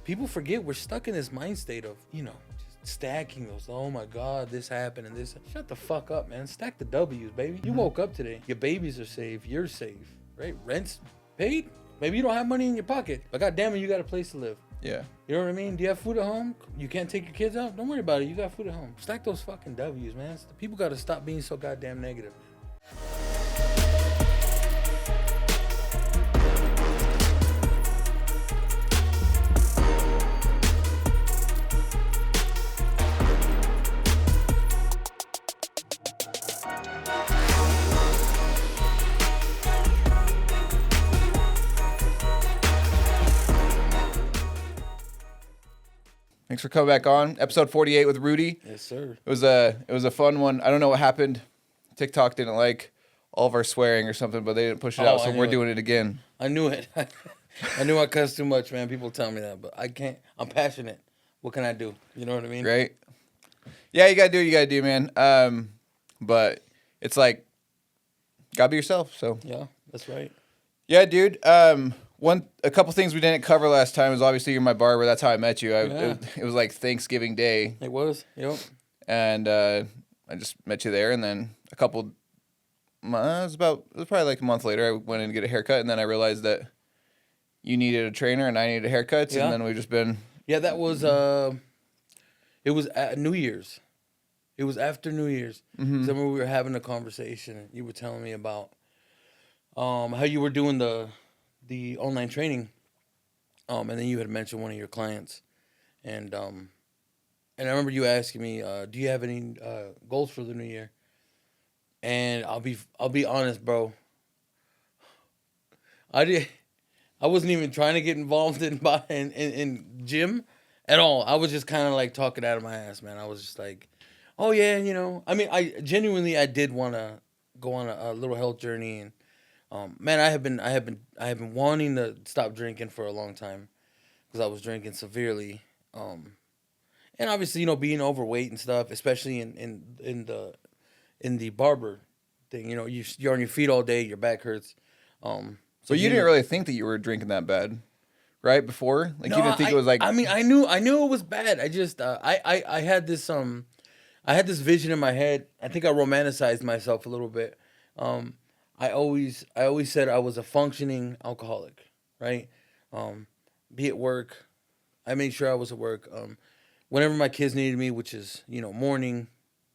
people forget we're stuck in this mind state of, just stacking those. Oh my God, this happened and this. Shut the fuck up, man. Stack the W's, baby. You woke up today. Your babies are safe. You're safe, right? Rent's paid. Maybe you don't have money in your pocket, but goddamn it, you got a place to live. Yeah. You know what I mean? Do you have food at home? You can't take your kids out? Don't worry about it. You got food at home. Stack those fucking W's, man. People got to stop being so goddamn negative. Thanks for coming back on. Episode 48 with Rudy. Yes, sir. It was a fun one. I don't know what happened. TikTok didn't like all of our swearing or something, but they didn't push it out, so we're doing it again. I knew it. I knew I cussed too much, man. People tell me that, but I can't. I'm passionate. What can I do? You know what I mean? Right? Yeah, you gotta do what you gotta do, man. But it's like, gotta be yourself, so. Yeah, that's right. Yeah, dude. A couple things we didn't cover last time is obviously you're my barber. That's how I met you. It was like Thanksgiving Day. It was, yep. And I just met you there, and then it was probably like a month later, I went in to get a haircut, and then I realized that you needed a trainer and I needed a haircut, and then we've just been... Yeah, that was, it was at New Year's. It was after New Year's. Mm-hmm. Remember we were having a conversation, and you were telling me about how you were doing the online training, and then you had mentioned one of your clients, and I remember you asking me, do you have any goals for the new year? And I'll be honest, bro. I wasn't even trying to get involved in gym at all. I was just kind of like talking out of my ass, man. I was just like, oh yeah, I mean, I did want to go on a little health journey, and man, I have been wanting to stop drinking for a long time because I was drinking severely, and obviously being overweight and stuff, especially in the barber thing. You're on your feet all day, your back hurts. So you didn't really think that you were drinking that bad, right? Before, like no, you didn't think it was like. I mean, I knew it was bad. I just I had this vision in my head. I think I romanticized myself a little bit. I always said I was a functioning alcoholic, right? Be at work, I made sure I was at work. Whenever my kids needed me, which is morning,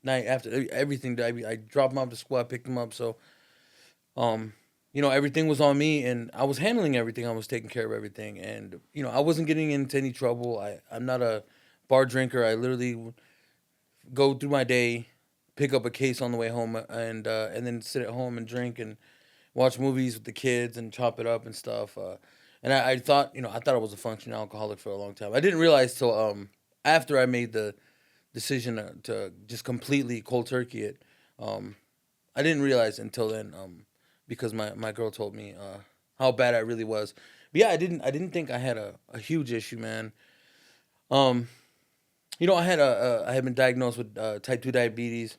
night, after everything, I dropped them off to school, I picked them up. So, everything was on me, and I was handling everything. I was taking care of everything, and I wasn't getting into any trouble. I'm not a bar drinker. I literally go through my day, pick up a case on the way home, and then sit at home and drink and watch movies with the kids and chop it up and stuff. And I thought I was a functioning alcoholic for a long time. I didn't realize till after I made the decision to just completely cold turkey it. I didn't realize until then because my girl told me how bad I really was. But yeah, I didn't think I had a huge issue, man. I had been diagnosed with type 2 diabetes.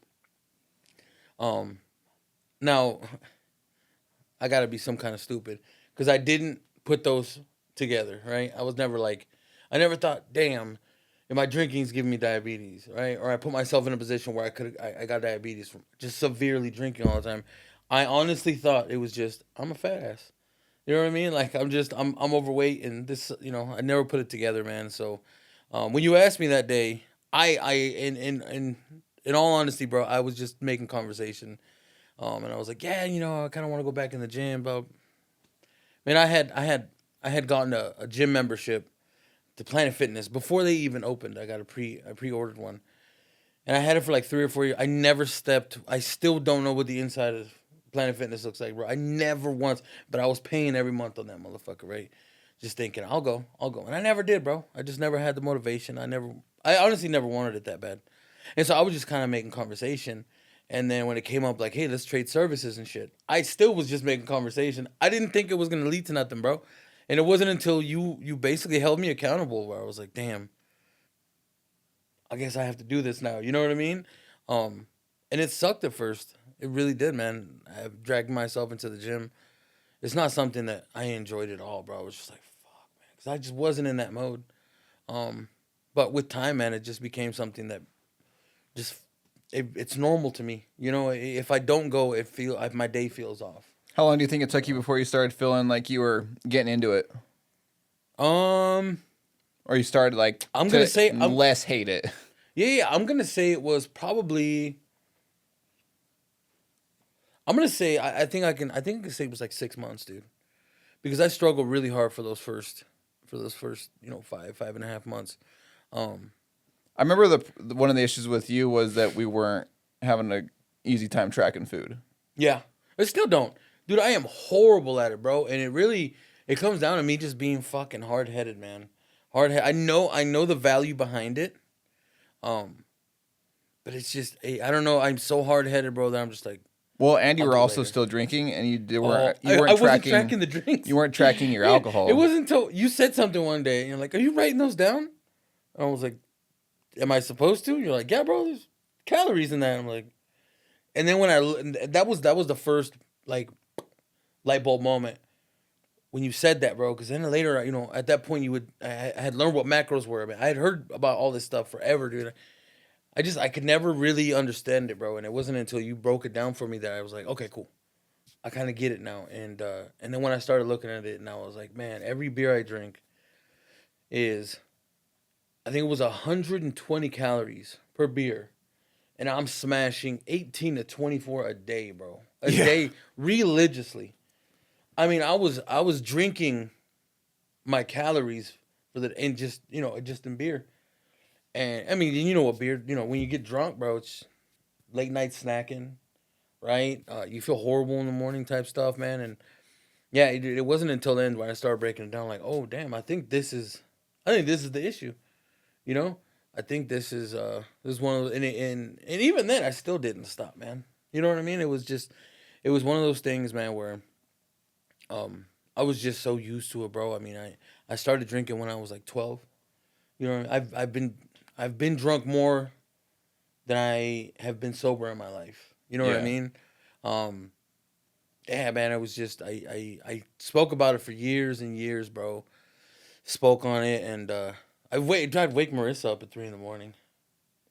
Now, I gotta be some kind of stupid because I didn't put those together, right? I was never I never thought, damn, my drinking's giving me diabetes, right? Or I put myself in a position where I got diabetes from just severely drinking all the time. I honestly thought it was just, I'm a fat ass. You know what I mean? Like, I'm overweight and this, I never put it together, man. So, when you asked me that day, in all honesty, bro, I was just making conversation. And I was like, yeah, I kind of want to go back in the gym, but man, I had gotten a gym membership to Planet Fitness before they even opened. I pre-ordered one, and I had it for like 3 or 4 years. I never stepped. I still don't know what the inside of Planet Fitness looks like, bro. I never once, but I was paying every month on that motherfucker, right? Just thinking, I'll go, and I never did, bro. I just never had the motivation. I honestly never wanted it that bad, and so I was just kind of making conversation. And then when it came up like, hey, let's trade services and shit, I still was just making conversation. I didn't think it was going to lead to nothing, bro. And it wasn't until you basically held me accountable where I was like, damn, I guess I have to do this now. You know what I mean? And it sucked at first. It really did, man. I've dragged myself into the gym. It's not something that I enjoyed at all, bro. I was just like, fuck, man. Because I just wasn't in that mode. But with time, man, it just became something that just it's normal to me. You know, if I don't go, my day feels off. How long do you think it took you before you started feeling like you were getting into it? Or you started like I'm gonna say less hate it. Yeah. I'm gonna say it was probably. I'm gonna say I think I can say it was like 6 months, dude, because I struggled really hard for those first 5.5 months. I remember one of the issues with you was that we weren't having an easy time tracking food. Yeah, I still don't, dude. I am horrible at it, bro, and it comes down to me just being fucking hard headed, man. I know the value behind it, but it's just I don't know. I'm so hard headed, bro, that I'm just like. Well, and you were also still drinking, and you weren't I wasn't tracking the drinks. You weren't tracking your alcohol. It wasn't until you said something one day, and you're like, "Are you writing those down?" And I was like, "Am I supposed to?" And you're like, "Yeah, bro. There's calories in that." I'm like, and then that was the first like light bulb moment when you said that, bro. Because then later, at that point, I had learned what macros were. I mean, I had heard about all this stuff forever, dude. I could never really understand it, bro. And it wasn't until you broke it down for me that I was like, okay, cool. I kind of get it now. And then when I started looking at it, now I was like, man, every beer I drink I think it was 120 calories per beer. And I'm smashing 18 to 24 a day, bro. A day religiously. I mean, I was drinking my calories just in beer. And I mean, you know what beer, when you get drunk, bro, it's late night snacking, right? You feel horrible in the morning type stuff, man. And yeah, it wasn't until then when I started breaking it down, like, oh damn, I think this is the issue, you know. I think this is one of and even then I still didn't stop, man. You know what I mean? It was one of those things, man, where I was just so used to it, bro. I mean, I started drinking when I was like 12. You know, I've been drunk more than I have been sober in my life. You know what I mean? Yeah, man, it was just I spoke about it for years and years, bro. Spoke on it, and I'd wake Marissa up at 3 a.m.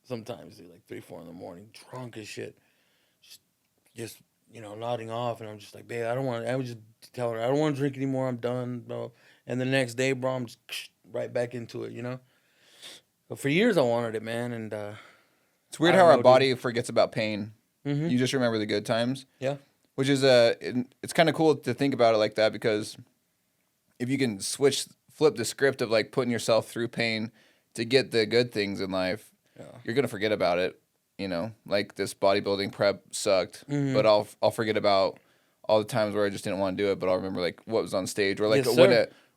Sometimes, dude, like 3, 4 a.m, drunk as shit, just nodding off, and I'm just like, babe, I don't want. I was just telling her I don't want to drink anymore. I'm done, bro. And the next day, bro, I'm just right back into it, But for years I wanted it, man, and it's weird how our body forgets about pain. Mm-hmm. You just remember the good times. Yeah. Which is it's kind of cool to think about it like that, because if you can flip the script of like putting yourself through pain to get the good things in life, you're gonna forget about it. Like this bodybuilding prep sucked, but I'll forget about all the times where I just didn't want to do it, but I'll remember like what was on stage, or like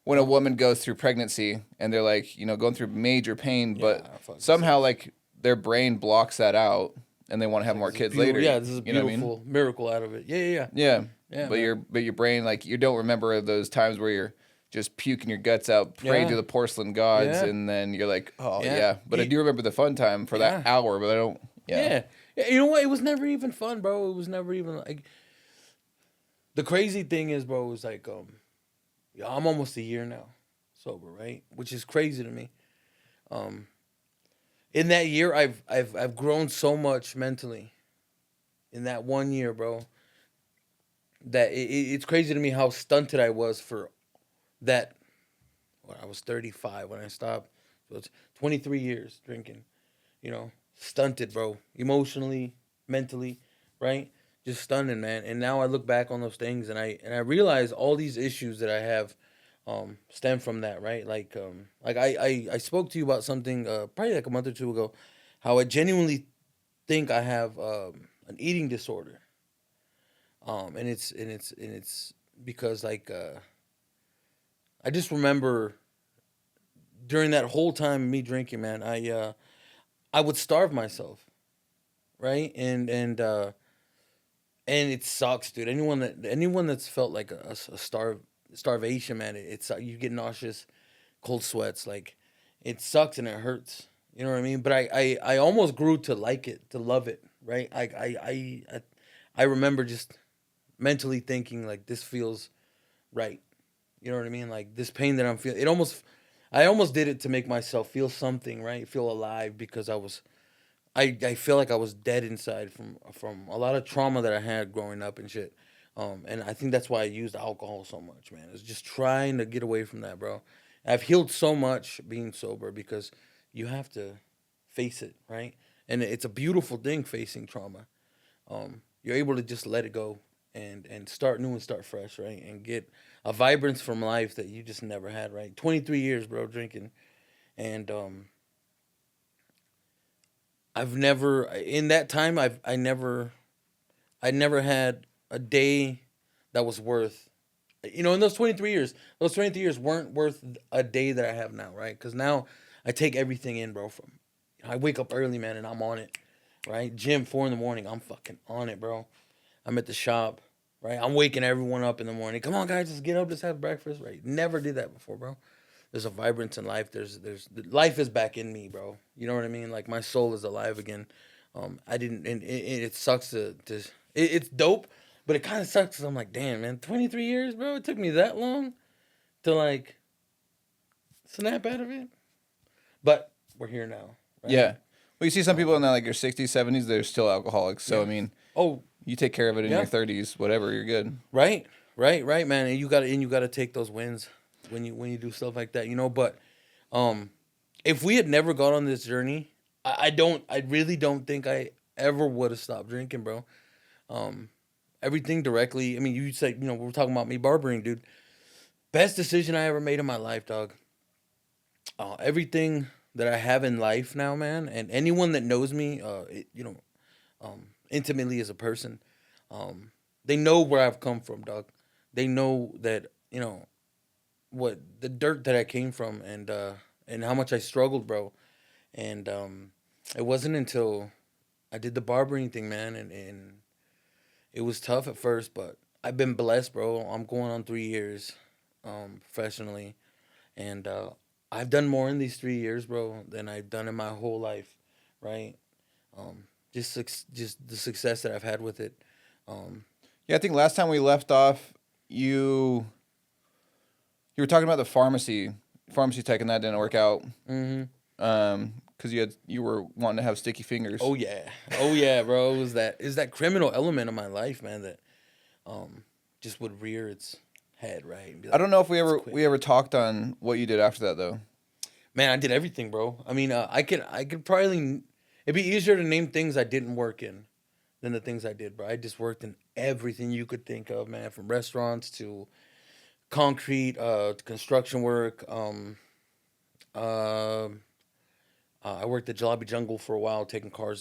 when a woman goes through pregnancy and they're like, going through major pain, but somehow like their brain blocks that out and they want to have more kids later. Yeah, this is a beautiful miracle out of it. Yeah. But your brain, like, you don't remember those times where you're just puking your guts out, praying to the porcelain gods, and then you're like, oh yeah. But I do remember the fun time for that hour, but I don't. Yeah. You know what? It was never even fun, bro. It was never even like. The crazy thing is, bro, it was like, I'm almost a year now sober, right? Which is crazy to me. In that year, I've grown so much mentally. In that 1 year, bro, that it's crazy to me how stunted I was for that. Well, I was 35 when I stopped, so it's 23 years drinking. Stunted, bro, emotionally, mentally, right? Just stunning, man. And now I look back on those things, and I realize all these issues that I have stem from that, right? Like I spoke to you about something probably like a month or two ago, how I genuinely think I have an eating disorder, and it's because like I just remember during that whole time me drinking, man, I would starve myself, right? And it sucks, dude. Anyone that's felt like a starvation, man, it's you get nauseous, cold sweats, like it sucks and it hurts. You know what I mean? But I almost grew to like it, to love it, right? I remember just mentally thinking like this feels right. You know what I mean? Like this pain that I'm feeling, I almost did it to make myself feel something, right? Feel alive because I feel like I was dead inside from a lot of trauma that I had growing up and shit. And I think that's why I used alcohol so much, man. It's just trying to get away from that, bro. I've healed so much being sober because you have to face it, right? And it's a beautiful thing facing trauma. You're able to just let it go and start new and start fresh, right? And get a vibrance from life that you just never had, right? 23 years, bro, drinking, and I've never in that time I never had a day that was worth, in those 23 years, those 23 years weren't worth a day that I have now, right? Because now I take everything in, bro. From I wake up early, man, and I'm on it, right? Gym 4 in the morning, I'm fucking on it, bro. I'm at the shop, right? I'm waking everyone up in the morning. Come on, guys, let's get up, let's have breakfast, right? Never did that before, bro. There's a vibrance in life. There's life is back in me, bro. You know what I mean? Like my soul is alive again. I didn't, and it sucks it's dope, but it kind of sucks. 'Cause I'm like, damn, man, 23 years, bro. It took me that long to like snap out of it, but we're here now, right? Yeah. Well, you see some people in like your 60s, 70s, they're still alcoholics. So, Yeah. I mean, Oh, you take care of it in yeah. your 30s, whatever, you're good. Right, right, man. And you gotta take those wins when you do stuff like that, But if we had never gone on this journey, I really don't think I ever would have stopped drinking, bro. Everything directly. I mean, you said, we're talking about me barbering, dude. Best decision I ever made in my life, dog. Everything that I have in life now, man, and anyone that knows me, intimately as a person, they know where I've come from, dog. They know that what the dirt that I came from, and how much I struggled, bro. And it wasn't until I did the barbering thing, man, and it was tough at first, but I've been blessed, bro. I'm going on 3 years, professionally, and I've done more in these 3 years, bro, than I've done in my whole life, right? Just the success that I've had with it. Um, Yeah, I think last time we left off, you were talking about the pharmacy tech, and that didn't work out. mm-hmm. Because you were wanting to have sticky fingers. Oh yeah, bro. Is that criminal element of my life, man, that just would rear its head, right? And be I don't know if "Let's quit." we ever talked on what you did after that though. Man, I did everything, bro. I mean, I could probably. It'd be easier to name things I didn't work in than the things I did, bro. I just worked in everything you could think of, man, from restaurants to concrete, to construction work. I worked at Jalopy Jungle for a while, taking car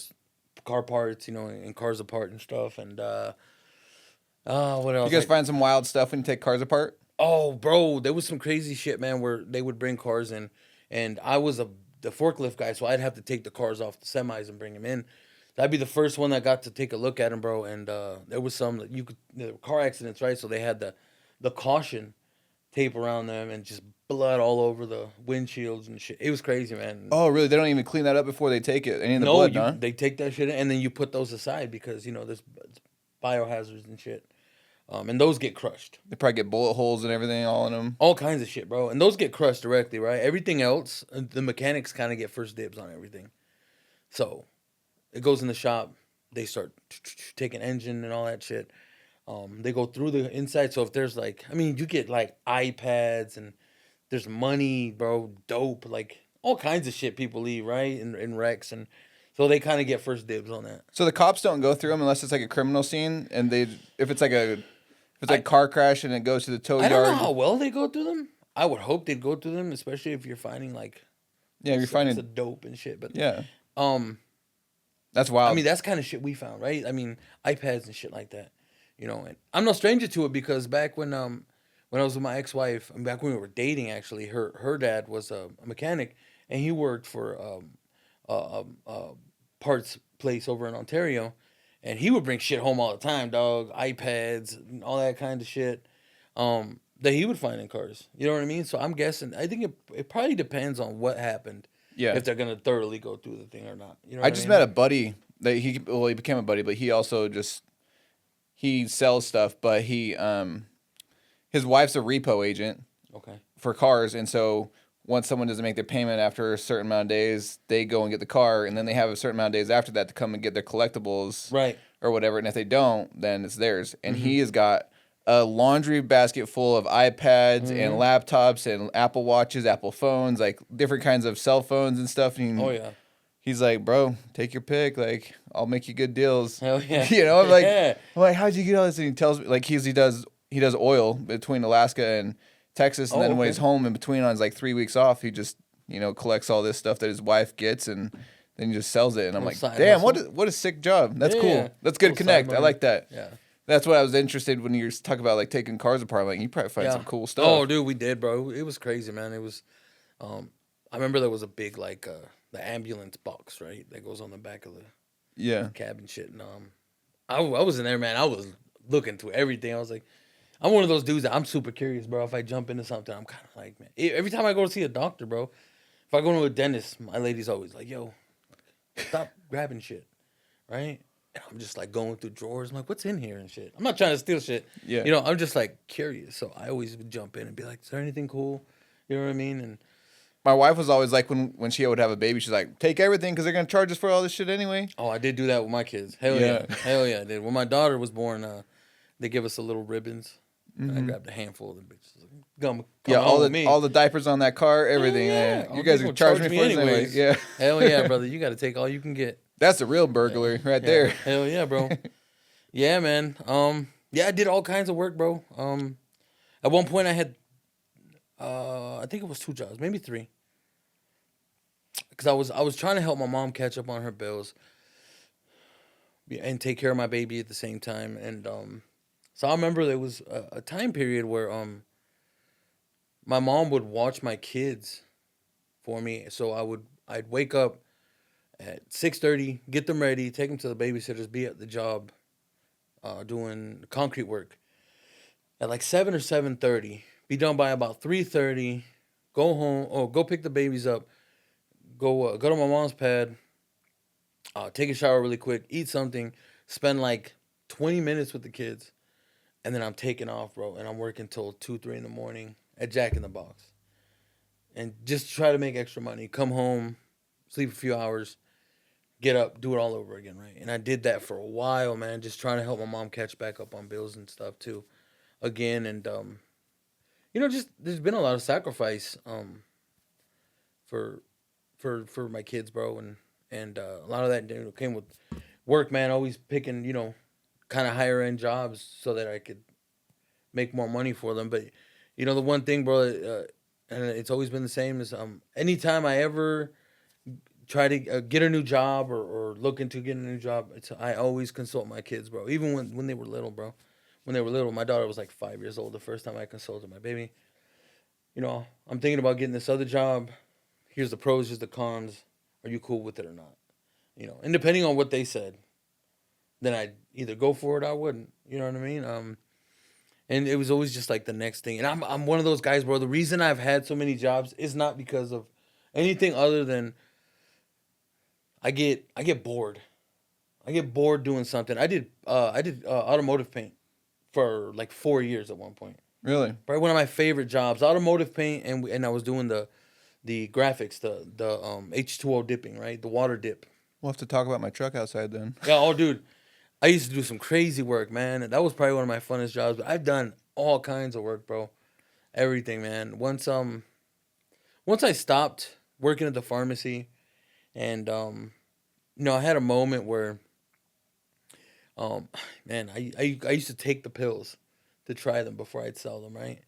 parts, and cars apart and stuff. And what You else? guys find some wild stuff when you take cars apart? Oh, bro, there was some crazy shit, man, where they would bring cars in, and I was the forklift guy, so I'd have to take the cars off the semis and bring them in. I'd be the first one that got to take a look at them, bro. And there was some that there were car accidents, right? So they had the caution tape around them and just blood all over the windshields and shit. It was crazy, man. Oh, really? They don't even clean that up before they take it. Any of the No, blood, huh? they take that shit in, and then you put those aside because there's biohazards and shit, and those get crushed. They probably get bullet holes and everything all in them. All kinds of shit, bro, and those get crushed directly, right? Everything else, the mechanics kind of get first dibs on everything. So it goes in the shop. They start taking engine and all that shit. They go through the inside. So if there's you get like iPads and there's money, bro, dope, like all kinds of shit people leave, right? In wrecks. And so they kind of get first dibs on that. So the cops don't go through them unless it's like a criminal scene, and if it's like a car crash and it goes to the tow I yard. don't know how well they go through them. I would hope they'd go through them, especially if you're finding you're finding the dope and shit. But yeah, um, that's wild. I mean, that's kind of shit we found, right? I mean, iPads and shit like that, And I'm no stranger to it because back when I was with my ex-wife, and back when we were dating, actually, her dad was a mechanic, and he worked for a parts place over in Ontario, and he would bring shit home all the time, dog, iPads, and all that kind of shit, that he would find in cars. You know what I mean? So I'm guessing. I think it probably depends on what happened. Yeah. If they're gonna thoroughly go through the thing or not. I just met a buddy that he became a buddy, but he also he sells stuff, but his wife's a repo agent. Okay. For cars, and so once someone doesn't make their payment after a certain amount of days, they go and get the car, and then they have a certain amount of days after that to come and get their collectibles, Right. or whatever. And if they don't, then it's theirs. And he has got a laundry basket full of iPads and laptops and Apple Watches, Apple phones, like different kinds of cell phones and stuff. And Oh yeah. he's like, bro, take your pick. Like, I'll make you good deals. Hell yeah. You know, I'm like, Yeah. how'd you get all this? And he tells me, like, he does oil between Alaska and Texas, and then when he's home in between on his like 3 weeks off, he just, you know, collects all this stuff that his wife gets, and then he just sells it. And I'm like, damn, what a sick job. That's cool. That's good connect. I like that. Yeah. That's what I was interested when you were talking about, like, taking cars apart. Like, you probably find some cool stuff. Oh, dude, we did, bro. It was crazy, man. It was, I remember there was a big, like, the ambulance box, right? That goes on the back of the cab and shit. And I was in there, man. I was looking through everything. I was like, I'm one of those dudes that I'm super curious, bro. If I jump into something, I'm kind of like, man. Every time I go to see a doctor, bro, if I go to a dentist, my lady's always like, yo, stop grabbing shit, right? And I'm just like going through drawers. I'm like, what's in here and shit? I'm not trying to steal shit. Yeah. You know, I'm just like curious. So I always would jump in and be like, is there anything cool? You know what I mean? And my wife was always like, when she would have a baby, she's like, take everything because they're going to charge us for all this shit anyway. Oh, I did do that with my kids. Hell yeah. Hell yeah, I did. When my daughter was born, they give us the little ribbons. And I grabbed a handful of them bitches. Come all the diapers on that car, everything. Yeah. You guys are charging me for it anyways. Yeah. Hell yeah, brother. You got to take all you can get. That's a real burglary right there. Hell yeah, bro. Yeah, man. Yeah, I did all kinds of work, bro. At one point I had, I think it was 2 jobs, maybe 3. Because I was trying to help my mom catch up on her bills and take care of my baby at the same time. And so I remember there was a time period where my mom would watch my kids for me. So I'd wake up at 6:30, get them ready, take them to the babysitters, be at the job doing concrete work at like 7 or 7:30. Be done by about 3:30. Go home or go pick the babies up. Go to my mom's pad. Take a shower really quick. Eat something. Spend like 20 minutes with the kids, and then I'm taking off, bro. And I'm working till 2, 3 in the morning at Jack in the Box, and just try to make extra money. Come home, sleep a few hours, get up, do it all over again, right? And I did that for a while, man. Just trying to help my mom catch back up on bills and stuff too, again. And you know, just there's been a lot of sacrifice for my kids, bro, and a lot of that, you know, came with work, man. Always picking, you know, kind of higher end jobs so that I could make more money for them. But you know, the one thing, bro, and it's always been the same is anytime I ever try to get a new job or look into getting a new job, I always consult my kids, bro. Even when they were little, bro. When they were little, my daughter was like 5 years old the first time I consulted my baby. You know, I'm thinking about getting this other job. Here's the pros, here's the cons. Are you cool with it or not? You know, and depending on what they said, then I'd either go for it or I wouldn't. You know what I mean? And it was always just like the next thing. And I'm one of those guys, bro. The reason I've had so many jobs is not because of anything other than I get bored. I get bored doing something. I did automotive paint for like 4 years at one point. Really? Probably one of my favorite jobs, automotive paint, and I was doing the graphics, the H2O dipping, right? The water dip. We'll have to talk about my truck outside then. Yeah, oh, dude. I used to do some crazy work, man. That was probably one of my funnest jobs. But I've done all kinds of work, bro. Everything, man. Once I stopped working at the pharmacy, and you know, I had a moment where, man, I used to take the pills to try them before I'd sell them, right?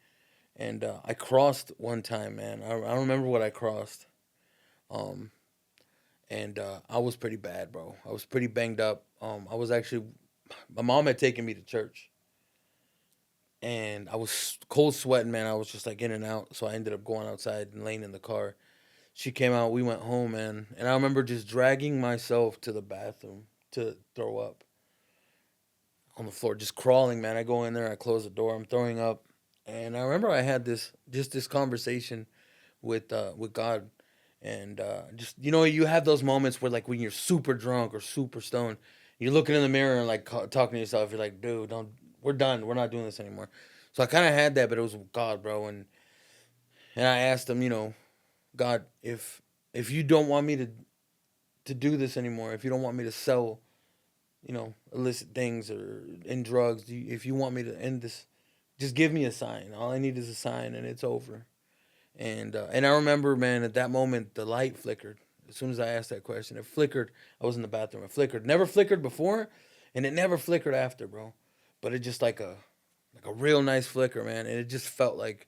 And I crossed one time, man. I don't remember what I crossed. And I was pretty bad, bro. I was pretty banged up. I was actually, my mom had taken me to church. And I was cold sweating, man. I was just like in and out. So I ended up going outside and laying in the car. She came out. We went home, man. And I remember just dragging myself to the bathroom to throw up on the floor. Just crawling, man. I go in there. I close the door. I'm throwing up. And I remember I had this conversation with God. And just, you know, you have those moments where, like, when you're super drunk or super stoned, you're looking in the mirror and, like, talking to yourself. You're like, dude, we're done. We're not doing this anymore. So I kind of had that, but it was with God, bro. And I asked him, you know, God, if you don't want me to do this anymore, if you don't want me to sell, illicit things or in drugs, if you want me to end this, just give me a sign. All I need is a sign, and it's over. And I remember, man, at that moment, the light flickered. As soon as I asked that question, it flickered. I was in the bathroom. It flickered. Never flickered before, and it never flickered after, bro. But it just like a real nice flicker, man. And it just felt like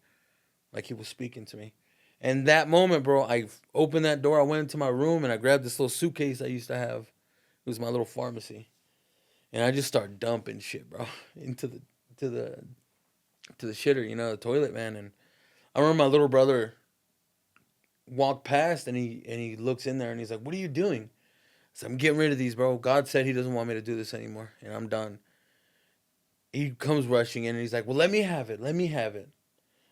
he was speaking to me. And that moment, bro, I opened that door. I went into my room and I grabbed this little suitcase I used to have. It was my little pharmacy, and I just started dumping shit, bro, into the shitter, the toilet, man. And I remember my little brother walked past and he looks in there and he's like, "What are you doing?" I said, "I'm getting rid of these, bro. God said he doesn't want me to do this anymore, and I'm done." He comes rushing in and he's like, "Well, let me have it. Let me have it."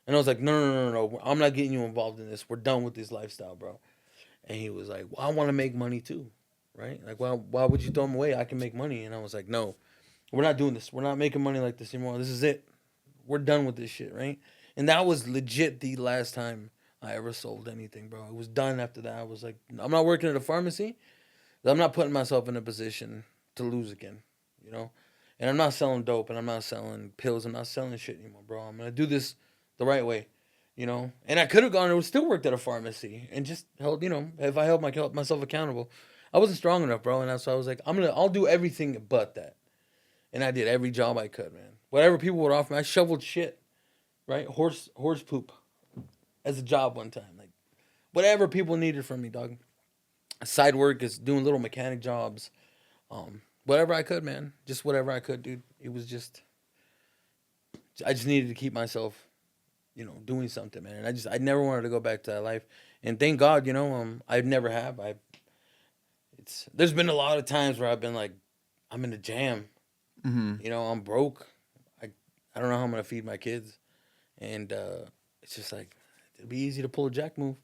And I was like, "No, no, no, no, no. I'm not getting you involved in this. We're done with this lifestyle, bro." And he was like, "Well, I want to make money too, right? Like, why would you throw them away? I can make money." And I was like, "No, we're not doing this. We're not making money like this anymore. This is it. We're done with this shit, right?" And that was legit the last time I ever sold anything, bro. It was done after that. I was like, I'm not working at a pharmacy. I'm not putting myself in a position to lose again, you know? And I'm not selling dope and I'm not selling pills. I'm not selling shit anymore, bro. I'm going to do this the right way, And I could have gone and still worked at a pharmacy and just held, if I held myself accountable. I wasn't strong enough, bro. And that's why I was like, I'll do everything but that. And I did every job I could, man. Whatever people would offer me, I shoveled shit, right? Horse poop as a job one time. Like, whatever people needed from me, dog. Side work is doing little mechanic jobs. Whatever I could, man. Just whatever I could, dude. It was just, I just needed to keep myself, doing something, man. And I never wanted to go back to that life. And thank God, I never have. There's been a lot of times where I've been like, I'm in a jam. Mm-hmm. I'm broke. I don't know how I'm gonna feed my kids, and it's just like it'd be easy to pull a jack move,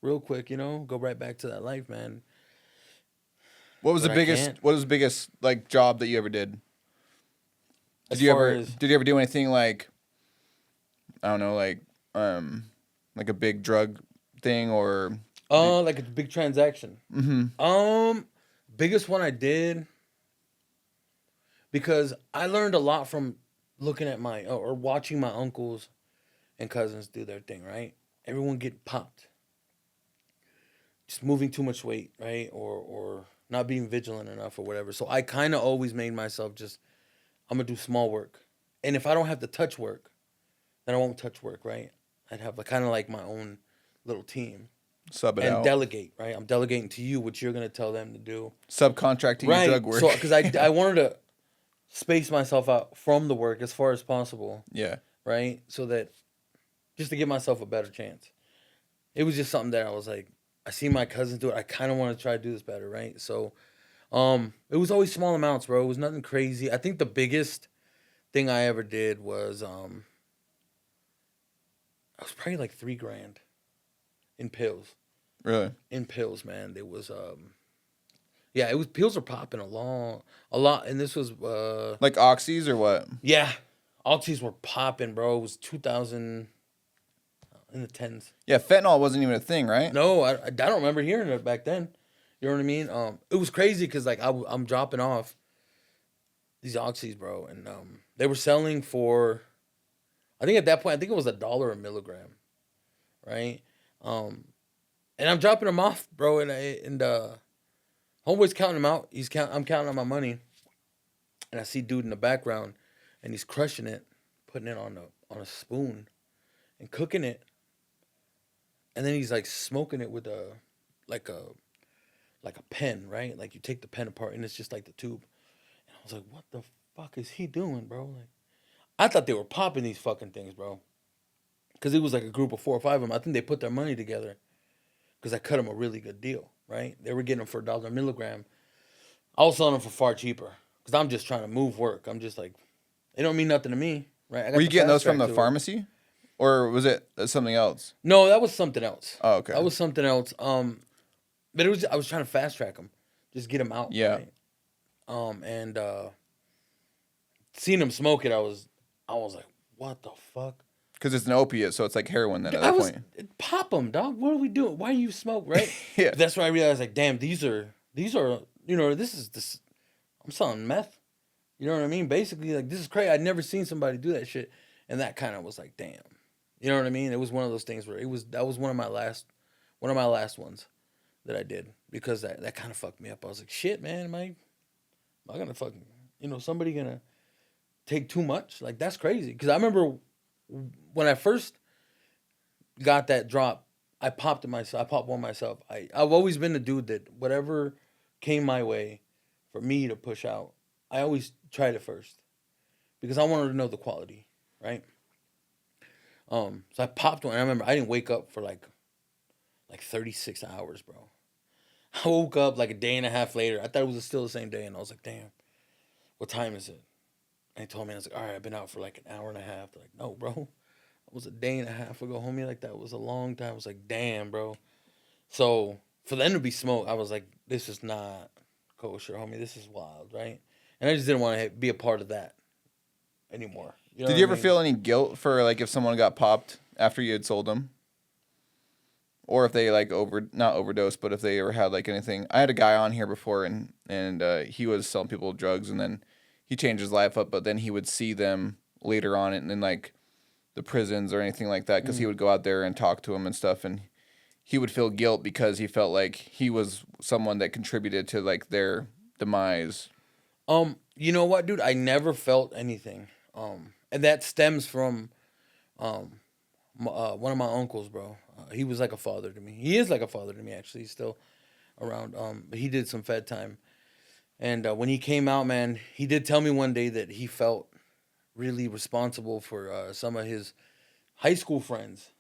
real quick. Go right back to that life, man. What was But the I biggest? can't. What was the biggest like job that you ever did? As Did you far ever? as Did you ever do anything like, I don't know, like a big drug thing or? like a big transaction. Mm-hmm. Biggest one I did, because I learned a lot from looking at my or watching my uncles and cousins do their thing. Right, everyone get popped, just moving too much weight, right, or not being vigilant enough or whatever. So I kind of always made myself just, I'm gonna do small work, and if I don't have to touch work, then I won't touch work, right? I'd have kind of like my own little team Sub it and out. delegate, right? I'm delegating to you what you're gonna tell them to do, Subcontracting your right? drug work. So because I wanted to space myself out from the work as far as possible, Yeah. right? So that just to give myself a better chance. It was just something that I was like, I see my cousins do it. I kind of want to try to do this better, right? So, it was always small amounts, bro. It was nothing crazy. I think the biggest thing I ever did was, I was probably like $3,000 in pills. Really? In pills, man. It was, yeah, it was pills are popping a lot, and this was, Like oxys or what? yeah, oxys were popping, bro. It was 2000 in the tens. Yeah, fentanyl wasn't even a thing, right? No, I don't remember hearing it back then. You know what I mean? It was crazy because like I'm dropping off these oxys, bro, and they were selling for, I think at that point, I think it was $1 a milligram, right? And I'm dropping them off, bro, and homeboy's counting them out. I'm counting out my money, and I see dude in the background, and he's crushing it, putting it on a spoon, and cooking it, and then he's like smoking it with like a pen, right? Like you take the pen apart, and it's just like the tube. And I was like, what the fuck is he doing, bro? Like, I thought they were popping these fucking things, bro. Because it was like a group of 4 or 5 of them. I think they put their money together because I cut them a really good deal, right? They were getting them for $1 a milligram. I was selling them for far cheaper because I'm just trying to move work. I'm just like, it don't mean nothing to me, right? I got Were you the getting fast those from track the to it. pharmacy? Or was it something else? No, that was something else. Oh, okay. That was something else. But I was trying to fast track them, just get them out, Yeah. right? And seeing them smoke it, I was like, what the fuck? Because it's an opiate, so it's like heroin then at that point. Pop them, dog. What are we doing? Why do you smoke, right? Yeah. That's when I realized, like, damn, these are, you know, this. I'm selling meth. You know what I mean? Basically, like, this is crazy. I'd never seen somebody do that shit, and that kind of was like, damn. You know what I mean? It was one of those things where that was one of my last ones that I did, because that kind of fucked me up. I was like, shit, man, am I gonna fucking, somebody gonna take too much? Like, that's crazy. Because I remember when I first got that drop, I popped one myself. I've always been the dude that whatever came my way for me to push out, I always tried it first, because I wanted to know the quality, right? So I popped one. And I remember I didn't wake up for like 36 hours, bro. I woke up like a day and a half later. I thought it was still the same day, and I was like, damn, what time is it? And he told me, I was like, all right, I've been out for like an hour and a half. They're like, no, bro. It was a day and a half ago, homie. Like, that was a long time. I was like, damn, bro. So for them to be smoked, I was like, this is not kosher, homie. This is wild, right? And I just didn't want to be a part of that anymore. Did you ever feel any guilt for, like, if someone got popped after you had sold them? Or if they, like, not overdosed, but if they ever had, like, anything. I had a guy on here before, and he was selling people drugs, and then he changed his life up, but then he would see them later on in, like, the prisons or anything like that, because he would go out there and talk to them and stuff, and he would feel guilt because he felt like he was someone that contributed to, like, their demise. You know what, dude? I never felt anything. And that stems from one of my uncles, bro. He was like a father to me. He is like a father to me, actually. He's still around. But he did some Fed time. And when he came out, man, he did tell me one day that he felt really responsible for some of his high school friends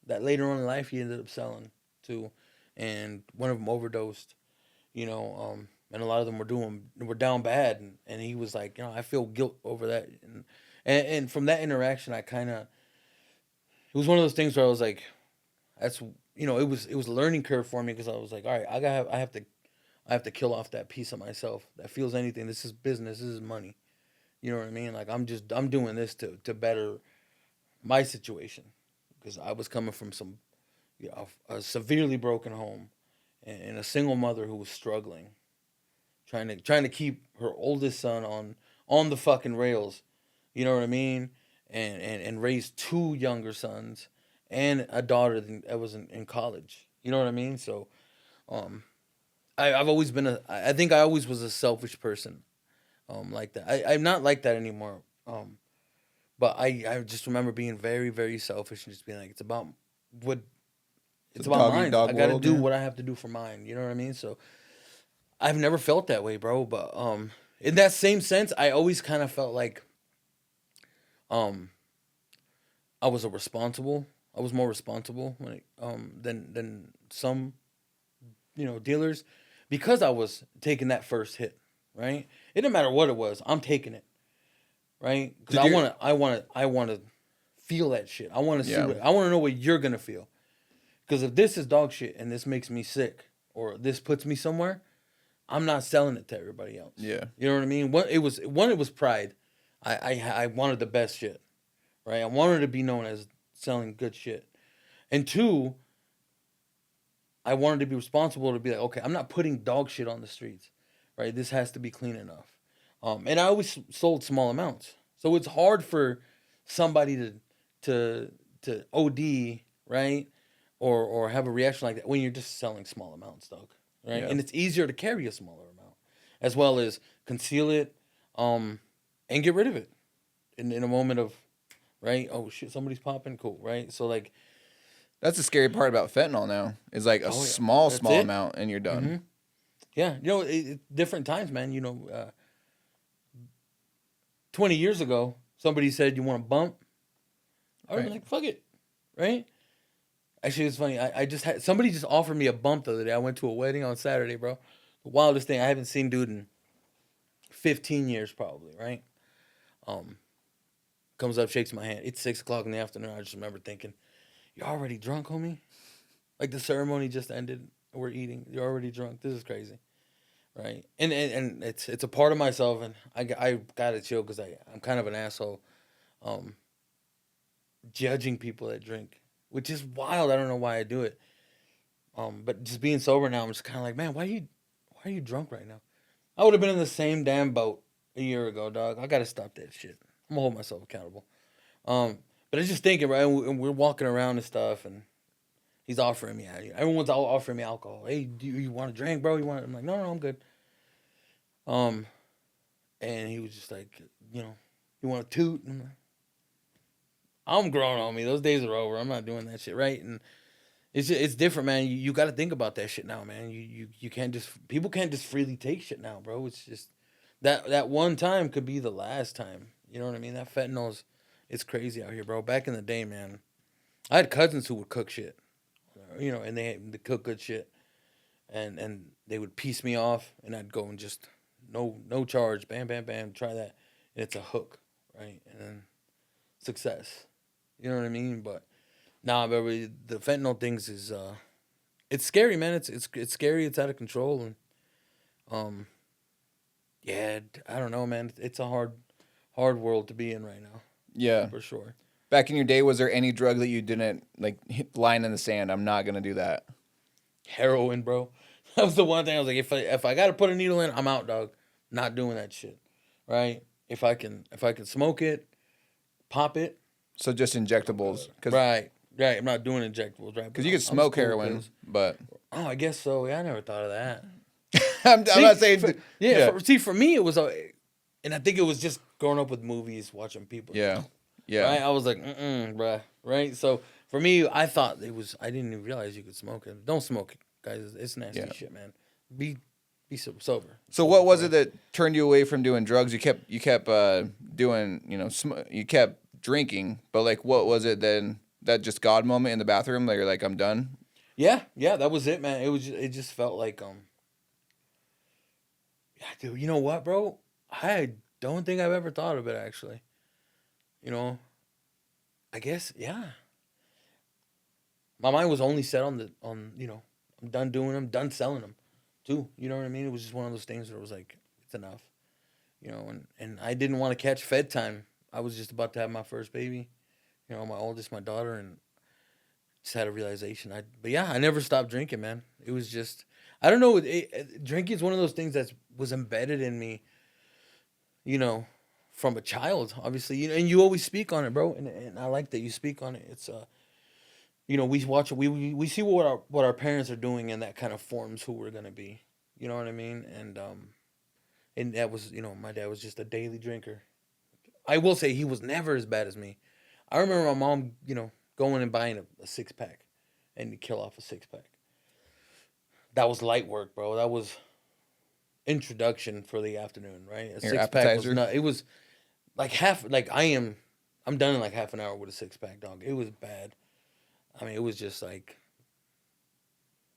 that later on in life he ended up selling to. And one of them overdosed, and a lot of them were down bad. And he was like, I feel guilt over that. And from that interaction, it was one of those things where I was like, that's, it was a learning curve for me, because I was like, all right, I have to kill off that piece of myself that feels anything. This is business. This is money. You know what I mean? Like, I'm doing this to better my situation, because I was coming from a severely broken home, and a single mother who was struggling, trying to keep her oldest son on the fucking rails. You know what I mean? And raise two younger sons and a daughter that was in college. You know what I mean? So, I've always been I think I always was a selfish person, like that. I'm not like that anymore. But I just remember being very, very selfish, and just being like, it's about mine. I got to do what I have to do for mine. You know what I mean? So I've never felt that way, bro. But in that same sense, I always kind of felt like I was more responsible than some dealers, because I was taking that first hit, right? It didn't matter what it was, I'm taking it, right? Because I want to feel that shit. I want to see I want to know what you're gonna feel. Because if this is dog shit and this makes me sick, or this puts me somewhere, I'm not selling it to everybody else. Yeah, you know what I mean. It was pride. I wanted the best shit, right? I wanted to be known as selling good shit, and two, I wanted to be responsible to be like, okay, I'm not putting dog shit on the streets, right? This has to be clean enough. And I always sold small amounts, so it's hard for somebody to OD, right, or have a reaction like that when you're just selling small amounts, dog, right? Yeah. And it's easier to carry a smaller amount, as well as conceal it, and get rid of it in a moment of, right? Oh shit, somebody's popping, cool, right? So like, that's the scary part about fentanyl now, is like a small amount and you're done. Mm-hmm. Yeah, different times, man. 20 years ago, somebody said, you want a bump? I was like, fuck it, right? Actually, it's funny. I just had somebody just offered me a bump the other day. I went to a wedding on Saturday, bro. The wildest thing. I haven't seen dude in 15 years, probably, right? Comes up, shakes my hand. It's 6:00 in the afternoon. I just remember thinking, you're already drunk, homie? Like, the ceremony just ended. We're eating. You're already drunk. This is crazy, right? And it's a part of myself, and I gotta chill, because I'm kind of an asshole. judging people that drink, which is wild. I don't know why I do it. But just being sober now, I'm just kind of like, man, why are you drunk right now? I would have been in the same damn boat a year ago, dog. I gotta stop that shit. I'm gonna hold myself accountable. But I was just thinking, right? And we're walking around and stuff, and he's offering me. Everyone's all offering me alcohol. Hey, do you want a drink, bro? You want? I'm like, no, I'm good. Um, and he was just like, you know, you want a toot? And I'm grown on me. Those days are over. I'm not doing that shit, right? And it's different, man. You got to think about that shit now, man. You can't just people can't just freely take shit now, bro. It's just that one time could be the last time. You know what I mean? That fentanyl's it's crazy out here, bro. Back in the day, man, I had cousins who would cook shit, you know, and they cook good shit, and they would piece me off, and I'd go and just no charge, bam, bam, bam, try that, and it's a hook, right, and then success. You know what I mean? But nah, but the fentanyl things is it's scary, man. It's scary. It's out of control, and um, yeah, I don't know, man. It's a hard world to be in right now, Yeah. for sure. Back in your day, was there any drug that you didn't like hit the line in the sand? I'm not gonna do that. Heroin, bro. That was the one thing I was like, if I got to put a needle in, I'm out, dog. Not doing that shit, right? If I can smoke it, pop it, So just I'm injectables, good. because Right. I'm not doing injectables, right? But you could I'm smoke still heroin, pills. but Oh, I guess so. Yeah, I never thought of that. I'm not saying Yeah, yeah, for me it was and I think it was just growing up with movies, watching people. yeah, yeah, Right. I was like, bruh. Right. So for me, I thought it was. I didn't even realize you could smoke it. Don't smoke it, guys. It's nasty yeah. shit, man. Be sober. So Sober what was for it that turned you away from doing drugs? You kept doing, you kept drinking, but like what was it then that just God moment in the bathroom that you're like, I'm done? Yeah. That was it, man. It just felt like yeah, dude. You know what, bro? I don't think I've ever thought of it actually. You know, I guess yeah. My mind was only set on I'm done doing them, done selling them, too. You know what I mean? It was just one of those things where it was like it's enough. You know, and I didn't want to catch Fed time. I was just about to have my first baby. You know, my oldest, my daughter, and just had a realization. But yeah, I never stopped drinking, man. It was just I don't know. Drinking is one of those things that was embedded in me. You know, from a child, obviously. You know, and you always speak on it, bro. And I like that you speak on it. It's you know, we watch we see what our parents are doing, and that kind of forms who we're gonna be. You know what I mean? And that was my dad was just a daily drinker. I will say he was never as bad as me. I remember my mom, going and buying a six pack, and to kill off a six pack. That was light work, bro. That was introduction for the afternoon, right? A Your six pack was appetizer? not. It was like half. Like I'm done in like half an hour with a six pack, dog. It was bad. I mean, it was just like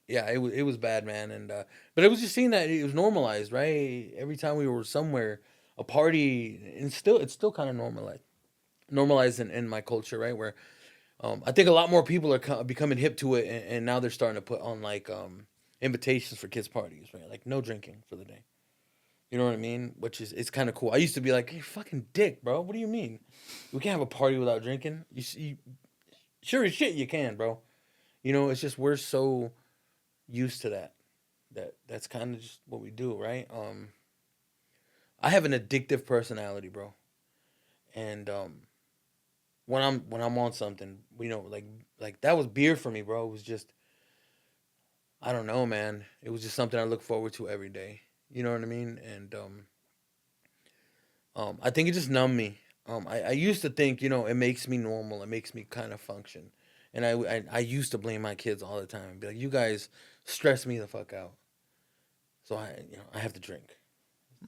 yeah, it was bad, man. And but it was just seeing that it was normalized, right? Every time we were somewhere, a party, and it's still kind of normalized in my culture, right? Where I think a lot more people are becoming hip to it, and now they're starting to put on like invitations for kids parties, right? Like no drinking for the day. You know what I mean? Which is it's kind of cool. I used to be like, "Hey, fucking dick, bro. What do you mean? We can't have a party without drinking? Sure as shit you can, bro. You know, it's just we're so used to that's kind of just what we do, right? I have an addictive personality, bro. And when I'm on something, like that was beer for me, bro. It was just I don't know, man. It was just something I look forward to every day. You know what I mean? And I think it just numbed me. I used to think, it makes me normal. It makes me kind of function. And I used to blame my kids all the time. Be like, you guys stress me the fuck out. So I have to drink.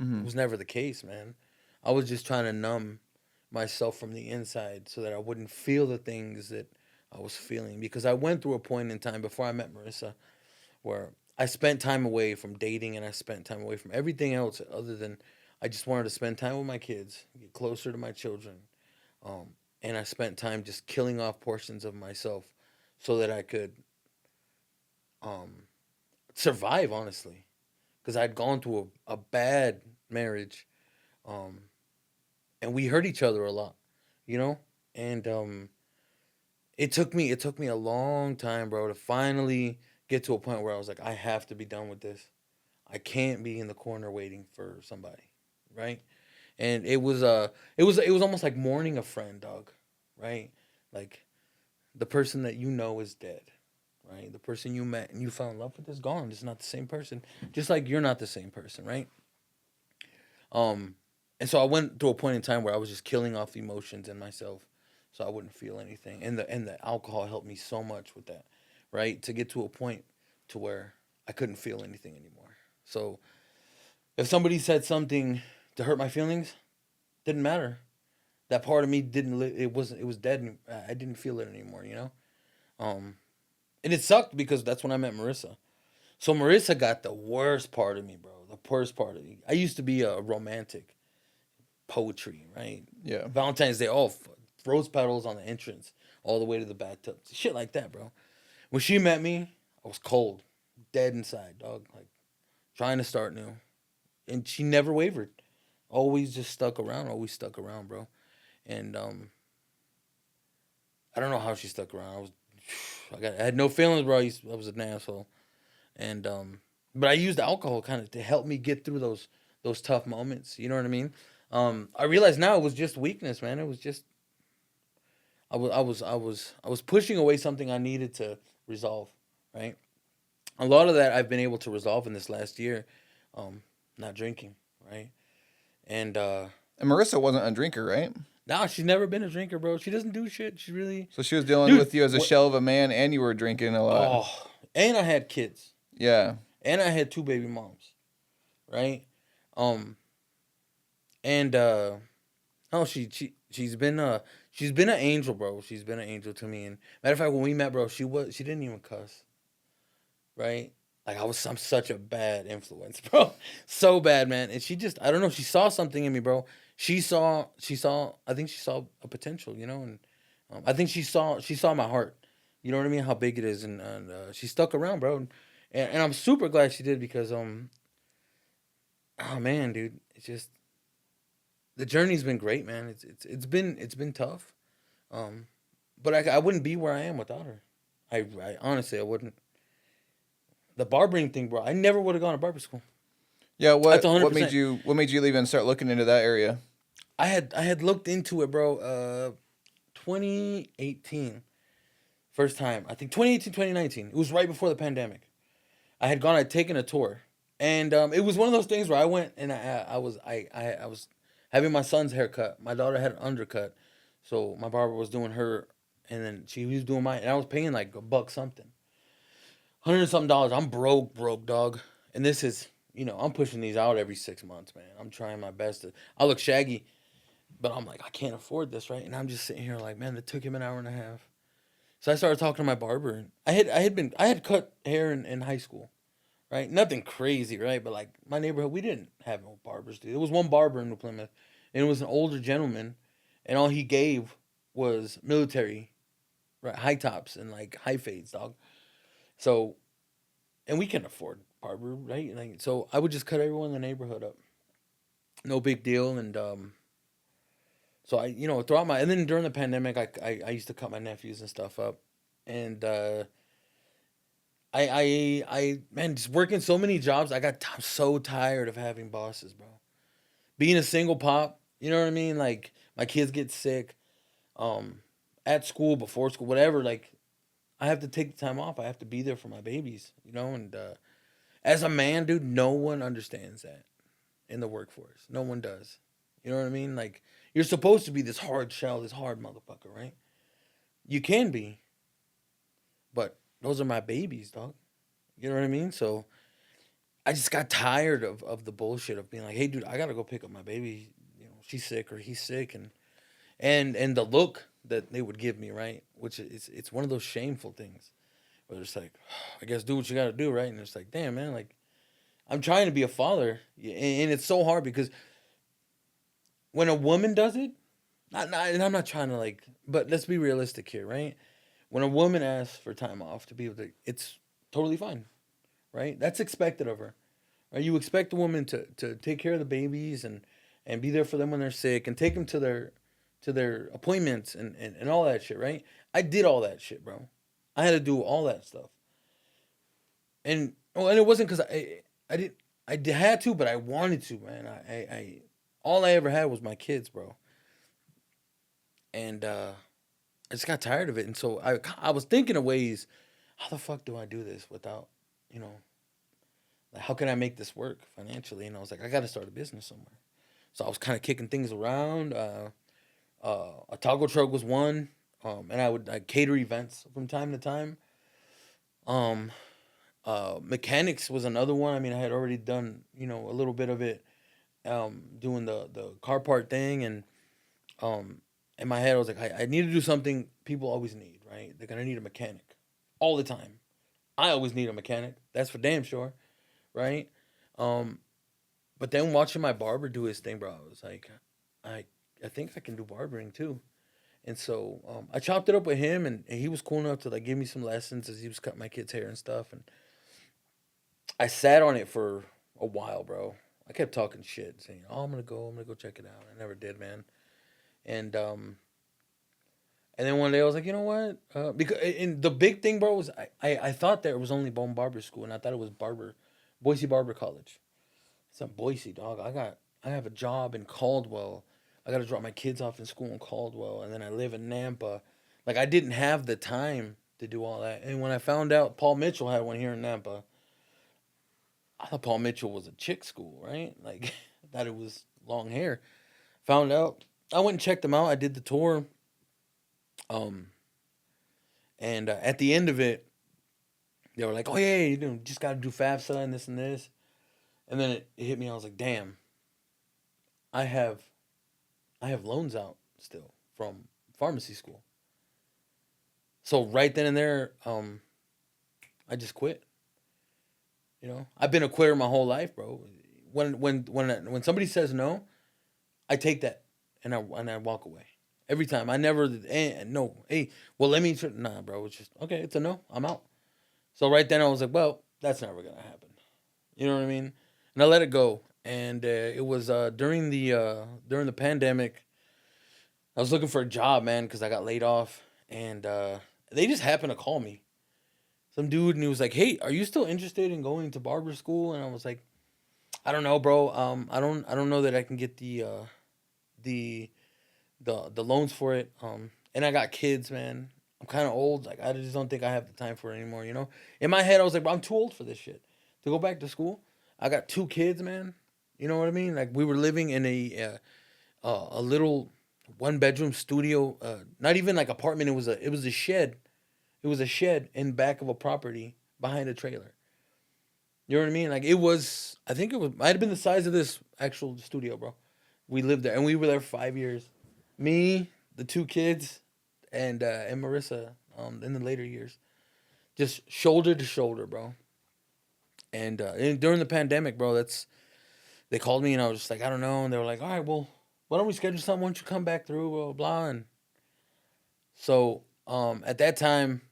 It Mm-hmm. was never the case, man. I was just trying to numb myself from the inside so that I wouldn't feel the things that I was feeling. Because I went through a point in time before I met Marissa where I spent time away from dating and I spent time away from everything else other than I just wanted to spend time with my kids, get closer to my children. Um, and I spent time just killing off portions of myself so that I could um, survive, honestly. Because I'd gone through a bad marriage, um, and we hurt each other a lot, you know. And it took me a long time, bro, to finally get to a point where I was like, I have to be done with this. I can't be in the corner waiting for somebody, right? And it was almost like mourning a friend, dog, right? Like the person that you know is dead, right? The person you met and you fell in love with is gone. It's not the same person. Just like you're not the same person, right? Um, and so I went through a point in time where I was just killing off emotions in myself, so I wouldn't feel anything. And the alcohol helped me so much with that, right? To get to a point to where I couldn't feel anything anymore. So if somebody said something to hurt my feelings, didn't matter. That part of me didn't. It wasn't. It was dead. And I didn't feel it anymore. You know. Um, and it sucked because that's when I met Marissa. So Marissa got the worst part of me, bro. The worst part of me. I used to be a romantic. Poetry, right? Yeah. Valentine's Day, oh, rose petals on the entrance, all the way to the bathtub, shit like that, bro. When she met me, I was cold, dead inside, dog, like trying to start new, and she never wavered, always just always stuck around, bro. And I don't know how she stuck around. I had no feelings, bro. I was an asshole, and but I used alcohol kind of to help me get through those tough moments. You know what I mean? I realize now it was just weakness, man. It was just I was pushing away something I needed to resolve, right? A lot of that I've been able to resolve in this last year, not drinking, right? And And Marissa wasn't a drinker, right? now she's never been a drinker, bro. She doesn't do shit. She really, So she was dealing dude. with you as a What? shell of a man, and you were drinking a lot. Oh, and I had kids, Yeah. and I had two baby moms, right? Um, and oh, she's been an angel, bro. She's been an angel to me. And matter of fact, when we met, bro, she didn't even cuss, right? Like I'm such a bad influence, bro. So bad, man. And she just I don't know, she saw something in me, bro. She saw I think she saw a potential, you know, and I think she saw my heart. You know what I mean? How big it is, and she stuck around, bro. And I'm super glad she did because oh man, dude, it's just the journey's been great, man. It's been tough. Um, but I wouldn't be where I am without her. I honestly I wouldn't. The barbering thing, bro. I never would have gone to barber school. Yeah. That's What made 100%. you leave and start looking into that area? I had looked into it, bro. 2018, first time. I think 2018, 2019. It was right before the pandemic. I'd taken a tour, and it was one of those things where I went and I was having my son's haircut. My daughter had an undercut, so my barber was doing her, and then she was doing mine, and I was paying like a buck something, $100 something dollars. I'm broke, dog. And this is, I'm pushing these out every 6 months, man. I'm trying my best to. I look shaggy, but I'm like, I can't afford this, right? And I'm just sitting here like, man, it took him an hour and a half. So I started talking to my barber, and I had cut hair in high school, right? Nothing crazy, right? But like my neighborhood, we didn't have no barbers, dude. There was one barber in New Plymouth, and it was an older gentleman, and all he gave was military, right? High tops and like high fades, dog. So, and we can afford barber, right? Like, so I would just cut everyone in the neighborhood up, no big deal. And so throughout and then during the pandemic, I used to cut my nephews and stuff up, and man, just working so many jobs, I'm so tired of having bosses, bro. Being a single pop, you know what I mean? Like my kids get sick, um, at school, before school, whatever. Like I have to take the time off. I have to be there for my babies, and as a man, dude, no one understands that in the workforce. No one does. You know what I mean? Like you're supposed to be this hard shell, this hard motherfucker, right? You can be, but those are my babies, dog. You know what I mean? So I just got tired of the bullshit of being like, hey, dude, I gotta go pick up my baby. She's sick or he's sick, and the look that they would give me, right? Which it's one of those shameful things where it's like, I guess do what you gotta do, right? And it's like, damn, man, like I'm trying to be a father, and it's so hard because when a woman does it, and I'm not trying to like, but let's be realistic here, right? When a woman asks for time off to be able to, it's totally fine, right? That's expected of her. Right? You expect a woman to take care of the babies and be there for them when they're sick and take them to to their appointments and all that shit, right? I did all that shit, bro. I had to do all that stuff. And it wasn't because I didn't had to, but I wanted to, man. I all I ever had was my kids, bro. And I just got tired of it. And so I was thinking of ways, how the fuck do I do this without, you know, like how can I make this work financially? And I was like, I got to start a business somewhere. So I was kind of kicking things around. A taco truck was one, and I would cater events from time to time. Um, Mechanics was another one. I mean, I had already done, you know, a little bit of it, doing the car part thing, and um, in my head, I was like, I need to do something people always need, right? They're gonna need a mechanic all the time. I always need a mechanic. That's for damn sure, right? Um, but then watching my barber do his thing, bro, I was like, I I think I can do barbering too. And so I chopped it up with him, and he was cool enough to like give me some lessons as he was cutting my kids' hair and stuff. And I sat on it for a while, bro. I kept talking shit, saying, "Oh, I'm gonna go check it out." I never did, man. And and then one day I was like, you know what? Because and the big thing, bro, was I thought there was only Bone Barber School, and I thought it was Boise Barber College. It's in Boise, dog. I have a job in Caldwell. I got to drop my kids off in school in Caldwell, and then I live in Nampa. Like I didn't have the time to do all that. And when I found out Paul Mitchell had one here in Nampa, I thought Paul Mitchell was a chick school, right? Like I thought it was long hair. Found out. I went and checked them out. I did the tour. Um, and at the end of it, they were like, "Oh yeah, you know, just got to do FAFSA and this and this." And then it hit me. I was like, "Damn, I have I have loans out still from pharmacy school." So right then and there, I just quit. You know, I've been a quitter my whole life, bro. When somebody says no, I take that and I walk away every time. I never no. Hey, well let me nah, bro. It's just okay. It's a no. I'm out. So right then I was like, well, that's never gonna happen. You know what I mean? And I let it go. And it was during the pandemic. I was looking for a job, man, because I got laid off, and they just happened to call me. Some dude, and he was like, "Hey, are you still interested in going to barber school?" And I was like, "I don't know, bro. I don't know that I can get the the loans for it. And I got kids, man. I'm kind of old. Like I just don't think I have the time for it anymore. You know. In my head, I was like, bro, I'm too old for this shit to go back to school. I got two kids, man. You know what I mean? Like we were living in a little one bedroom studio, not even like apartment. It was a shed. It was a shed in back of a property behind a trailer. You know what I mean? Like it was. I think it was might have been the size of this actual studio, bro. We lived there, and we were there for 5 years. Me, the two kids, and Marissa. In the later years, just shoulder to shoulder, bro. And during the pandemic, bro, they called me, and I was just like, I don't know, and they were like, all right, well, why don't we schedule something? Why don't you come back through, blah blah blah. And so at that time,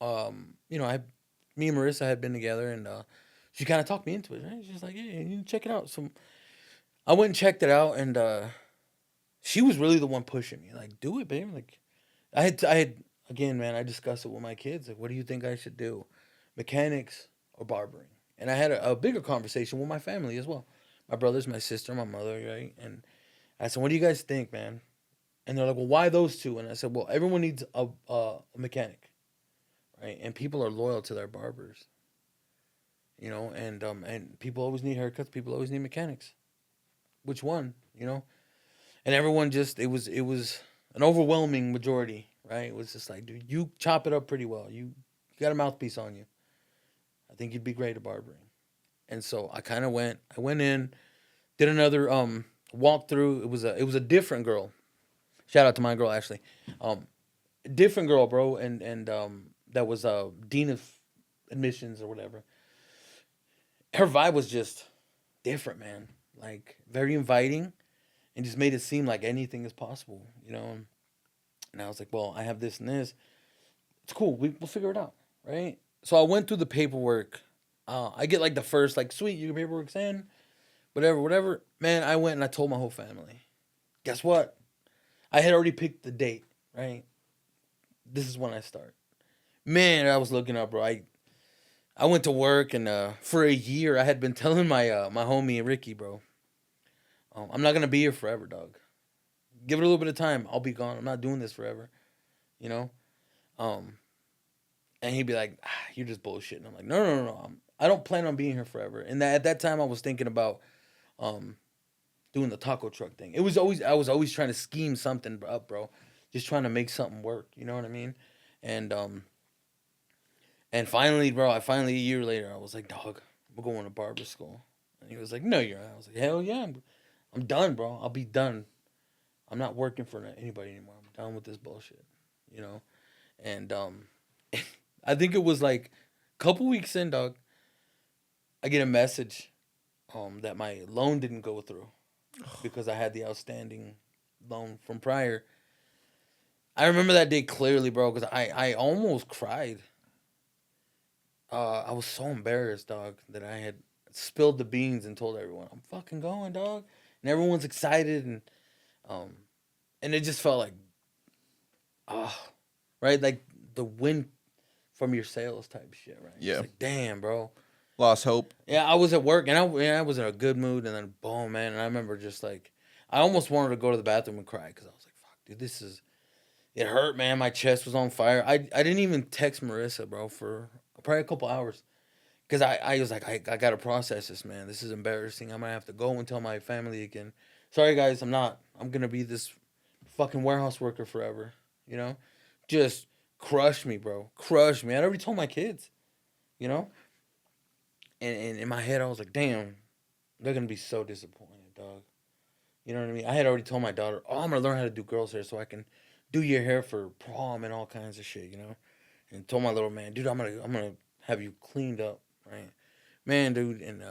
you know, me and Marissa had been together, and she kind of talked me into it. Right? She's like, yeah, you need to check it out. So I went and checked it out, and she was really the one pushing me, like, do it, babe. Like, I had again, man. I discussed it with my kids. Like, what do you think I should do, mechanics or barbering? And I had a bigger conversation with my family as well, my brothers, my sister, my mother, right? And I said, what do you guys think, man? And they're like, well, why those two? And I said, well, everyone needs a mechanic, right? And people are loyal to their barbers, you know. And people always need haircuts. People always need mechanics. Which one, you know? And everyone just it was an overwhelming majority, right? It was just like, dude, you chop it up pretty well. You got a mouthpiece on you. I think you'd be great at barbering. And so I went in, did another walkthrough. It was a different girl. Shout out to my girl Ashley. Um Different girl, bro, and that was dean of admissions or whatever. Her vibe was just different, man. Like very inviting and just made it seem like anything is possible, you know. And I was like, well, I have this and this. It's cool. We'll figure it out, right? So I went through the paperwork. I get like the first, like, sweet, your paperwork's in, whatever, whatever. Man, I went and I told my whole family. Guess what? I had already picked the date, right? This is when I start. Man, I was looking up, bro. I went to work and for a year I had been telling my homie Ricky, bro, I'm not gonna be here forever, dog. Give it a little bit of time. I'll be gone. I'm not doing this forever, you know. Um, and he'd be like, "You're just bullshitting." I'm like, "No, no, no, no. I don't plan on being here forever." And at that time, I was thinking about um, doing the taco truck thing. I was always trying to scheme something up, bro. Just trying to make something work. You know what I mean? And and finally, bro, I finally a year later, I was like, "Dog, we're going to barber school." And he was like, "No, you're not." I was like, "Hell yeah, I'm done, bro. I'll be done. I'm not working for anybody anymore. I'm done with this bullshit." You know? And I think it was like a couple weeks in, dog. I get a message that my loan didn't go through because I had the outstanding loan from prior. I remember that day clearly, bro, because I almost cried. I was so embarrassed, dog, that I had spilled the beans and told everyone I'm fucking going, dog, and everyone's excited um and it just felt like ah, right, like the wind from your sails type shit, right? It's Yeah. like damn, bro. Lost hope. Yeah, I was at work and I was in a good mood, and then boom, man. And I remember just like I almost wanted to go to the bathroom and cry because I was like, "Fuck, dude, this is it hurt, man. My chest was on fire." I didn't even text Marissa, bro, for probably a couple hours because I was like, I gotta process this, man. This is embarrassing. I'm gonna have to go and tell my family again. Sorry, guys, I'm not. I'm gonna be this fucking warehouse worker forever. You know, just crush me, bro. Crush me. I already told my kids. You know, and in my head, I was like, damn, they're gonna be so disappointed, dog. You know what I mean? I had already told my daughter, oh, I'm gonna learn how to do girls' hair so I can do your hair for prom and all kinds of shit, you know. And told my little man, dude, I'm gonna have you cleaned up, right? Man, dude, and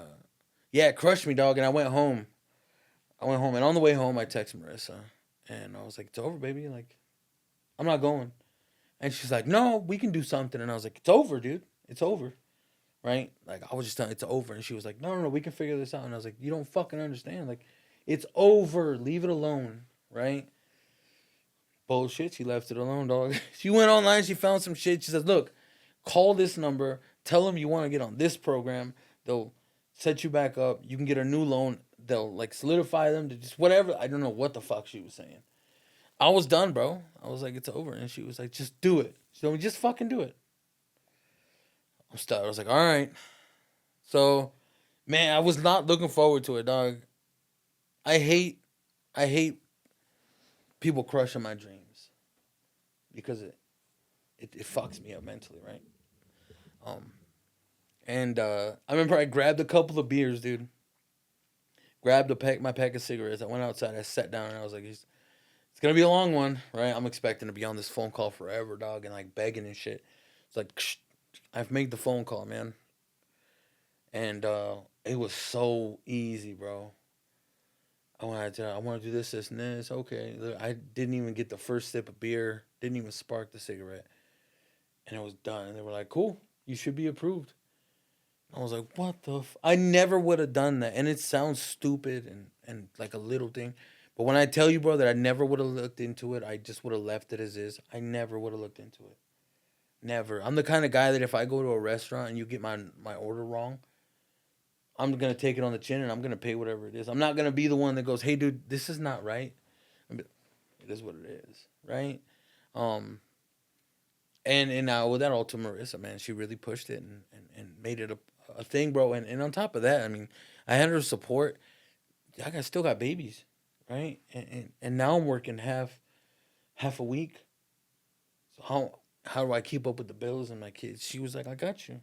yeah, it crushed me, dog. And I went home. And on the way home, I texted Marissa, and I was like, it's over, baby. Like, I'm not going. And she's like, no, we can do something. And I was like, it's over, dude. It's over. Right? Like I was just telling it's over, and she was like, no, we can figure this out. And I was like, you don't fucking understand. Like, it's over. Leave it alone. Right? Bullshit. She left it alone, dog. She went online. She found some shit. She says, look, call this number. Tell them you want to get on this program. They'll set you back up. You can get a new loan. They'll like solidify them to just whatever. I don't know what the fuck she was saying. I was done, bro. I was like, it's over. And she was like, just do it. So just fucking do it. I'm stuck. I was like, all right. So, man, I was not looking forward to it, dog. I hate, I hate people crushing my dreams because it fucks me up mentally, right? Um, and I remember I grabbed a couple of beers, dude. Grabbed my pack of cigarettes. I went outside. I sat down and I was like, it's gonna be a long one, right? I'm expecting to be on this phone call forever, dog, and like begging and shit. It's like, I've made the phone call, man, and it was so easy, bro. I want to do this, and this. Okay, I didn't even get the first sip of beer. Didn't even spark the cigarette, and it was done. And they were like, "Cool, you should be approved." I was like, "What the? I never would have done that." And it sounds stupid and like a little thing, but when I tell you, bro, that I never would have looked into it, I just would have left it as is. I never would have looked into it. Never. I'm the kind of guy that if I go to a restaurant and you get my order wrong, I'm gonna take it on the chin and I'm gonna pay whatever it is. I'm not gonna be the one that goes, "Hey, dude, this is not right." It is what it is, right? Um, and now with that all to Marissa, man, she really pushed it and made it a thing, bro. And on top of that, I mean, I had her support. Still got babies, right? And now I'm working half a week. So how do I keep up with the bills and my kids? She was like, "I got you."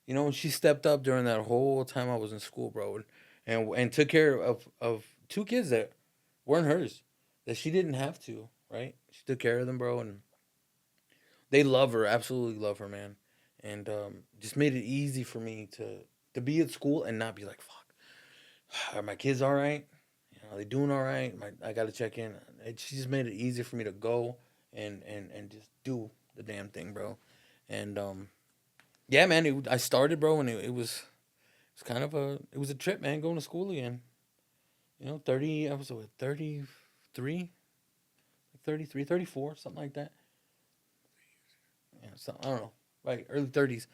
You know, and she stepped up during that whole time I was in school, bro, and took care of two kids that weren't hers, that she didn't have to, right? She took care of them, bro, and they love her, absolutely love her, man, and just made it easy for me to be at school and not be like, fuck, are my kids all right? You know, are they doing all right? I got to check in. She just made it easy for me to go and just do the damn thing, bro, and yeah, man, I started, bro, and it's kind of it was a trip, man, going to school again. You know, 30, I was what, 33? 33, 34, something like that. Yeah, so, I don't know. Right, early 30s.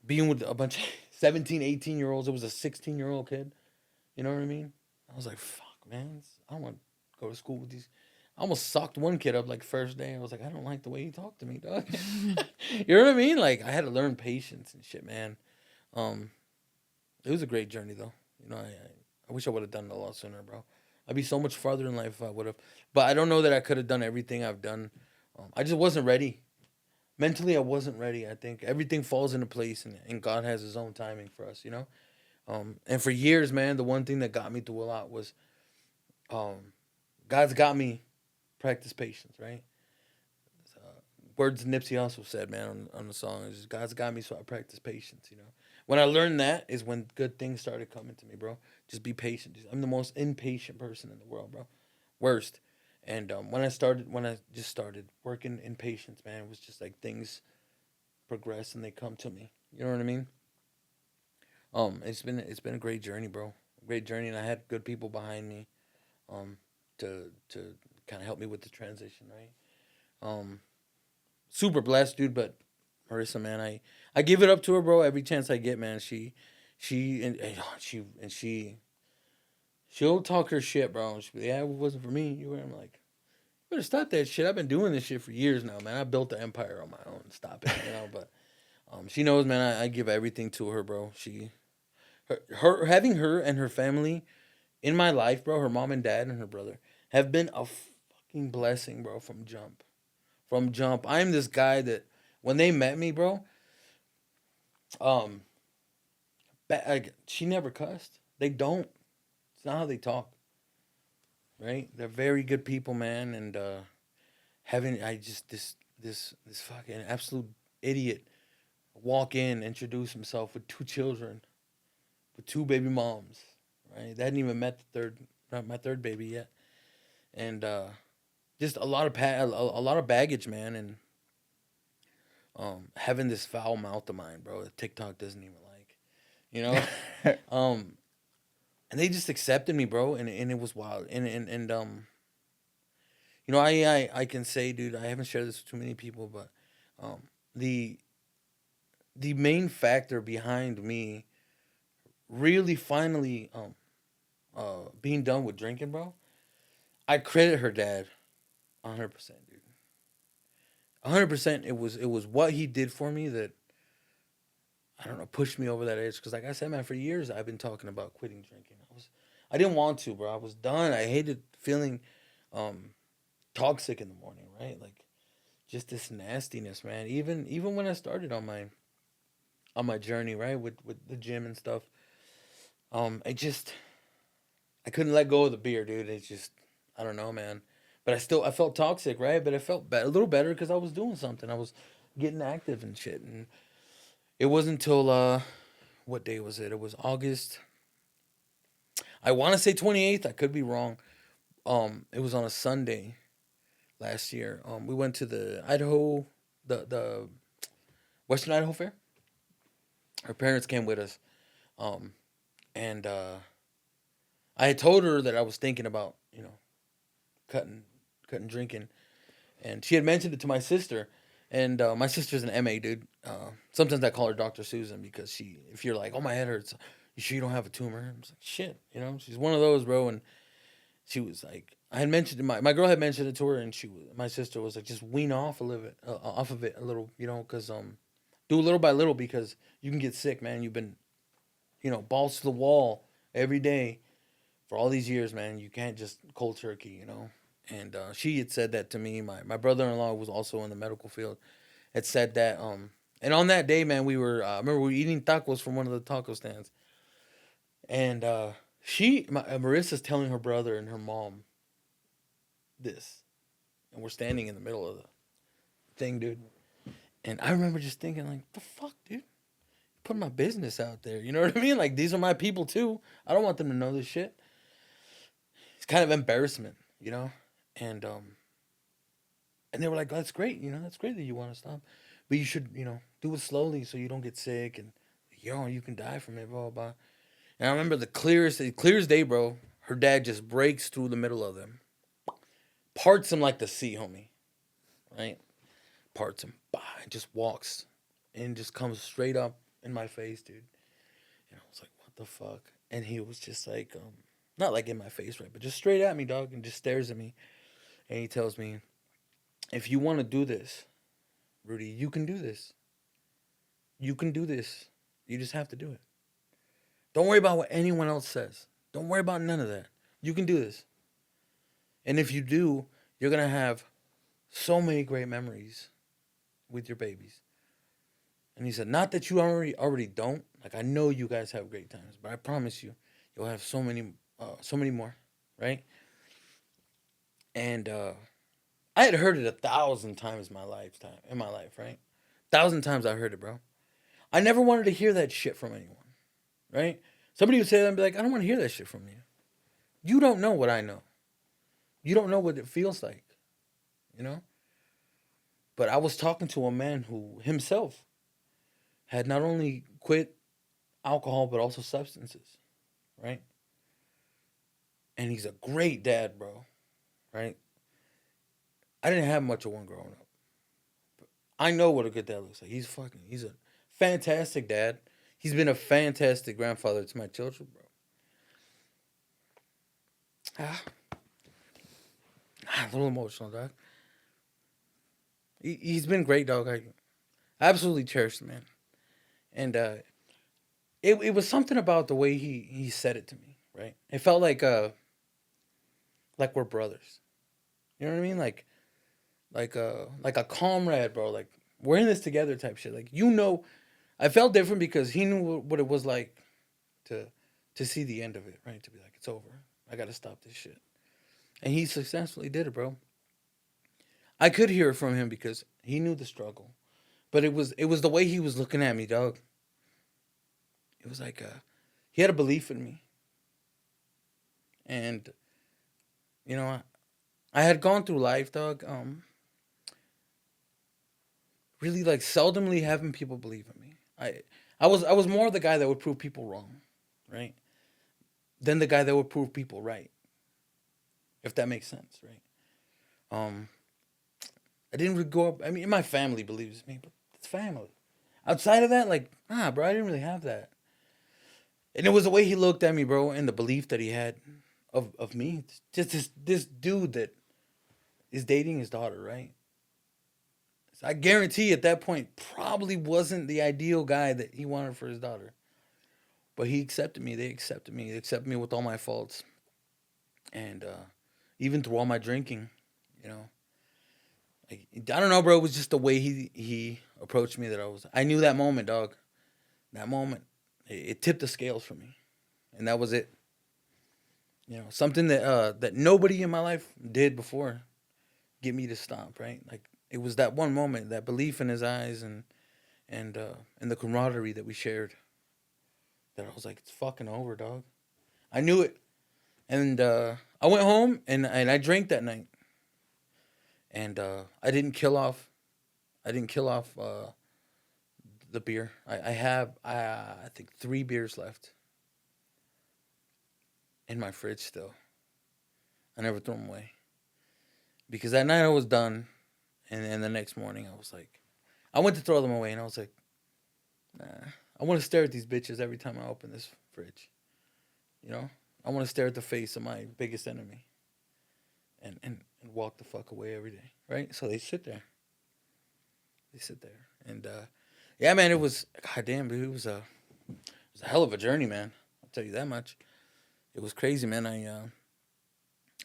Being with a bunch of 17, 18-year-olds. It was a 16-year-old kid. You know what I mean? I was like, fuck, man. I don't want to go to school with these. I almost socked one kid up like first day. I was like, I don't like the way he talked to me, dog. You know what I mean? Like, I had to learn patience and shit, man. Um, it was a great journey, though. You know, I wish I would have done it a lot sooner, bro. I'd be so much farther in life if I would have. But I don't know that I could have done everything I've done. I just wasn't ready. Mentally, I wasn't ready. I think everything falls into place, and God has His own timing for us, you know? And for years, man, the one thing that got me through a lot was um, God's got me practice patience, right? Words Nipsey Hussle said, man, on the song is God's got me, so I practice patience. You know, when I learned that is when good things started coming to me, bro. Just be patient. I'm the most impatient person in the world, bro. Worst. And when I just started working in patience, man, it was just like things progress and they come to me. You know what I mean? It's been a great journey, bro. Great journey, and I had good people behind me, to kind of help me with the transition, right? Um, Super blessed, dude. But Marissa, man, I give it up to her, bro. Every chance I get, man. She'll talk her shit, bro. She'll be, yeah, it wasn't for me. You were. I'm like, you better stop that shit. I've been doing this shit for years now, man. I built the empire on my own. Stop it, you know. But she knows, man. I give everything to her, bro. Her having her and her family in my life, bro. Her mom and dad and her brother have been a fucking blessing, bro. From jump. From jump. I'm this guy that when they met me, bro, um, like she never cussed. They don't. It's not how they talk, right? They're very good people, man. And having I just this fucking absolute idiot walk in, introduce himself with two children, with two baby moms, right? They hadn't even met not my third baby yet, and just a lot of a lot of baggage, man, and having this foul mouth of mine, bro, that TikTok doesn't even like, you know, um, and they just accepted me, bro, and it was wild, and you know, I can say, dude, I haven't shared this with too many people, but um, the the main factor behind me really finally being done with drinking, bro, I credit her dad 100%, dude. 100%. It was what he did for me that I don't know pushed me over that edge. Because like I said, man, for years I've been talking about quitting drinking. I didn't want to, bro. I was done. I hated feeling um, toxic in the morning, right? Like just this nastiness, man. Even when I started on my journey, right, with the gym and stuff, I couldn't let go of the beer, dude. It's just I don't know, man. But I felt toxic, right? But I felt a little better because I was doing something. I was getting active and shit. And it wasn't until what day was it? It was August. I want to say 28th. I could be wrong. It was on a Sunday last year. We went to the Idaho, the Western Idaho Fair. Her parents came with us. Um, and I had told her that I was thinking about, cutting cutting drinking, and she had mentioned it to my sister, and my sister's an MA, dude. Sometimes I call her Dr. Susan because if you're like, oh my head hurts, you sure you don't have a tumor? I'm like, shit, she's one of those, bro. And she was like, I had mentioned my girl had mentioned it to her, and my sister was like, just wean off a little bit, off of it a little, because do a little by little because you can get sick, man. You've been, balls to the wall every day for all these years, man. You can't just cold turkey. And she had said that to me. My brother-in-law was also in the medical field. Had said that. And on that day, man, I remember we were eating tacos from one of the taco stands, and Marissa's telling her brother and her mom this, and we're standing in the middle of the thing, dude. And I remember just thinking, like, the fuck, dude, putting my business out there. You know what I mean? Like, these are my people too. I don't want them to know this shit. It's kind of embarrassment, and and they were like, "That's great, that's great that you want to stop, but you should, do it slowly so you don't get sick and, you can die from it, blah blah blah." And I remember the clearest day, bro. Her dad just breaks through the middle of them, parts him like the sea, homie. Right? Parts him. Bah, and just walks and just comes straight up in my face, dude. And I was like, what the fuck? And he was just like, not like in my face, right? But just straight at me, dog, and just stares at me. And he tells me, if you want to do this, Rudy, you can do this. You can do this. You just have to do it. Don't worry about what anyone else says. Don't worry about none of that. You can do this. And if you do, you're going to have so many great memories with your babies. And he said, not that you already don't. Like, I know you guys have great times, but I promise you, you'll have so many more, right? And I had heard it 1,000 times in my life, right? 1,000 times I heard it, bro. I never wanted to hear that shit from anyone, right? Somebody would say that and be like, I don't want to hear that shit from you. You don't know what I know. You don't know what it feels like, you know? But I was talking to a man who himself had not only quit alcohol, but also substances, right? And he's a great dad, bro, right? I didn't have much of one growing up. But I know what a good dad looks like. He's a fantastic dad. He's been a fantastic grandfather to my children, bro. A little emotional, dog. He's been great, dog. I absolutely cherish the man. And it was something about the way he said it to me, right? It felt like we're brothers. You know what I mean? Like a comrade, bro. Like we're in this together type shit. Like I felt different because he knew what it was like to see the end of it, right? To be like, it's over. I got to stop this shit. And he successfully did it, bro. I could hear it from him because he knew the struggle. But it was the way he was looking at me, dog. It was like he had a belief in me. And you know, I had gone through life, dog, really like seldomly having people believe in me. I was more the guy that would prove people wrong, right? Than the guy that would prove people right. If that makes sense, right? I didn't really grow up. I mean, my family believes me, but it's family. Outside of that, like, nah, bro, I didn't really have that. And it was the way he looked at me, bro, and the belief that he had of me. Just this dude that is dating his daughter, right? So I guarantee at that point probably wasn't the ideal guy that he wanted for his daughter. But he accepted me. They accepted me. They accepted me with all my faults. And even through all my drinking, you know. Like, I don't know, bro. It was just the way he approached me that I knew that moment, dog. That moment, it tipped the scales for me. And that was it. You know, something that nobody in my life did before get me to stop, right? Like it was that one moment, that belief in his eyes and the camaraderie that we shared. That I was like, it's fucking over, dog. I knew it, and I went home and I drank that night, and I didn't kill off, the beer. I have I think 3 beers left in my fridge still. I never threw them away because that night I was done, and the next morning I was like, I went to throw them away, and I was like, nah, I want to stare at these bitches every time I open this fridge. You know, I want to stare at the face of my biggest enemy, and walk the fuck away every day, right? So they sit there. They sit there, and yeah, man, it was goddamn, dude. It was a hell of a journey, man. I'll tell you that much. It was crazy, man. I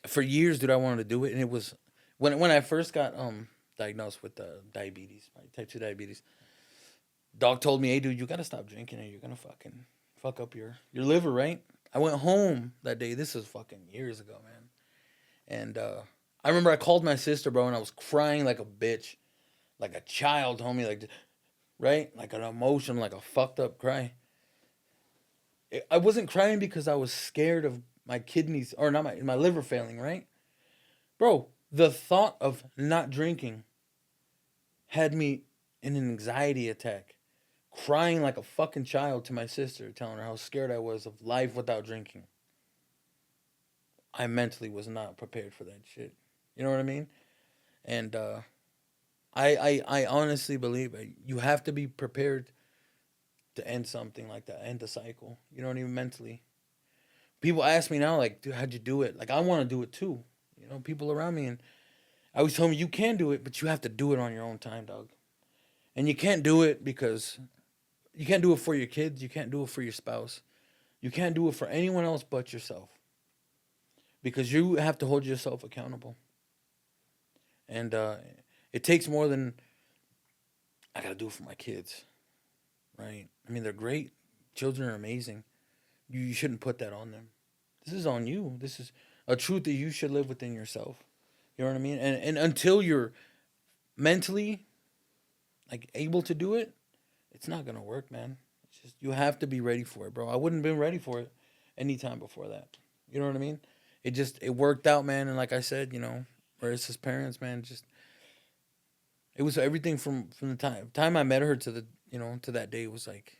for years, dude, I wanted to do it, and it was when I first got diagnosed with diabetes, right, type 2 diabetes. Doc told me, "Hey, dude, you gotta stop drinking, or you're gonna fucking fuck up your liver, right?" I went home that day. This is fucking years ago, man. And I remember I called my sister, bro, and I was crying like a bitch, like a child, homie, like right, like an emotion, like a fucked up cry. I wasn't crying because I was scared of my kidneys or not my liver failing, right, bro? The thought of not drinking had me in an anxiety attack, crying like a fucking child to my sister, telling her how scared I was of life without drinking. I mentally was not prepared for that shit. You know what I mean? And I honestly believe you have to be prepared to end something like that, end the cycle. You know what I mean? Mentally. People ask me now, like, dude, how'd you do it? Like, I want to do it too. You know, people around me, and I always tell me you can do it, but you have to do it on your own time, dog. And you can't do it because you can't do it for your kids. You can't do it for your spouse. You can't do it for anyone else but yourself. Because you have to hold yourself accountable. And it takes more than I got to do it for my kids, right? I mean, they're great. Children are amazing. You shouldn't put that on them. This is on you. This is a truth that you should live within yourself. You know what I mean? And until you're mentally like able to do it, it's not gonna work, man. It's just you have to be ready for it, bro. I wouldn't have been ready for it any time before that. You know what I mean? It worked out, man. And like I said, you know, Marissa's parents, man, just it was everything from the time I met her to the to that day was like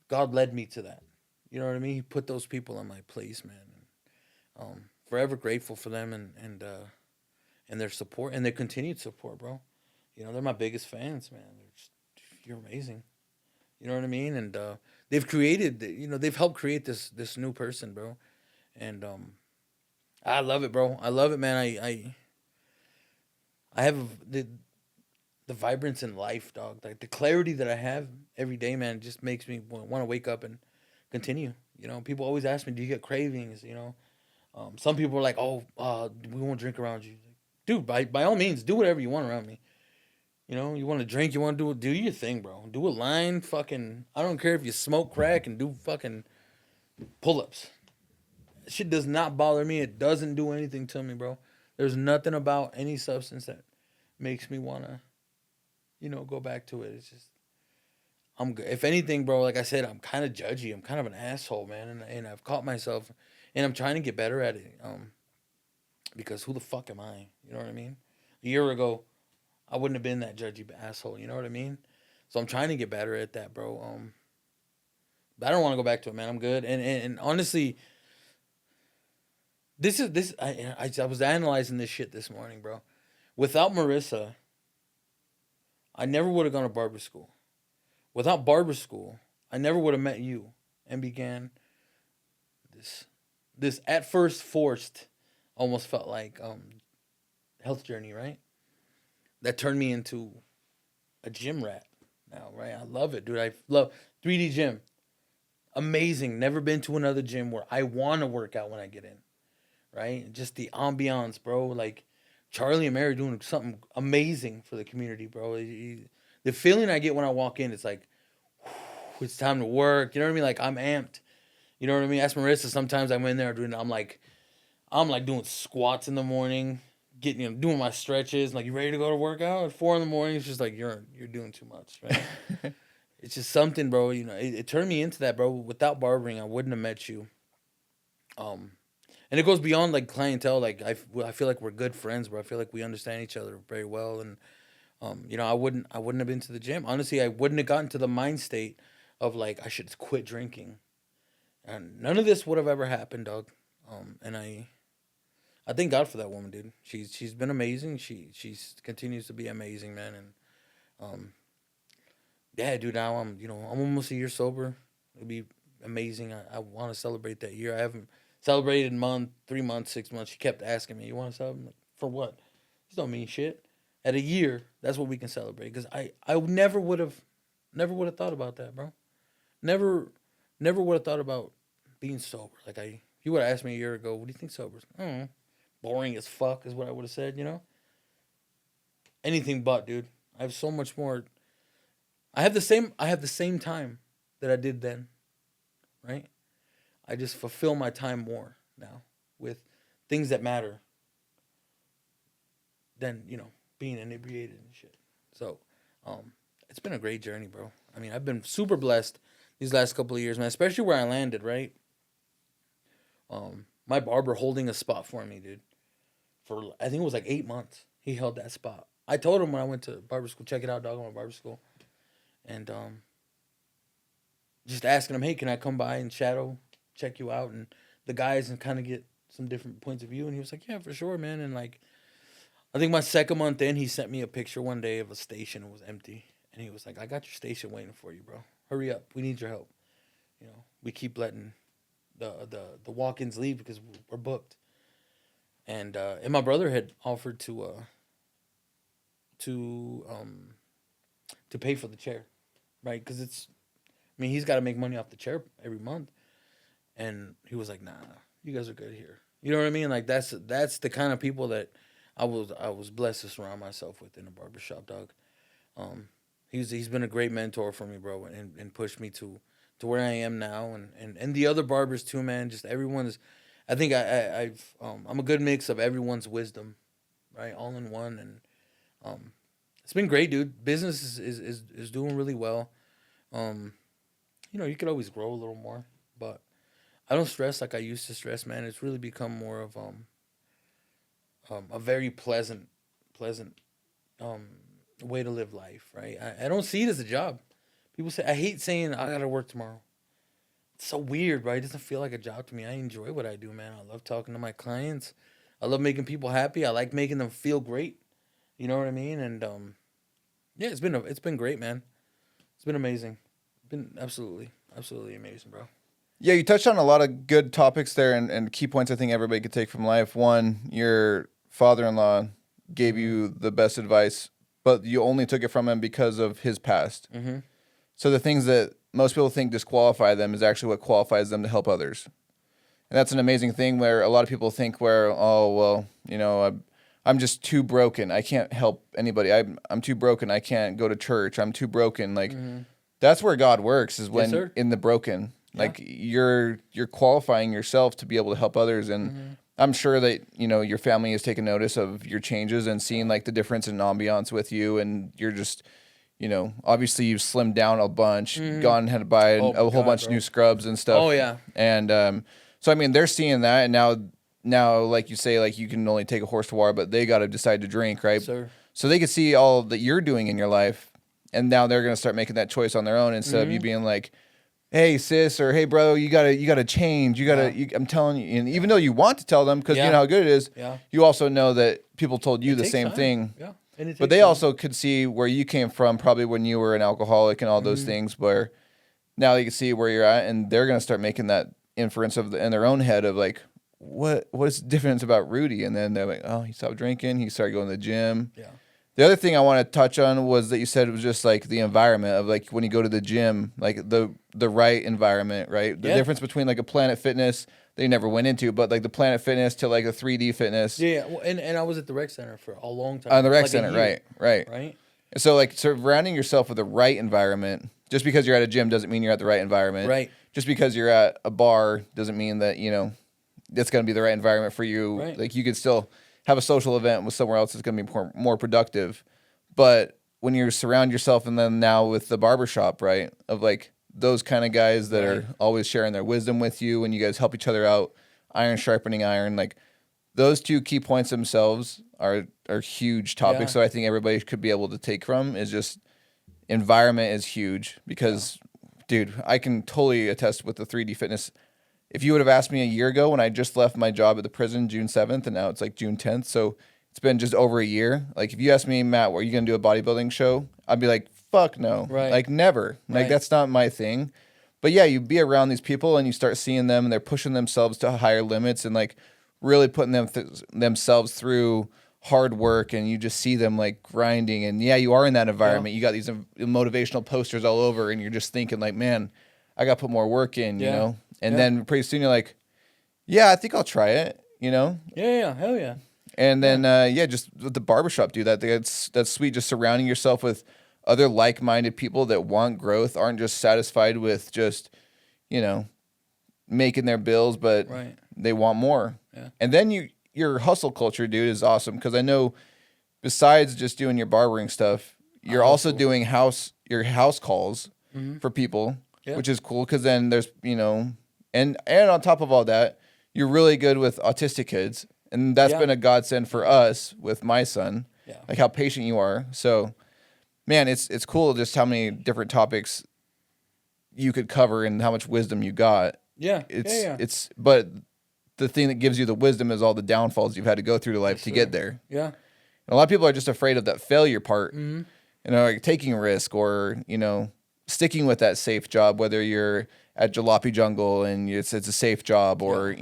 God led me to that. You know what I mean? He put those people in my place, man. And, forever grateful for them and their support and their continued support, bro. You know, they're my biggest fans, man. You're amazing. You know what I mean? And they've created, they've helped create this new person, bro. And I love it, bro. I love it, man. I have the vibrance in life, dog. Like the clarity that I have every day, man, just makes me want to wake up and continue. You know, people always ask me, "Do you get cravings?" You know, some people are like, "Oh, we won't drink around you." Dude, by all means, do whatever you want around me. You know, you want to drink, you want to do your thing, bro. Do a line, fucking. I don't care if you smoke crack and do fucking pull ups. Shit does not bother me. It doesn't do anything to me, bro. There's nothing about any substance that makes me wanna, go back to it. It's just I'm good. If anything, bro, like I said, I'm kind of judgy. I'm kind of an asshole, man, and I've caught myself, and I'm trying to get better at it. Because who the fuck am I? You know what I mean? A year ago, I wouldn't have been that judgy asshole. You know what I mean? So I'm trying to get better at that, bro. But I don't want to go back to it, man. I'm good. And honestly, this. I was analyzing this shit this morning, bro. Without Marissa, I never would have gone to barber school. Without barber school, I never would have met you and began this at first forced, almost felt like health journey, right? That turned me into a gym rat now, right? I love it, dude. I love 3D gym. Amazing. Never been to another gym where I want to work out when I get in, right? Just the ambiance, bro. Like Charlie and Mary doing something amazing for the community, bro. The feeling I get when I walk in, it's like, it's time to work. You know what I mean? Like I'm amped. You know what I mean? Ask Marissa. Sometimes I'm in there doing. I'm like doing squats in the morning, getting doing my stretches. Like you ready to go to workout at 4 in the morning? It's just like you're doing too much, right? It's just something, bro. You know, it turned me into that, bro. Without barbering, I wouldn't have met you. And it goes beyond like clientele. Like I feel like we're good friends, bro. I feel like we understand each other very well, and I wouldn't have been to the gym. Honestly, I wouldn't have gotten to the mind state of like I should quit drinking, and none of this would have ever happened, dog. And I thank God for that woman, dude. She's been amazing. She's continues to be amazing, man. And um, yeah, dude. Now I'm almost a year sober. It'll be amazing. I want to celebrate that year. I haven't celebrated in month, 3 months, 6 months. She kept asking me, "You want to celebrate like, for what?" This don't mean shit. At a year, that's what we can celebrate. Because I never would have thought about that, bro. Never, never would have thought about being sober. Like if you would have asked me a year ago, "What do you think sober is?" I don't know. Boring as fuck is what I would have said. Anything but, dude. I have so much more. I have the same time that I did then, right? I just fulfill my time more now with things that matter than being inebriated and shit. So, it's been a great journey, bro. I mean, I've been super blessed these last couple of years, man. Especially where I landed, right? My barber holding a spot for me, dude. For I think it was like 8 months, he held that spot. I told him when I went to barber school, check it out, dog. I went to barber school, and just asking him, hey, can I come by and shadow check you out and the guys and kind of get some different points of view. And he was like, yeah, for sure, man. And like, I think my second month in, he sent me a picture one day of a station. It was empty. And he was like, I got your station waiting for you, bro. Hurry up. We need your help. You know, we keep letting the walk-ins leave because we're booked. And my brother had offered to pay for the chair, right? Because he's got to make money off the chair every month. And he was like, nah, you guys are good here. You know what I mean? Like that's the kind of people that I was blessed to surround myself with in a barbershop, dog. He's been a great mentor for me, bro, and pushed me to where I am now, and the other barbers too, man. Just everyone's. I think I'm a good mix of everyone's wisdom, right, all in one, and it's been great, dude. Business is doing really well. You could always grow a little more, but I don't stress like I used to stress, man. It's really become more of a very pleasant way to live life, right? I don't see it as a job. People say, I hate saying I gotta work tomorrow. It's so weird, right? It doesn't feel like a job to me. I enjoy what I do, man. I love talking to my clients. I love making people happy. I like making them feel great. You know what I mean? And yeah, it's been great, man. It's been amazing. Been absolutely amazing, bro. Yeah, you touched on a lot of good topics there and key points I think everybody could take from life. One, your father-in-law gave you the best advice, but you only took it from him because of his past. Mm-hmm. So the things that most people think disqualify them is actually what qualifies them to help others. And that's an amazing thing where a lot of people think I'm just too broken. I can't help anybody. I'm too broken. I can't go to church. I'm too broken. Like that's where God works is when in the broken. Yeah. Like you're qualifying yourself to be able to help others. And I'm sure that, your family has taken notice of your changes and seen like the difference in ambiance with you, and you're just obviously you've slimmed down a bunch, gone and had to buy a whole bunch of new scrubs and stuff. Oh yeah. And so I mean they're seeing that, and now like you say, like you can only take a horse to water, but they got to decide to drink, right? Sir. So they can see all that you're doing in your life, and now they're gonna start making that choice on their own instead of you being like, hey sis, or hey bro, you gotta change. I'm telling you, and even though you want to tell them because you know how good it is, you also know that people told you the same thing. Yeah. But they also could see where you came from, probably when you were an alcoholic and all those things, where now you can see where you're at, and they're going to start making that inference in their own head of like, what's the difference about Rudy? And then they're like, oh, he stopped drinking. He started going to the gym. Yeah. The other thing I want to touch on was that you said it was just like the environment of like when you go to the gym, like the right environment, right? The difference between like a Planet Fitness that you never went into, but like the Planet Fitness to like a 3D Fitness. Yeah, well, and I was at the rec center for a long time. On the rec center, right. And so like surrounding yourself with the right environment, just because you're at a gym doesn't mean you're at the right environment. Right. Just because you're at a bar doesn't mean that, it's going to be the right environment for you. Right. Like you could still have a social event with somewhere else that's going to be more productive. But when you surround yourself, and then now with the barbershop, right, of like those kind of guys that are always sharing their wisdom with you, and you guys help each other out, iron sharpening iron, like those two key points themselves are huge topics. So I think everybody could be able to take from is just environment is huge because, dude, I can totally attest with the 3D Fitness. If you would have asked me a year ago when I just left my job at the prison, June 7th, and now it's like June 10th, so it's been just over a year. Like if you asked me, Matt, are you going to do a bodybuilding show? I'd be like, fuck no. Right. Like never. Like that's not my thing. But yeah, you be around these people and you start seeing them and they're pushing themselves to higher limits and like really putting themselves through hard work, and you just see them like grinding. And yeah, you are in that environment. You got these motivational posters all over, and you're just thinking like, man, I got to put more work in, you know? And then pretty soon you're like, yeah, I think I'll try it, Yeah, hell yeah. And then, just with the barbershop, dude, that's sweet. Just surrounding yourself with other like-minded people that want growth, aren't just satisfied with just, making their bills, but they want more. Yeah. And then your hustle culture, dude, is awesome because I know besides just doing your barbering stuff, you're also doing your house calls for people, which is cool because then there's, and on top of all that, you're really good with autistic kids. And that's been a godsend for us with my son, like how patient you are. So, man, it's cool just how many different topics you could cover and how much wisdom you got. Yeah, But the thing that gives you the wisdom is all the downfalls you've had to go through to life to get there. Yeah. And a lot of people are just afraid of that failure part, Mm-hmm. like taking a risk or, sticking with that safe job, whether you're at Jalopy Jungle and it's a safe job or,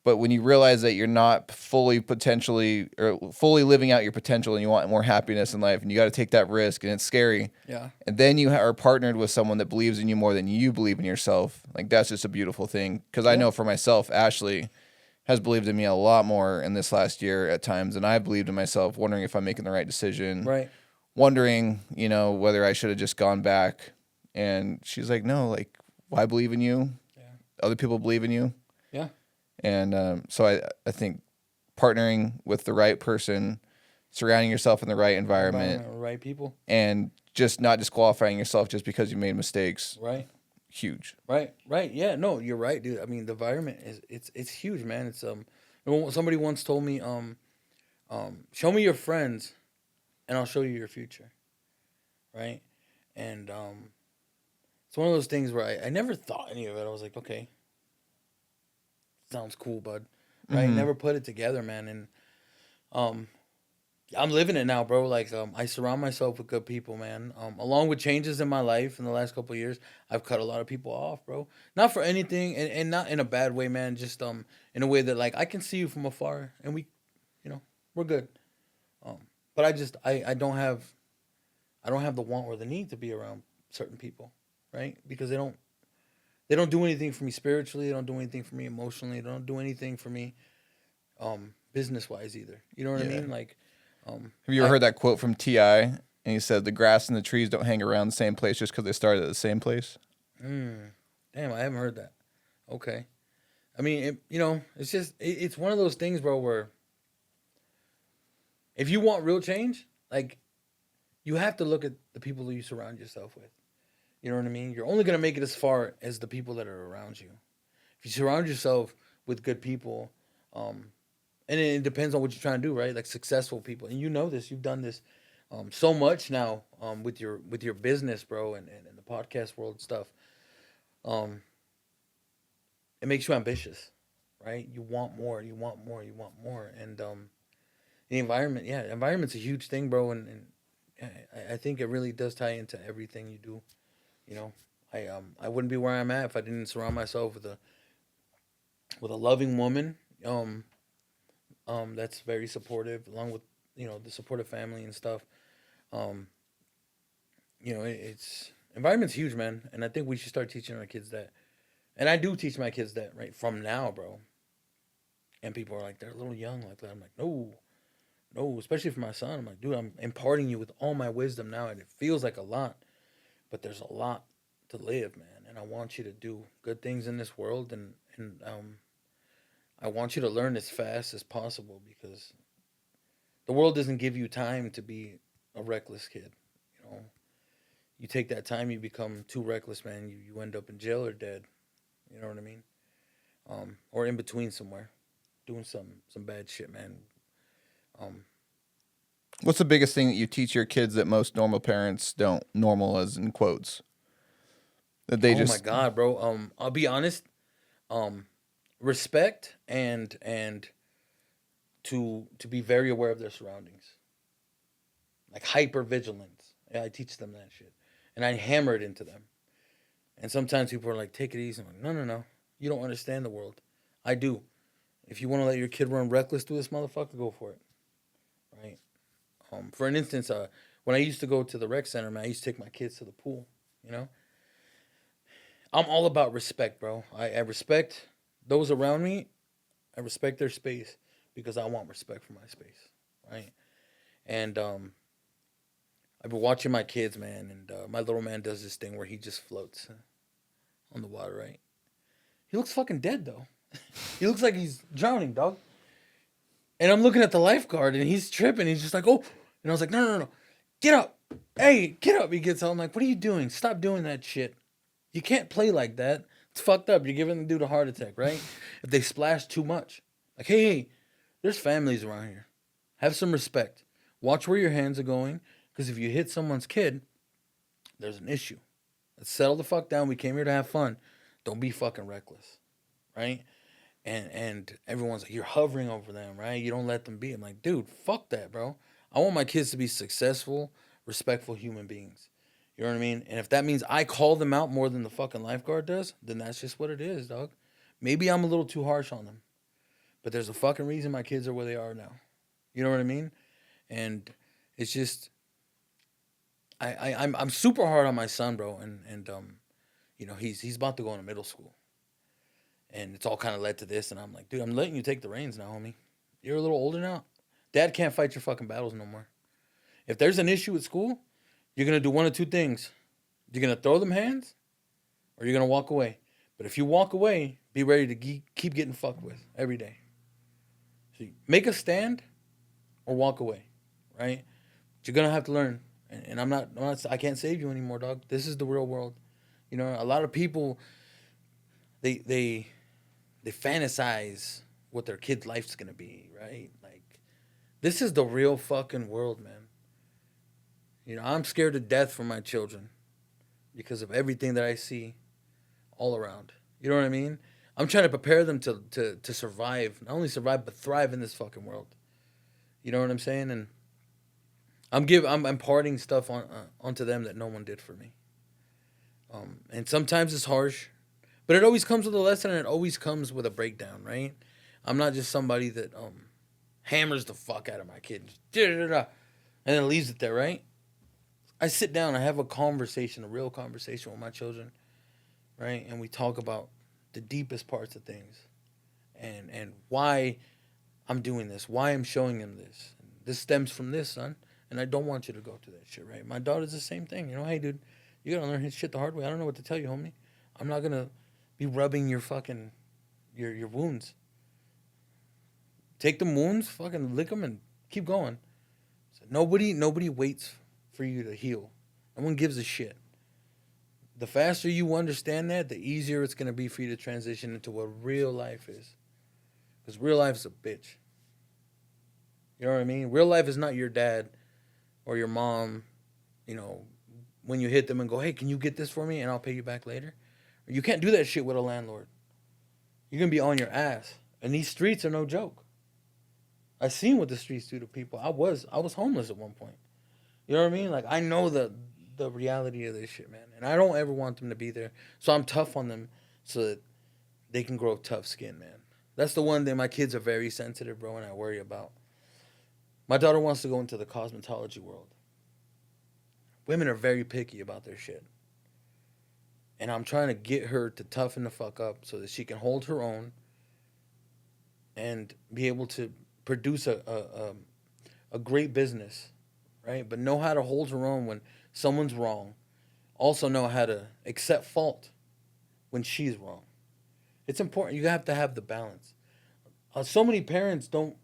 but when you realize that you're not fully living out your potential and you want more happiness in life and you got to take that risk and it's scary. Yeah. And then you are partnered with someone that believes in you more than you believe in yourself. Like that's just a beautiful thing. Cause I know for myself, Ashley has believed in me a lot more in this last year at times than I believed in myself, wondering if I'm making the right decision. Right. Wondering, whether I should have just gone back. And she's like, no, like, well, I believe in you. Yeah. Other people believe in you. Yeah. And so I think partnering with the right person, surrounding yourself in the right environment, right people, and just not disqualifying yourself just because you made mistakes. Right. Huge. Right. Yeah. No, you're right, dude. I mean, the environment it's huge, man. It's somebody once told me, show me your friends, and I'll show you your future. Right. And it's one of those things where I never thought any of it. I was like, okay, sounds cool, bud. Right. Mm-hmm. Never put it together, man. And I'm living it now, bro. Like, I surround myself with good people, man. Along with changes in my life in the last couple of years, I've cut a lot of people off, bro. Not for anything, and not in a bad way, man. Just in a way that like I can see you from afar, and we're good. But I don't have the want or the need to be around certain people, right? Because they don't do anything for me spiritually. They don't do anything for me emotionally. They don't do anything for me, business wise either. You know what I mean? Like. Have you ever heard that quote from T.I.? And he said, the grass and the trees don't hang around the same place just because they started at the same place. Damn, I haven't heard that. Okay. I mean, it's just, it's one of those things, bro, where if you want real change, like, you have to look at the people that you surround yourself with. You know what I mean? You're only going to make it as far as the people that are around you. If you surround yourself with good people, and it depends on what you're trying to do, right? Like successful people, and you know this. You've done this so much now with your business, bro, and the podcast world and stuff. It makes you ambitious, right? You want more. You want more. You want more. And the environment's a huge thing, bro. And I think it really does tie into everything you do. I wouldn't be where I'm at if I didn't surround myself with a loving woman. That's very supportive, along with the supportive family and stuff. It's environment's huge, man, and I think we should start teaching our kids that. And I do teach my kids that right from now, bro. And people are like, they're a little young like that. I'm like, no, especially for my son. I'm like, dude, I'm imparting you with all my wisdom now, and it feels like a lot, but there's a lot to live, man. And I want you to do good things in this world, and I want you to learn as fast as possible because the world doesn't give you time to be a reckless kid. You take that time, you become too reckless, man. You end up in jail or dead. You know what I mean? Or in between somewhere, doing some bad shit, man. What's the biggest thing that you teach your kids that most normal parents don't? Normal as in quotes. That they my God, bro. I'll be honest. Respect and to be very aware of their surroundings. Like hypervigilance. Yeah, I teach them that shit. And I hammer it into them. And sometimes people are like, take it easy. I'm like, no. You don't understand the world. I do. If you want to let your kid run reckless through this motherfucker, go for it. Right? For an instance, when I used to go to the rec center, man, I used to take my kids to the pool. I'm all about respect, bro. I respect those around me. I respect their space because I want respect for my space, right? And I've been watching my kids, man, and my little man does this thing where he just floats on the water, right? He looks fucking dead, though. He looks like he's drowning, dog. And I'm looking at the lifeguard, and he's tripping. He's just like, oh. And I was like, no. Get up. Hey, get up. He gets out. I'm like, what are you doing? Stop doing that shit. You can't play like that. It's fucked up. You're giving the dude a heart attack, right? If they splash too much. Like, hey, there's families around here. Have some respect. Watch where your hands are going. Because if you hit someone's kid, there's an issue. Let's settle the fuck down. We came here to have fun. Don't be fucking reckless. Right? and everyone's like, you're hovering over them, right? You don't let them be. I'm like, dude, fuck that, bro. I want my kids to be successful, respectful human beings. You know what I mean? And if that means I call them out more than the fucking lifeguard does, then that's just what it is, dog. Maybe I'm a little too harsh on them, but there's a fucking reason my kids are where they are now. You know what I mean? And it's just, I'm super hard on my son, bro, and you know, he's about to go into middle school, and it's all kind of led to this, and I'm like, dude, I'm letting you take the reins now, homie. You're a little older now. Dad can't fight your fucking battles no more. If there's an issue at school, you're gonna do one of two things. You're gonna throw them hands, or you're gonna walk away. But if you walk away, be ready to keep getting fucked with every day. So make a stand, or walk away, right? But you're gonna have to learn. And I can't save you anymore, dog. This is the real world. You know, a lot of people, they they they fantasize what their kid's life's gonna be, right? Like, this is the real fucking world, man. You know, I'm scared to death for my children because of everything that I see all around. You know what I mean? I'm trying to prepare them to survive, not only survive but thrive in this fucking world. You know what I'm saying? And I'm imparting stuff onto them that no one did for me. And sometimes it's harsh, but it always comes with a lesson, and it always comes with a breakdown, right? I'm not just somebody that hammers the fuck out of my kid, and then leaves it there, right? I sit down, I have a conversation, a real conversation with my children, right? And we talk about the deepest parts of things, and why I'm doing this, why I'm showing them this. This stems from this, son, and I don't want you to go through that shit, right? My daughter's the same thing, you know. Hey, dude, you gotta learn his shit the hard way. I don't know what to tell you, homie. I'm not gonna be rubbing your fucking your wounds. Take the wounds, fucking lick them, and keep going. So nobody waits for you to heal. No one gives a shit. The faster you understand that, the easier it's gonna be for you to transition into what real life is. Because real life is a bitch. You know what I mean? Real life is not your dad or your mom, you know, when you hit them and go, hey, can you get this for me and I'll pay you back later? You can't do that shit with a landlord. You're going to be on your ass. And these streets are no joke. I seen what the streets do to people. I was homeless at one point. You know what I mean? Like, I know the reality of this shit, man. And I don't ever want them to be there. So I'm tough on them so that they can grow tough skin, man. That's the one thing my kids are very sensitive, bro, and I worry about. My daughter wants to go into the cosmetology world. Women are very picky about their shit. And I'm trying to get her to toughen the fuck up so that she can hold her own and be able to produce a great business, right? But know how to hold her own when someone's wrong. Also know how to accept fault when she's wrong. It's important. You have to have the balance. So many parents don't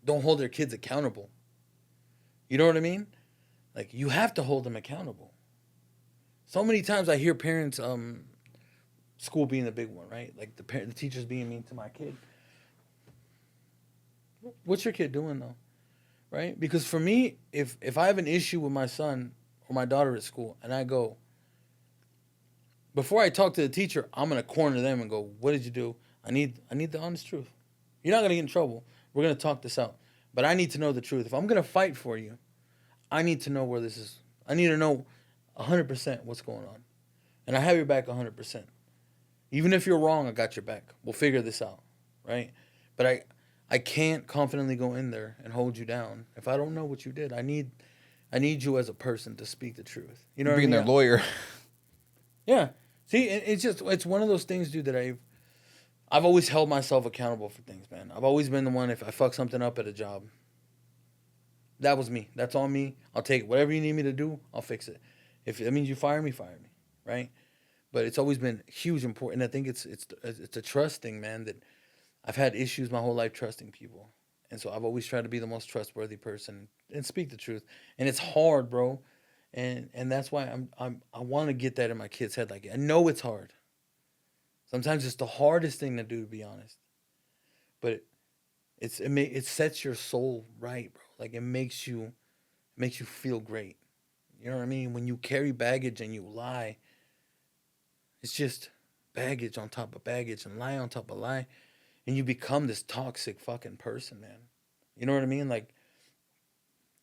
hold their kids accountable. You know what I mean? Like, you have to hold them accountable. So many times I hear parents, school being the big one, right? Like the teachers being mean to my kid. What's your kid doing though, right? Because for me, if I have an issue with my son or my daughter at school, and I go, before I talk to the teacher, I'm gonna corner them and go, "What did you do? I need the honest truth. You're not gonna get in trouble. We're gonna talk this out, but I need to know the truth. If I'm gonna fight for you, I need to know where this is. I need to know 100% what's going on, and I have your back 100%. Even if you're wrong, I got your back. We'll figure this out, right? But I can't confidently go in there and hold you down if I don't know what you did. I need you as a person to speak the truth. You know what I Being mean? their lawyer. Yeah. See, it's one of those things, dude, that I've always held myself accountable for things, man. I've always been the one, if I fuck something up at a job, that was me. That's on me. I'll take it. Whatever you need me to do, I'll fix it. If it means you fire me, right? But it's always been huge important. I think it's a trust thing, man. That I've had issues my whole life trusting people, and so I've always tried to be the most trustworthy person and speak the truth. And it's hard, bro, and that's why I want to get that in my kid's head. Like, I know it's hard. Sometimes it's the hardest thing to do, to be honest. But it sets your soul right, bro. Like, it makes you feel great. You know what I mean? When you carry baggage and you lie, it's just baggage on top of baggage and lie on top of lie, and you become this toxic fucking person, man. You know what I mean? Like,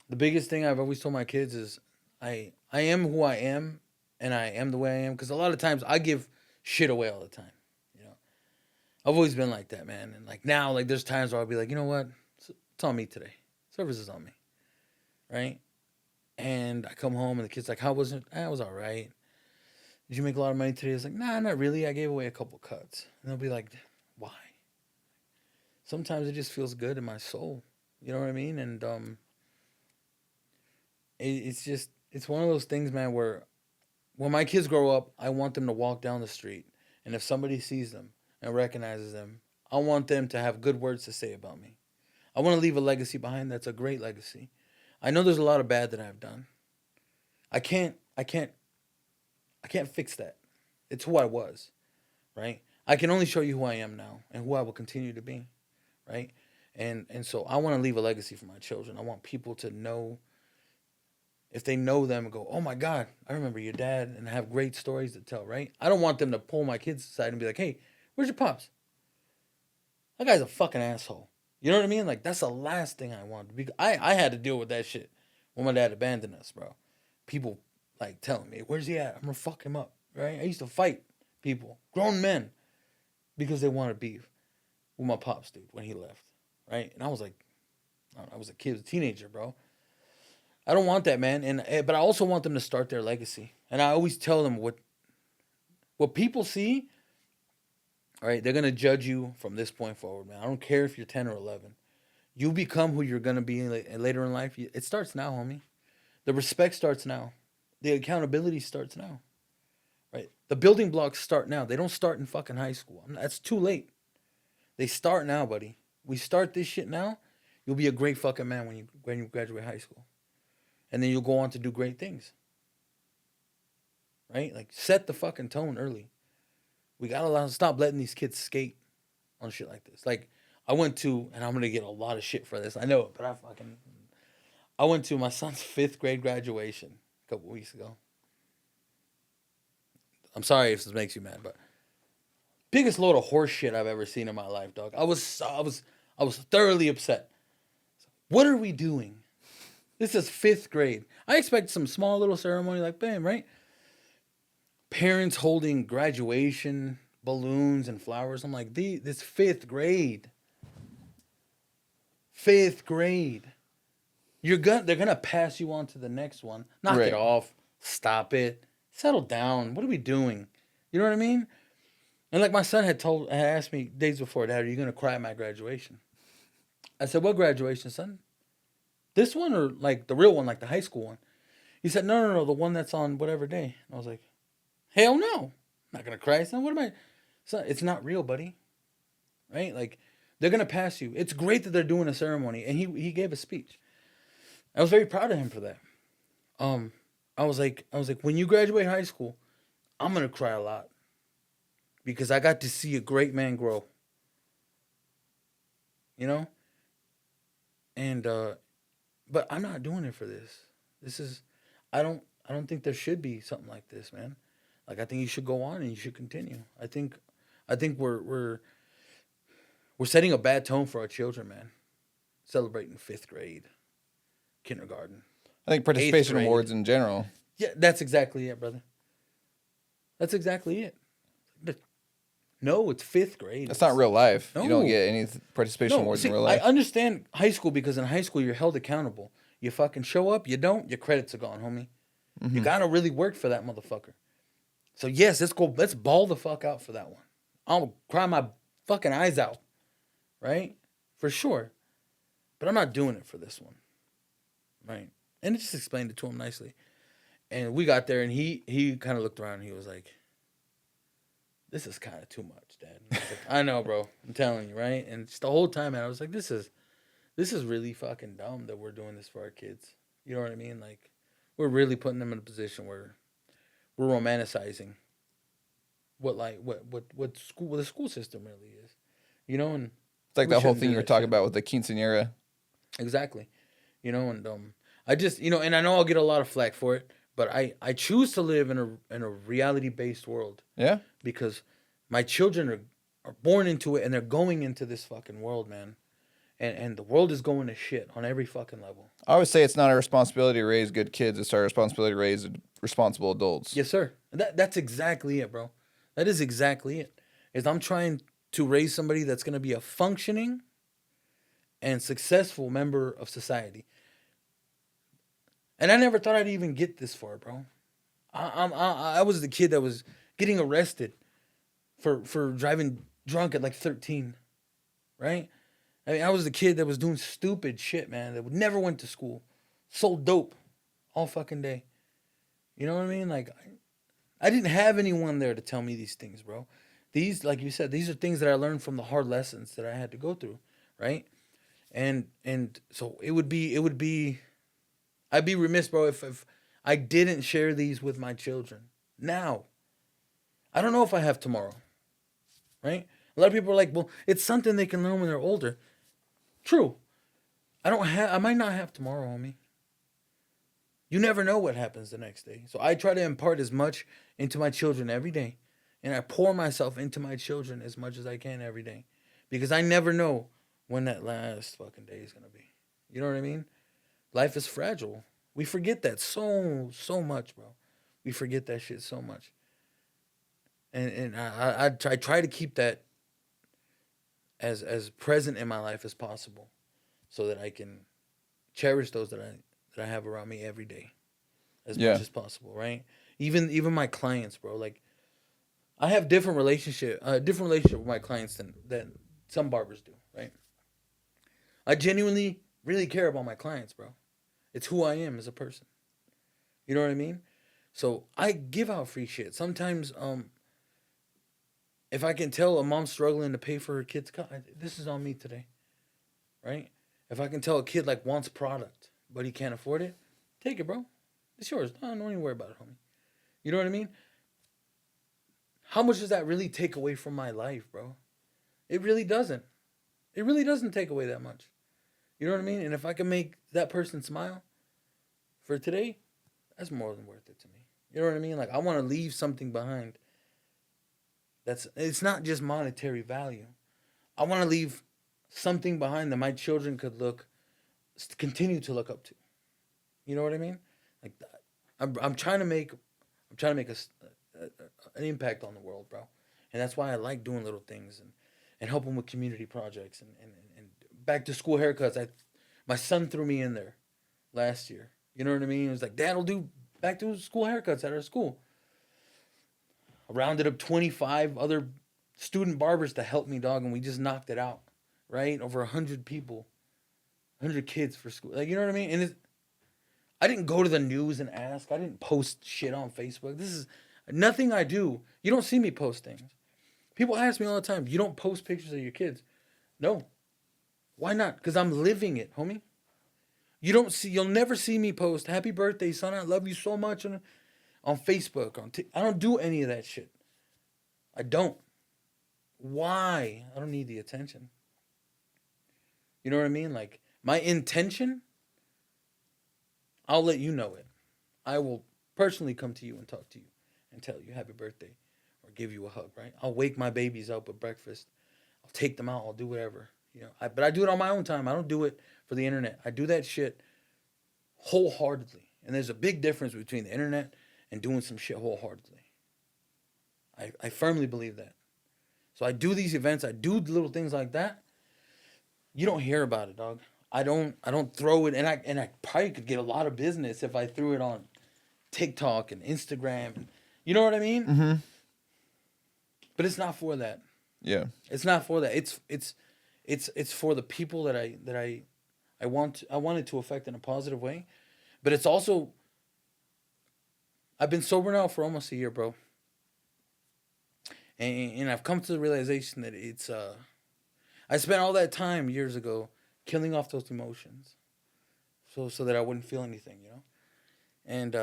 the biggest thing I've always told my kids is I am who I am, and I am the way I am, because a lot of times I give shit away all the time. You know, I've always been like that, man. And like now, like there's times where I'll be like, you know what, it's on me today. Service is on me, right? And I come home and the kid's like, how was it? I was all right. Did you make a lot of money today? I was like, nah, not really. I gave away a couple cuts. And they'll be like, why? Sometimes it just feels good in my soul. You know what I mean? And it's just, it's one of those things, man, where when my kids grow up, I want them to walk down the street, and if somebody sees them and recognizes them, I want them to have good words to say about me. I want to leave a legacy behind that's a great legacy. I know there's a lot of bad that I've done. I can't fix that. It's who I was, right? I can only show you who I am now and who I will continue to be, right? And so I want to leave a legacy for my children. I want people to know, if they know them, and go, oh my God, I remember your dad, and have great stories to tell, right? I don't want them to pull my kids aside and be like, hey, where's your pops? That guy's a fucking asshole. You know what I mean? Like, that's the last thing I want. I had to deal with that shit when my dad abandoned us, bro. People, like, telling me, where's he at? I'm gonna fuck him up, right? I used to fight people, grown men, because they wanted beef with my pops, dude, when he left, right? And I was like, I was a kid, a teenager, bro. I don't want that, man. But I also want them to start their legacy. And I always tell them what people see, all right, they're going to judge you from this point forward, man. I don't care if you're 10 or 11. You become who you're going to be later in life. It starts now, homie. The respect starts now. The accountability starts now, right? The building blocks start now. They don't start in fucking high school. That's too late. They start now, buddy. We start this shit now. You'll be a great fucking man when you graduate high school. And then you'll go on to do great things. Right? Like, set the fucking tone early. We gotta stop letting these kids skate on shit like this. Like, I went to, and I'm gonna get a lot of shit for this, I know it, but I went to my son's 5th grade graduation a couple weeks ago. I'm sorry if this makes you mad, but biggest load of horse shit I've ever seen in my life, dog. I was thoroughly upset. What are we doing? This is 5th grade. I expect some small little ceremony, like, bam, right? Parents holding graduation balloons and flowers. I'm like, this 5th grade. 5th grade. They're gonna pass you on to the next one. Knock it off. Stop it. Settle down. What are we doing? You know what I mean? And like, my son had asked me days before, Dad, are you gonna cry at my graduation? I said, what graduation, son? This one, or like the real one, like the high school one? He said, no, the one that's on whatever day. And I was like, hell no. I'm not going to cry, son. What am I? Son, it's not real, buddy. Right? Like, they're going to pass you. It's great that they're doing a ceremony. And he gave a speech. I was very proud of him for that. I was like, when you graduate high school, I'm going to cry a lot. Because I got to see a great man grow. You know? And, but I'm not doing it for this. I don't think there should be something like this, man. Like, I think you should go on and you should continue. I think we're setting a bad tone for our children, man. Celebrating 5th grade, kindergarten. I think participation awards in general. Yeah, that's exactly it, brother. That's exactly it. No, it's 5th grade. That's not real life. No. You don't get any participation awards in real life. I understand high school, because in high school you're held accountable. You fucking show up, you don't, your credits are gone, homie. Mm-hmm. You gotta really work for that motherfucker. So yes, let's ball the fuck out for that one. I'll cry my fucking eyes out. Right? For sure. But I'm not doing it for this one. Right? And I just explained it to him nicely. And we got there, and he kind of looked around, and he was like, this is kind of too much, Dad. I was like, I know, bro. I'm telling you, right? And just the whole time, man, I was like, this is really fucking dumb that we're doing this for our kids. You know what I mean? Like, we're really putting them in a position where we're romanticizing what the school system really is. You know, and it's like that whole thing you were talking about with the quinceañera. Exactly. You know, and I just, you know, and I know I'll get a lot of flack for it, but I choose to live in a reality based world. Yeah. Because My children are born into it, and they're going into this fucking world, man. And the world is going to shit on every fucking level. I always say it's not our responsibility to raise good kids. It's our responsibility to raise responsible adults. Yes, sir. That's exactly it, bro. That is exactly it. Is I'm trying to raise somebody that's going to be a functioning and successful member of society. And I never thought I'd even get this far, bro. I was the kid that was getting arrested for driving drunk at like 13, right? I mean, I was the kid that was doing stupid shit, man, that never went to school, sold dope all fucking day. You know what I mean? Like, I didn't have anyone there to tell me these things, bro. These, like you said, these are things that I learned from the hard lessons that I had to go through, right? And so it would be, I'd be remiss, bro, if I didn't share these with my children. Now, I don't know if I have tomorrow, right? A lot of people are like, well, it's something they can learn when they're older. True. I might not have tomorrow, homie. You never know what happens the next day. So I try to impart as much into my children every day. And I pour myself into my children as much as I can every day. Because I never know when that last fucking day is going to be. You know what I mean? Life is fragile. We forget that so much, bro. We forget that shit so much. And I try to keep that as present in my life as possible, so that I can cherish those that I have around me every day, as much as possible, right? Even my clients, bro. Like, I have different relationship with my clients than some barbers do, right? I genuinely really care about my clients, bro. It's who I am as a person. You know what I mean? So I give out free shit. Sometimes, if I can tell a mom struggling to pay for her kid's cut, this is on me today, right? If I can tell a kid like wants product, but he can't afford it, take it, bro. It's yours. Don't even worry about it, homie. You know what I mean? How much does that really take away from my life, bro? It really doesn't. It really doesn't take away that much. You know what I mean? And if I can make that person smile for today, that's more than worth it to me. You know what I mean? Like, I want to leave something behind. It's not just monetary value. I want to leave something behind that my children could continue to look up to. You know what I mean? Like, I'm trying to make an impact on the world, bro. And that's why I like doing little things and helping with community projects and back to school haircuts. My son threw me in there last year. You know what I mean? He was like, Dad will do back to school haircuts at our school. I rounded up 25 other student barbers to help me, dog, and we just knocked it out, right? Over 100 people, 100 kids for school. Like, you know what I mean? And I didn't go to the news and ask. I didn't post shit on Facebook. This is nothing I do. You don't see me post things. People ask me all the time, you don't post pictures of your kids. No. Why not? Because I'm living it, homie. You'll never see me post, happy birthday, son, I love you so much on Facebook. I don't do any of that shit. I don't. Why? I don't need the attention. You know what I mean? Like, my intention, I'll let you know it. I will personally come to you and talk to you and tell you happy birthday or give you a hug, right? I'll wake my babies up at breakfast. I'll take them out. I'll do whatever. But I do it on my own time. I don't do it for the internet. I do that shit wholeheartedly. And there's a big difference between the internet and doing some shit wholeheartedly. I firmly believe that. So I do these events. I do little things like that. You don't hear about it, dog. I don't throw it, and I probably could get a lot of business if I threw it on TikTok and Instagram. And, you know what I mean? Mm-hmm. But it's not for that. Yeah. It's not for that. It's for the people that I wanted to affect in a positive way. But it's also, I've been sober now for almost a year, bro. And I've come to the realization that I spent all that time years ago killing off those emotions, so that I wouldn't feel anything, you know. And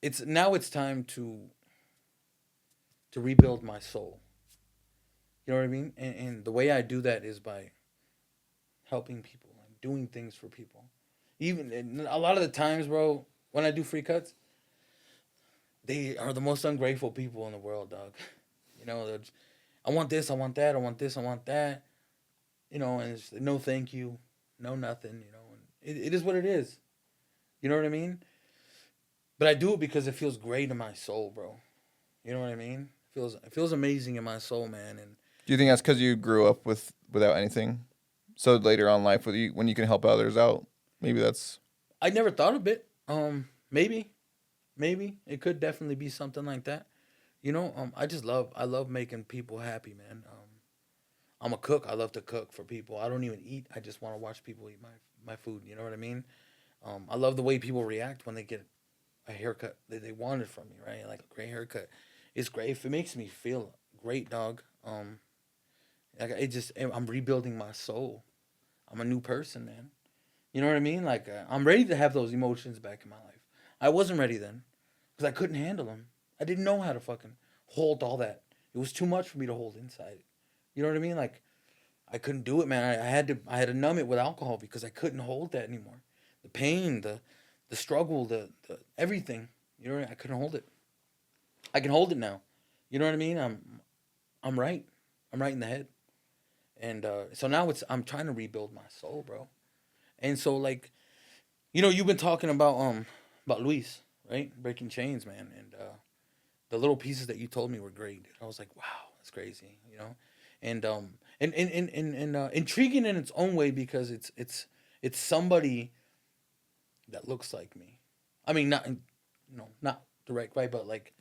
it's time to rebuild my soul. You know what I mean? And the way I do that is by helping people and doing things for people. Even a lot of the times, bro, when I do free cuts, they are the most ungrateful people in the world, dog. You know, I want this, I want that, I want this, I want that. And it's no thank you, no nothing. And it is what it is. You know what I mean? But I do it because it feels great in my soul, bro. You know what I mean? It feels amazing in my soul, man. And Do you think that's because you grew up without anything? So later on in life, when you can help others out, maybe that's. I never thought of it. Maybe it could definitely be something like that. I love making people happy, man. I'm a cook. I love to cook for people. I don't even eat. I just want to watch people eat my food. You know what I mean? I love the way people react when they get a haircut that they wanted from me, right? Like a great haircut. It's great. If it makes me feel great, dog. I'm rebuilding my soul. I'm a new person, man. You know what I mean? Like I'm ready to have those emotions back in my life. I wasn't ready then because I couldn't handle them. I didn't know how to fucking hold all that. It was too much for me to hold inside. You know what I mean? Like I couldn't do it, man. I had to numb it with alcohol because I couldn't hold that anymore. The pain, the struggle, the everything. You know what I mean? I couldn't hold it. I can hold it now. You know what I mean? I'm right. I'm right in the head. And so now I'm trying to rebuild my soul, bro. And so like, you've been talking about Luis, right? Breaking chains, man. And the little pieces that you told me were great. I was like, wow, that's crazy, And intriguing in its own way because it's somebody that looks like me. I mean, not direct, right? But like,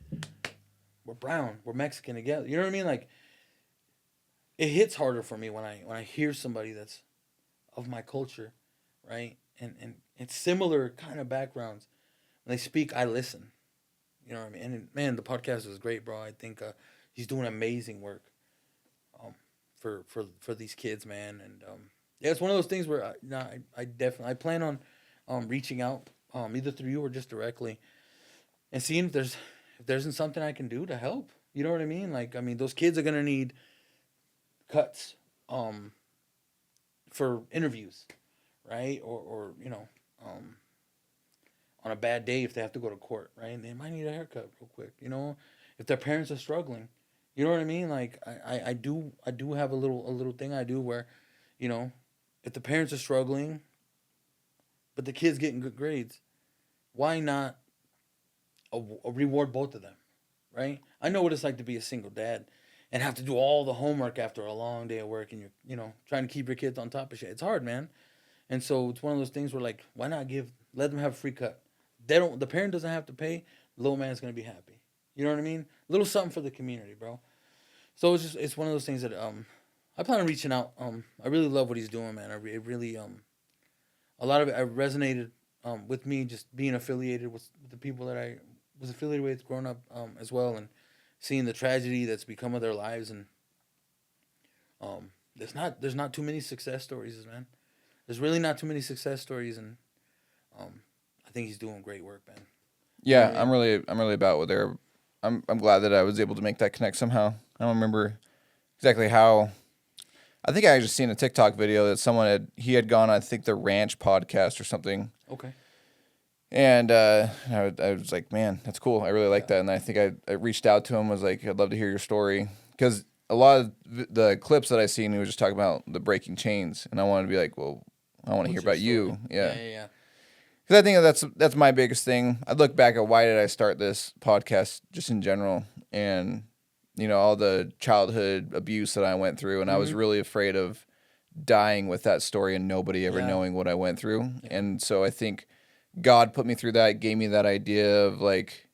we're brown, we're Mexican together. You know what I mean? Like, it hits harder for me when I hear somebody that's of my culture, right? And it's similar kind of backgrounds. When they speak, I listen. You know what I mean? And man, the podcast is great, bro. I think he's doing amazing work for these kids, man. And yeah, it's one of those things where I definitely I plan on reaching out either through you or just directly and seeing if there's something I can do to help. You know what I mean? Like, I mean, those kids are gonna need cuts for interviews, right? Or on a bad day if they have to go to court, right? And they might need a haircut real quick, if their parents are struggling. You know what I mean? Like I do have a little thing I do where, you know, if the parents are struggling, but the kids getting good grades, why not reward both of them, right? I know what it's like to be a single dad and have to do all the homework after a long day of work and you're, trying to keep your kids on top of shit. It's hard, man. And so it's one of those things where like, why not let them have a free cut? The parent doesn't have to pay. The little man's gonna be happy. You know what I mean? A little something for the community, bro. So it's one of those things that I plan on reaching out. I really love what he's doing, man. It really a lot of it I resonated with me just being affiliated with the people that I was affiliated with growing up as well, and seeing the tragedy that's become of their lives. And there's not too many success stories, man. There's really not too many success stories, and I think he's doing great work, man. You know Yeah, what I mean? I'm really about what they're. I'm glad that I was able to make that connect somehow. I don't remember exactly how. I think I just seen a TikTok video that he had gone on, I think, the Ranch podcast or something. Okay. And I was like, man, that's cool. I really like Yeah. that. And I think I reached out to him, was like, I'd love to hear your story. Because a lot of the clips that I seen, he was just talking about the breaking chains. And I wanted to be like, well, I want to hear What's your about you. story? Yeah. Yeah. Because I think that's my biggest thing. I look back at why did I start this podcast just in general. And, all the childhood abuse that I went through. And I was Mm-hmm. really afraid of dying with that story and nobody ever Yeah. knowing what I went through. Yeah. And so I think God put me through that, gave me that idea of like,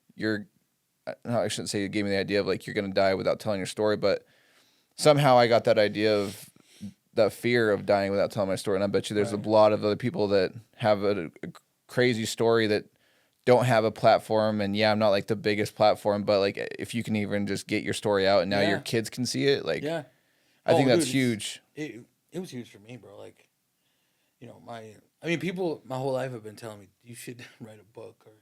I shouldn't say it gave me the idea of like, you're going to die without telling your story, but somehow I got that idea of that fear of dying without telling my story. And I bet you there's Right. a lot of other people that have a crazy story that don't have a platform. And yeah, I'm not like the biggest platform, but like if you can even just get your story out and now your Yeah. kids can see it, like, Yeah. I think Oh, that's dude, huge. it was huge for me, bro. Like, people my whole life have been telling me you should write a book or,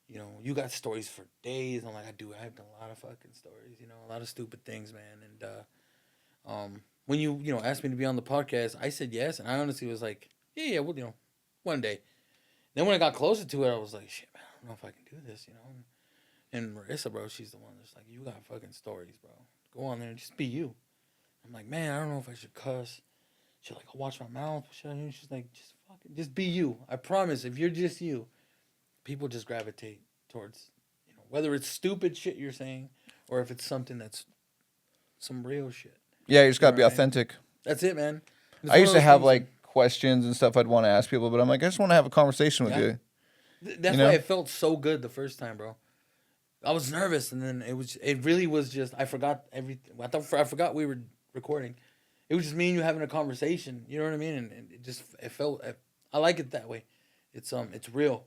you got stories for days. I'm like, I do. I've done a lot of fucking stories, a lot of stupid things, man. And when you asked me to be on the podcast, I said yes, and I honestly was like, yeah, well, one day. Then when I got closer to it, I was like, shit, man, I don't know if I can do this. And Marissa, bro, she's the one that's like, you got fucking stories, bro. go on there and just be you. I'm like, man, I don't know if I should cuss. She's like, I'll watch my mouth. She's like, just be you. I promise, if you're just you, people just gravitate towards, whether it's stupid shit you're saying or if it's something that's some real shit. Yeah, you just gotta be Right? authentic. That's it, man. I used to have like questions and stuff I'd want to ask people, but I'm like, I just want to have a conversation with you. That's why it felt so good the first time, bro. I was nervous, and then it really was just, I forgot everything. I forgot we were recording. It was just me and you having a conversation. You know what I mean? And it felt. I like it that way. It's real.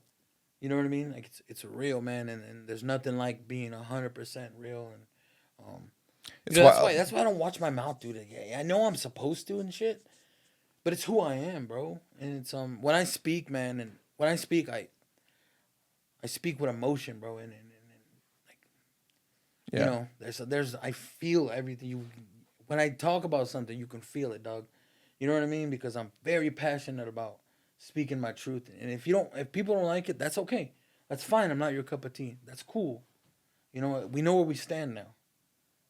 You know what I mean? Like it's real, man. And there's nothing like being 100% real. And that's why I don't watch my mouth, dude. I know I'm supposed to and shit, but it's who I am, bro. And it's when I speak, man, and when I speak, I speak with emotion, bro. And yeah. There's I feel everything. When I talk about something, you can feel it, dog. You know what I mean? Because I'm very passionate about speaking my truth. And if people don't like it, that's okay. That's fine. I'm not your cup of tea. That's cool. You know, we know where we stand now.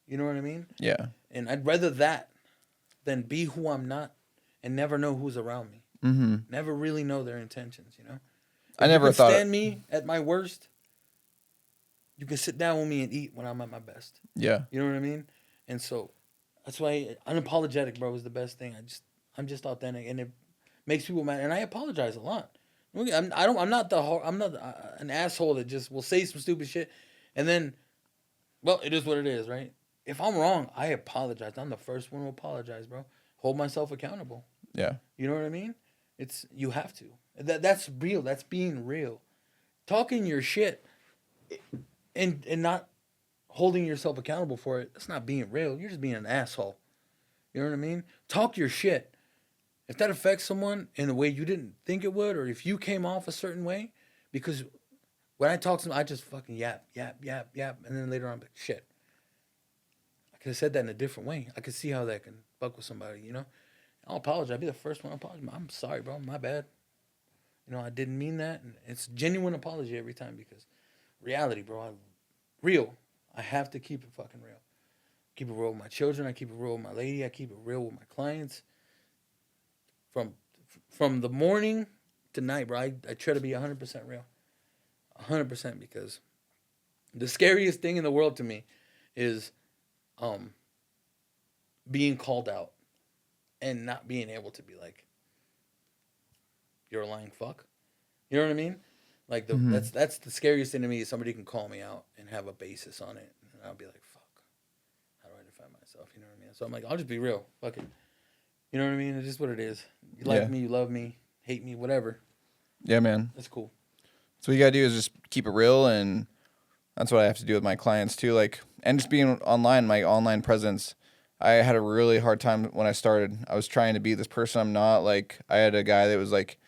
You know what I mean? Yeah. And I'd rather that than be who I'm not and never know who's around me. Mm-hmm. Never really know their intentions, you know? I never thought stand me at my worst. You can sit down with me and eat when I'm at my best. Yeah. You know what I mean? And so that's why unapologetic, bro, is the best thing. I'm just authentic, and it makes people mad. And I apologize a lot. I'm not an asshole that just will say some stupid shit, and then, well, it is what it is, right? If I'm wrong, I apologize. I'm the first one to apologize, bro. Hold myself accountable. Yeah. You know what I mean? You have to. That's real. That's being real. Talking your shit, and not holding yourself accountable for it, that's not being real. You're just being an asshole. You know what I mean? Talk your shit. If that affects someone in a way you didn't think it would, or if you came off a certain way, because when I talk to them, I just fucking yap, and then later on, I'm like, shit. I could have said that in a different way. I could see how that can fuck with somebody, you know? I'll apologize. I'll be the first one to apologize. I'm sorry, bro. My bad. You know, I didn't mean that. And it's genuine apology every time because reality, bro. Real. I have to keep it fucking real. Keep it real with my children. I keep it real with my lady. I keep it real with my clients. From the morning to night, bro, I try to be 100% real. 100% because the scariest thing in the world to me is being called out and not being able to be like, you're a lying fuck. You know what I mean? Like that's the scariest thing to me is somebody can call me out and have a basis on it, and I'll be like, fuck, how do I defend myself? You know what I mean? So I'm like, I'll just be real. Fuck it. You know what I mean? It's just what it is. You like me, you love me, hate me, whatever. Yeah, man. That's cool. So what you gotta do is just keep it real, and that's what I have to do with my clients too. Like, and just being online, my online presence. I had a really hard time when I started. I was trying to be this person I'm not. Like, I had a guy that was like,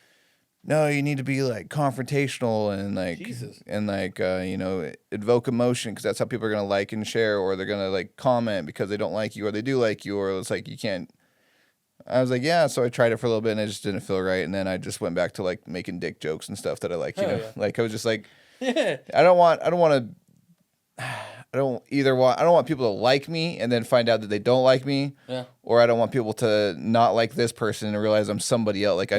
no, you need to be like confrontational and like, Jesus. and like, evoke emotion because that's how people are gonna like and share, or they're gonna like comment because they don't like you or they do like you, or it's like you can't. I was like, yeah. So I tried it for a little bit and it just didn't feel right, and then I just went back to like making dick jokes and stuff that I like. Yeah. Like I was just like, I don't want people to like me and then find out that they don't like me. Yeah. Or I don't want people to not like this person and realize I'm somebody else. Like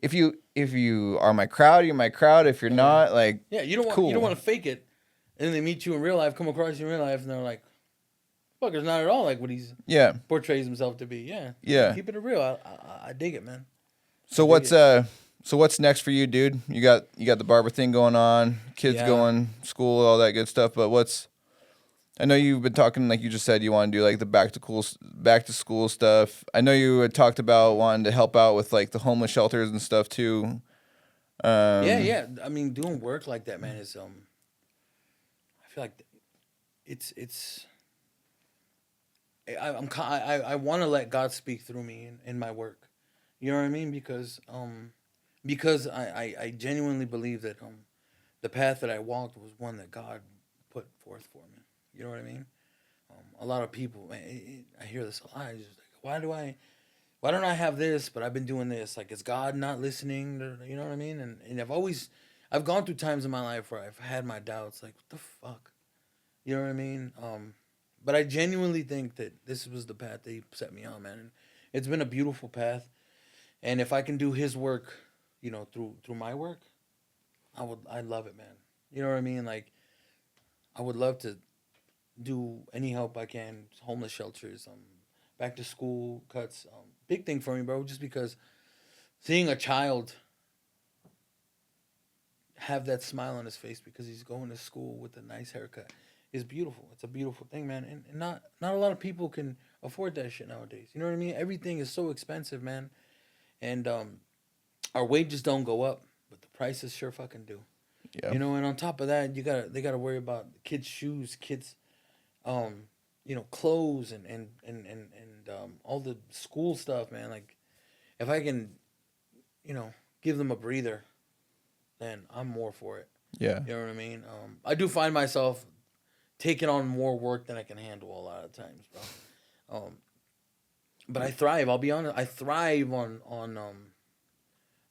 if you are my crowd, you're my crowd. If you're not, like, you don't want to fake it, and then they meet you in real life, come across you in real life, and they're like, fucker's not at all like what he's portrays himself to be. Yeah. Keeping it real. I dig it, man. So what's next for you, dude? You got the barber thing going on, kids going, school, all that good stuff. But I know you've been talking, like you just said, you want to do like the back to school stuff. I know you had talked about wanting to help out with like the homeless shelters and stuff too. Yeah. I mean, doing work like that, man, is I feel like it's. I want to let God speak through me in my work. You know what I mean? Because I genuinely believe that the path that I walked was one that God put forth for me. You know what I mean? A lot of people, man, I hear this a lot. It's just like, why don't I have this? But I've been doing this. Like, is God not listening? You know what I mean? And I've gone through times in my life where I've had my doubts. Like, what the fuck? You know what I mean? But I genuinely think that this was the path that he set me on, man. And it's been a beautiful path. And if I can do his work, through my work, I love it, man. You know what I mean? Like, I would love to do any help I can, homeless shelters, back to school cuts, big thing for me, bro. Just because seeing a child have that smile on his face because he's going to school with a nice haircut is beautiful. It's a beautiful thing, man. And not a lot of people can afford that shit nowadays. You know what I mean? Everything is so expensive, man. And our wages don't go up, but the prices sure fucking do. Yeah. And on top of that, they gotta worry about kids' shoes, kids' clothes and all the school stuff, man. Like, if I can, give them a breather, then I'm more for it. Yeah. You know what I mean? I do find myself taking on more work than I can handle a lot of times, bro. But I thrive. I'll be honest. I thrive on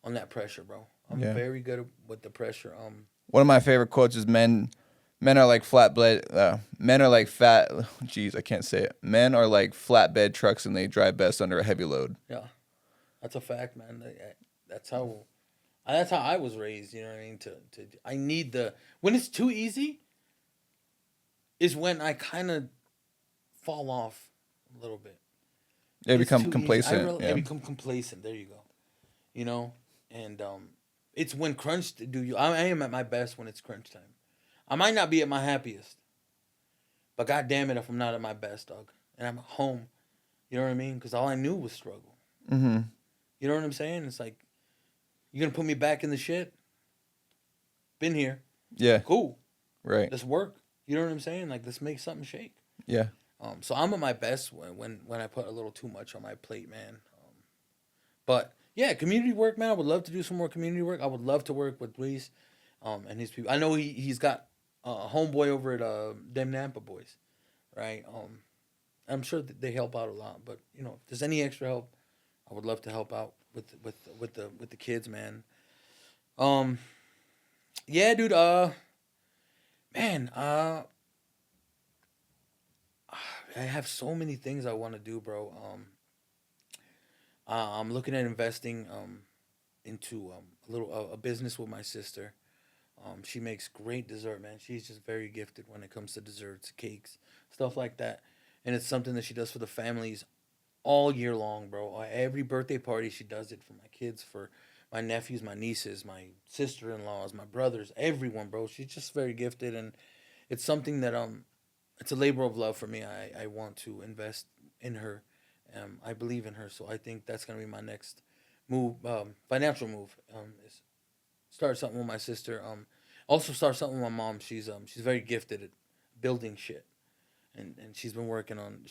that pressure, bro. I'm very good with the pressure. One of my favorite quotes is men are like flatbed. Men are like fat. Jeez, I can't say it. Men are like flatbed trucks, and they drive best under a heavy load. Yeah, that's a fact, man. That's how I was raised. You know what I mean? I need when it's too easy, is when I kind of fall off a little bit. They become complacent. I become complacent. There you go. And it's when crunch I am at my best when it's crunch time. I might not be at my happiest, but god damn it if I'm not at my best, dog. And I'm at home. You know what I mean? Because all I knew was struggle. Mm-hmm. You know what I'm saying? It's like, you gonna put me back in the shit? Been here. Yeah. Cool. Right. Let's work. You know what I'm saying? Like, let's make something shake. Yeah. So I'm at my best when I put a little too much on my plate, man. But yeah, community work, man. I would love to do some more community work. I would love to work with Luis, and his people. I know he's got a homeboy over at Dem Nampa Boys, right? I'm sure that they help out a lot. But if there's any extra help, I would love to help out with the kids, man. Yeah, dude. Man. I have so many things I want to do, bro. I'm looking at investing into a business with my sister. She makes great dessert, man. She's just very gifted when it comes to desserts, cakes, stuff like that. And it's something that she does for the families all year long, bro. Every birthday party, she does it for my kids, for my nephews, my nieces, my sister-in-laws, my brothers, everyone, bro. She's just very gifted, and it's something that it's a labor of love for me. I want to invest in her. I believe in her, so I think that's gonna be my next move, financial move. Is start something with my sister. Also start something with my mom. She's very gifted at building shit, and she's been working on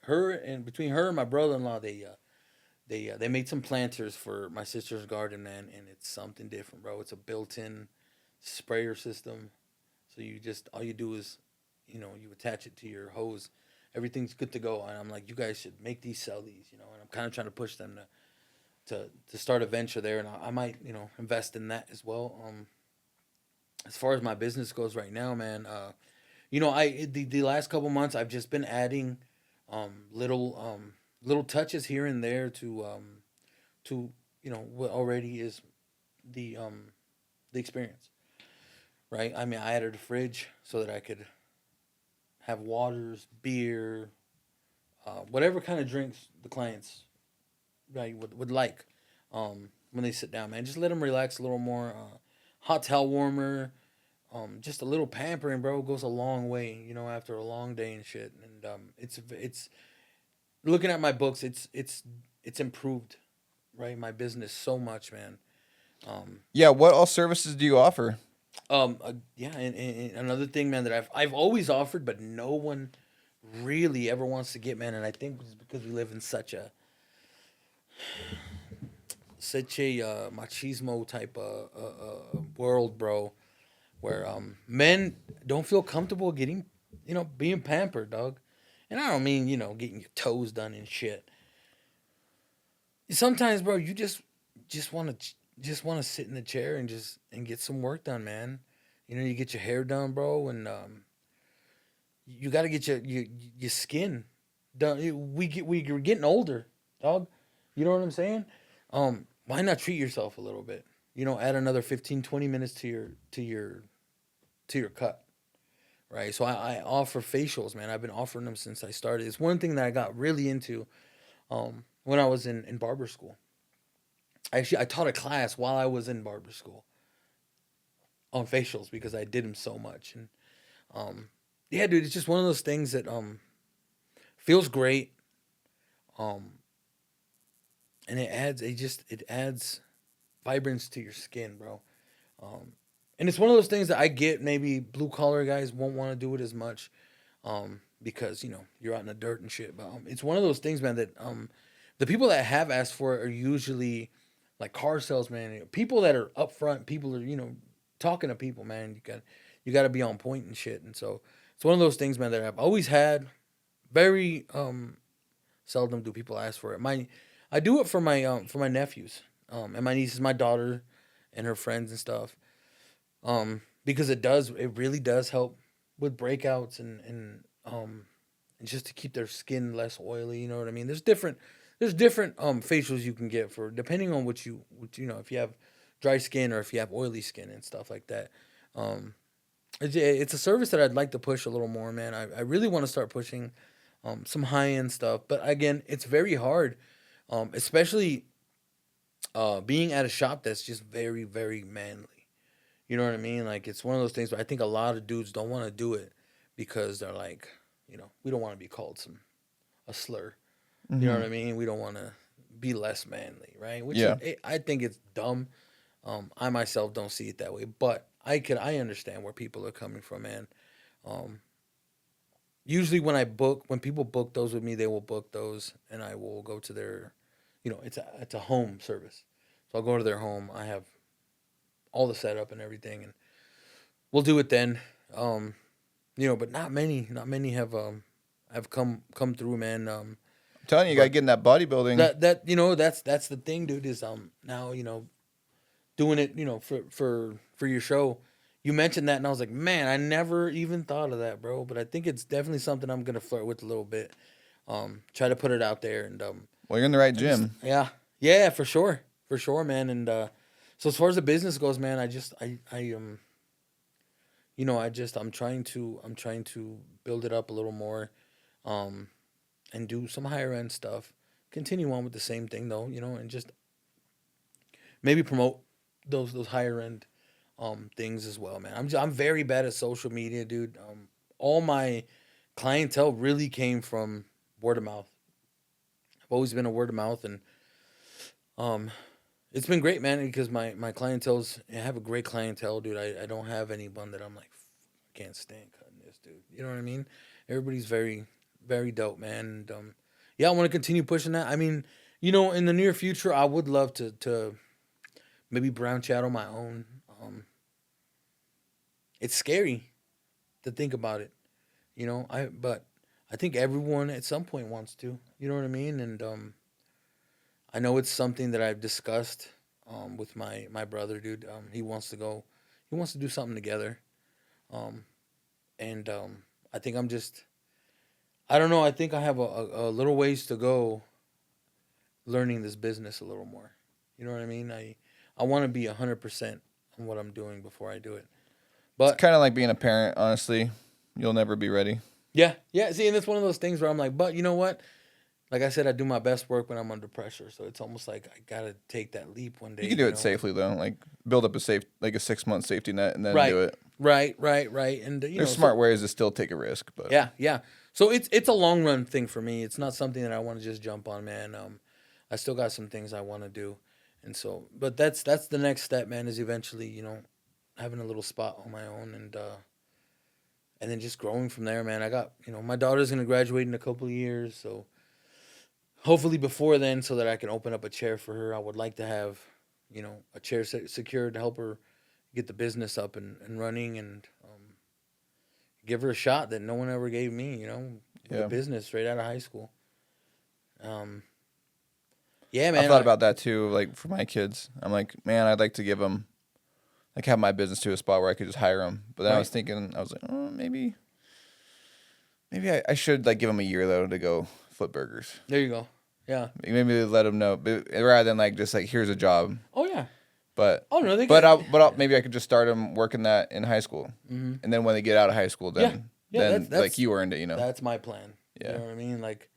her and between her and my brother-in-law they made some planters for my sister's garden, man, and it's something different, bro. It's a built-in sprayer system, so all you do is you attach it to your hose. Everything's good to go. And I'm like, you guys should make these, sell these, and I'm kind of trying to push them to start a venture there. And I might, invest in that as well. As far as my business goes right now, man, the last couple months, I've just been adding, little touches here and there to, what already is the experience, right? I mean, I added a fridge so that I could have waters, beer, whatever kind of drinks the clients right would like when they sit down, man. Just let them relax a little more. Hot towel warmer, just a little pampering, bro, goes a long way. After a long day and shit. And it's looking at my books. It's improved, right? My business so much, man. Yeah. What all services do you offer? Yeah, and another thing, man, that I've always offered, but no one really ever wants to get, man. And I think it's because we live in such a machismo type of world, bro, where men don't feel comfortable getting, being pampered, dog. And I don't mean getting your toes done and shit. Sometimes, bro, you just want to sit in the chair and get some work done, man. You get your hair done, bro, and you got to get your skin done. We're getting older, dog. You know what I'm saying? Why not treat yourself a little bit? You know, add another 15, 20 minutes to your cut, right? So I offer facials, man. I've been offering them since I started. It's one thing that I got really into when I was in barber school. Actually, I taught a class while I was in barber school on facials because I did them so much. And yeah, dude, it's just one of those things that feels great. Um, and it adds vibrance to your skin, bro. Um, and it's one of those things that I get. Maybe blue collar guys won't want to do it as much, because you're out in the dirt and shit. But it's one of those things, man. That the people that have asked for it are usually like car salesmen, people that are upfront. People are talking to people, man. You got to be on point and shit. And so it's one of those things, man, that I've always had. Very seldom do people ask for it. I do it for my nephews, and my nieces, my daughter, and her friends and stuff. Because it really does help with breakouts and just to keep their skin less oily. You know what I mean? There's different facials you can get for depending on if you have dry skin or if you have oily skin and stuff like that. Um, it's a service that I'd like to push a little more, man. I really want to start pushing some high end stuff, but again, it's very hard, especially being at a shop that's just very very manly. You know what I mean? Like it's one of those things where I think a lot of dudes don't want to do it because they're like, we don't want to be called a slur. You know Mm-hmm. what I mean? We don't want to be less manly, right? Yeah. I think it's dumb. I myself don't see it that way, but I understand where people are coming from, man. Um, Usually when people book those with me, they will book those, and I will go to their, it's a home service, so I'll go to their home. I have all the setup and everything, and we'll do it then. Um, but not many have come through, man. I'm telling you, you gotta But get in that bodybuilding. that's the thing, dude. Is now doing it, for your show. You mentioned that, and I was like, man, I never even thought of that, bro. But I think it's definitely something I'm gonna flirt with a little bit. Try to put it out there, and Well, you're in the right I just gym. yeah, for sure, man. And so as far as the business goes, man, I'm trying to build it up a little more, um, and do some higher end stuff. Continue on with the same thing though, and just maybe promote those higher end things as well, man. I'm very bad at social media, dude. All my clientele really came from word of mouth. I've always been a word of mouth, and um, it's been great, man. Because I have a great clientele, dude. I don't have anyone that I'm like, I can't stand cutting this, dude. You know what I mean? Everybody's very very dope, man. And yeah, I want to continue pushing that. I mean, in the near future, I would love to maybe branch out on my own. It's scary to think about it, but I think everyone at some point wants to. You know what I mean? And I know it's something that I've discussed with my brother, dude. He wants to go. He wants to do something together. Um, and I think I'm just. I don't know. I think I have a little ways to go learning this business a little more. You know what I mean? I want to be 100% on what I'm doing before I do it. It's But kind of like being a parent. Honestly, you'll never be ready. yeah, yeah. See, and it's one of those things where I'm like, but you know what? Like I said, I do my best work when I'm under pressure. So it's almost like I gotta take that leap one day. You can do it safely though. Like build up like a 6 month safety net and then Right, do it. right. And There's smart ways to still take a risk, but yeah, yeah. So it's a long run thing for me. It's not something that I want to just jump on, man. I still got some things I want to do, and so, but that's the next step, man. Is eventually, having a little spot on my own, and then just growing from there, man. I got, my daughter's gonna graduate in a couple of years, so hopefully before then, so that I can open up a chair for her. I would like to have, a chair secured to help her get the business up and running, and give her a shot that no one ever gave me, with a yeah. business straight out of high school. Um, yeah, I've man. thought about that too. Like for my kids, I'm like, man, I'd like to give them, like, have my business to a spot where I could just hire them. But then I was Right. thinking, I was like, oh, maybe maybe I should like give him a year though to go flip burgers. There you go. Yeah. Maybe let him know, but rather than like just like here's a job. Oh yeah. But oh no, maybe I could just start them working that in high school, and then when they get out of high school, then that's, like you earned it, you know. That's my plan. Yeah. You know what I mean? Like,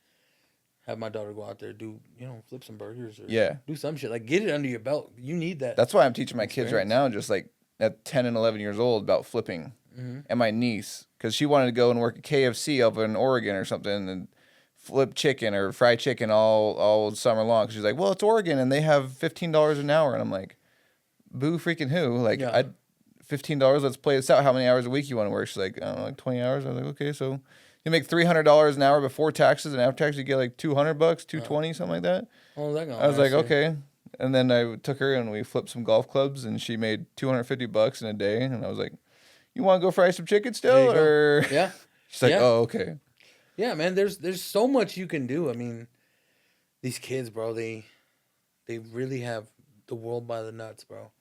have my daughter go out there, do flip some burgers or do some shit. Like, get it under your belt. You need that. That's why I'm teaching my kids right now, just like at 10 and 11 years old, about flipping. And my niece, because she wanted to go and work at KFC over in Oregon or something, and flip chicken or fry chicken all summer long. She's like, well, it's Oregon and they have $15 an hour, and I'm like, boo freaking who? Like, $15, let's play this out. How many hours a week you want to work? She's like, I don't know, like 20 hours. I was like, okay, so you make $300 an hour before taxes, and after taxes you get like $200, $220, something like that. Oh, that I was like, okay. And then I took her and we flipped some golf clubs, and she made $250 in a day. And I was like, you want to go fry some chicken still? Or yeah. She's like, oh, okay. Yeah, man, there's so much you can do. I mean, these kids, bro, they really have the world by the nuts, bro.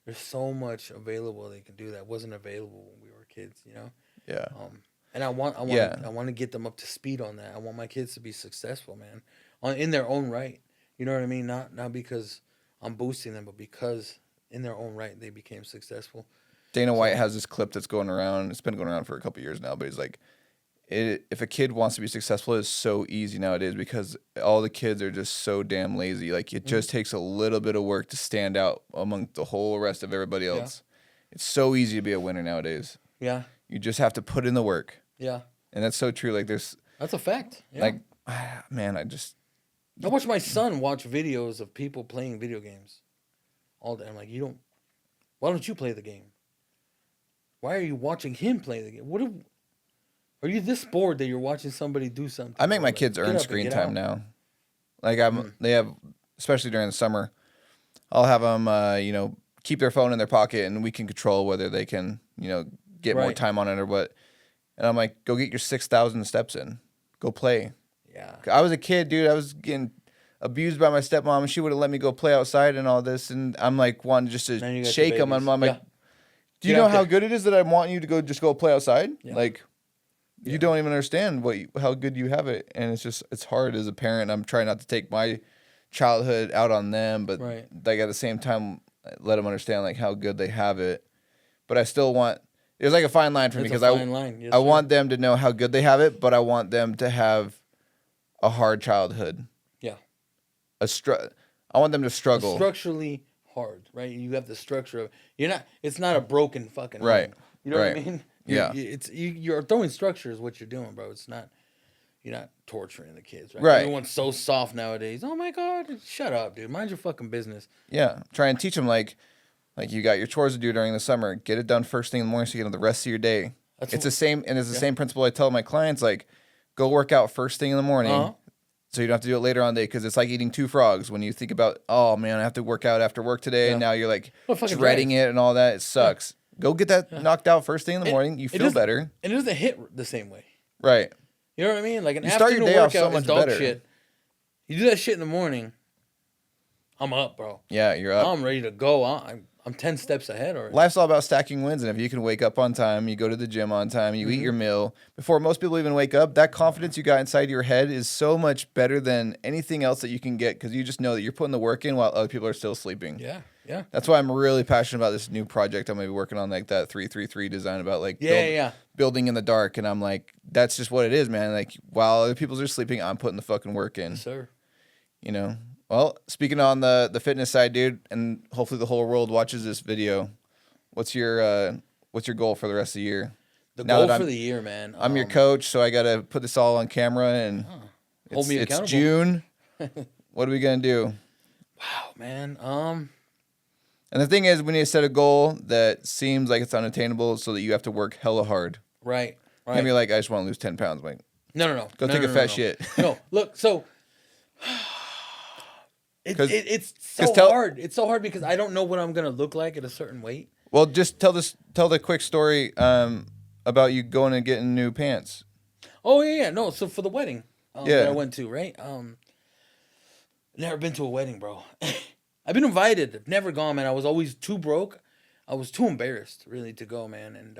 There's so much available they can do that wasn't available when we were kids, you know? Yeah. And I want to get them up to speed on that. I want my kids to be successful, man, in their own right. You know what I mean? Not because I'm boosting them, but because in their own right they became successful. Dana White has this clip that's going around. It's been going around for a couple years now, but he's like, if a kid wants to be successful, it's so easy nowadays because all the kids are just so damn lazy. Like, it just takes a little bit of work to stand out among the whole rest of everybody else. Yeah. It's so easy to be a winner nowadays. Yeah. You just have to put in the work. Yeah. And that's so true. Like, that's a fact. Yeah. Like, man, I watch my son watch videos of people playing video games all day. I'm like, why don't you play the game? Why are you watching him play the game? Are you this bored that you're watching somebody do something? I make my kids earn screen time now. Like, they have, especially during the summer, I'll have them, keep their phone in their pocket, and we can control whether they can, get more time on it or what. And I'm like, go get your 6,000 steps in. Go play. Yeah. I was a kid, dude. I was getting abused by my stepmom, and she would have let me go play outside and all this. And I'm like, wanting just to shake them. And I'm like, do you know how good it is that I want you to go play outside? Yeah. Like, you don't even understand how good you have it. And it's hard as a parent. I'm trying not to take my childhood out on them, but like at the same time, let them understand like how good they have it. But I still want, there's like a fine line for me because I want them to know how good they have it, but I want them to have a hard childhood. Yeah. I want them to struggle. Structurally hard, right? You have the structure of, it's not a broken fucking home. You know what I mean? You're throwing structure is what you're doing, bro. It's not, you're not torturing the kids, right? Everyone's so soft nowadays. Oh my God, shut up, dude. Mind your fucking business. Yeah, try and teach them like you got your chores to do during the summer. Get it done first thing in the morning so you get the rest of your day. It's the same principle I tell my clients. Like, go work out first thing in the morning, so you don't have to do it later on the day. Because it's like eating two frogs. When you think about, oh man, I have to work out after work today, and now you're like dreading it and all that. It sucks. Go get that knocked out first thing in the morning. You feel better. And it doesn't hit the same way. Right. You know what I mean? Like, an afternoon workout is dog shit. You do that shit in the morning, I'm up, bro. Yeah, you're up. I'm ready to go. I'm 10 steps ahead already. Life's all about stacking wins, and if you can wake up on time, you go to the gym on time, you eat your meal before most people even wake up, that confidence you got inside your head is so much better than anything else that you can get because you just know that you're putting the work in while other people are still sleeping. Yeah. Yeah. That's why I'm really passionate about this new project I'm going to be working on, like that 333 design about like building in the dark. And I'm like, that's just what it is, man. Like, while other people are sleeping, I'm putting the fucking work in. Yes, sir. Well, speaking on the fitness side, dude, and hopefully the whole world watches this video, what's your goal for the rest of the year? The goal for the year, man. I'm your coach, so I got to put this all on camera, and hold me accountable. It's June. What are we going to do? Wow, man. And the thing is, we need to set a goal that seems like it's unattainable so that you have to work hella hard. Right. Maybe like, I just want to lose 10 pounds. Like, no. Go take a fat shit. No, look, so it's so hard. It's so hard because I don't know what I'm going to look like at a certain weight. Well, just tell the quick story about you going and getting new pants. Oh, yeah. No, so for the wedding that I went to, right? Never been to a wedding, bro. I've been invited. I've never gone, man. I was always too broke. I was too embarrassed, really, to go, man. And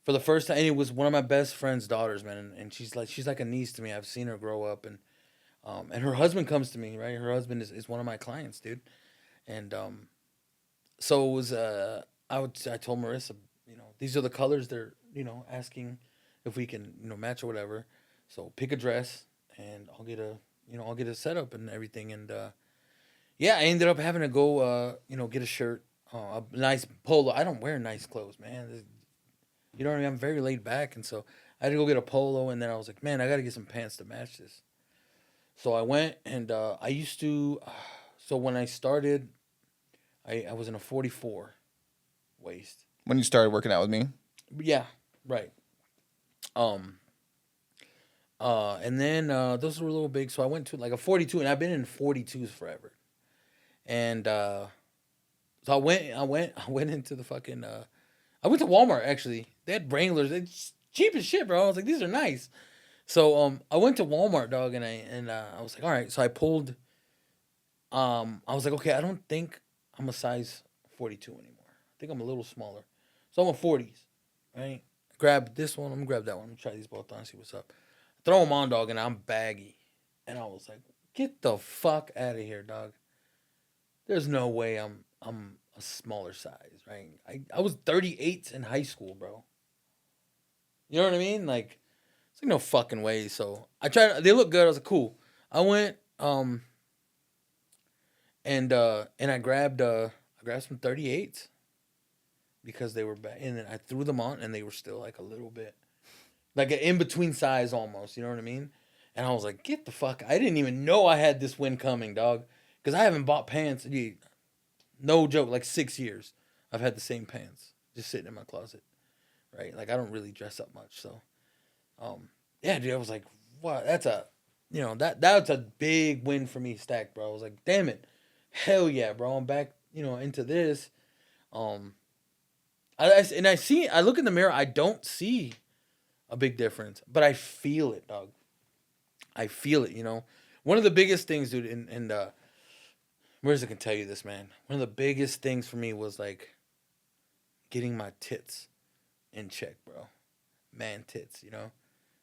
for the first time, and it was one of my best friend's daughters, man, and she's like a niece to me. I've seen her grow up, and her husband comes to me, right? Her husband is one of my clients, dude, and so it was I told Marissa, these are the colors they're asking if we can match or whatever. So pick a dress, and I'll get a setup and everything, and yeah, I ended up having to go get a shirt, a nice polo. I don't wear nice clothes, man. You know what I mean? I'm very laid back, and so I had to go get a polo, and then I was like, man, I got to get some pants to match this. So I went, and I used to. So when I started, I was in a 44 waist. When you started working out with me? Yeah, right. Um. And then those were a little big, so I went to like a 42, and I've been in 42s forever. And so I went into the fucking. I went to Walmart actually. They had Wranglers. It's cheap as shit, bro. I was like, these are nice. So I went to Walmart, dog, and I was like, all right. So I pulled. I was like, okay, I don't think I'm a size 42 anymore. I think I'm a little smaller. So I'm a 40s, right? Grab this one. I'm gonna grab that one. I'm gonna try these both on. See what's up. Throw them on, dog, and I'm baggy. And I was like, get the fuck out of here, dog. There's no way I'm a smaller size, right? I was 38 in high school, bro. You know what I mean? Like, it's like no fucking way. So I tried. They look good. I was like, cool. I went and I grabbed some 38s because they were bad, and then I threw them on, and they were still like a little bit like an in between size almost. You know what I mean? And I was like, get the fuck. I didn't even know I had this win coming, dog, because I haven't bought pants. Dude, no joke, like 6 years. I've had the same pants just sitting in my closet, right? Like I don't really dress up much, so yeah, dude. I was like, what? That's a, that's a big win for me, Stack, bro. I was like, damn it, hell yeah, bro. I'm back, into this. I look in the mirror. I don't see a big difference, but I feel it, dog. I feel it. One of the biggest things, dude, and Marissa can tell you this, man. One of the biggest things for me was like getting my tits in check, bro. Man tits,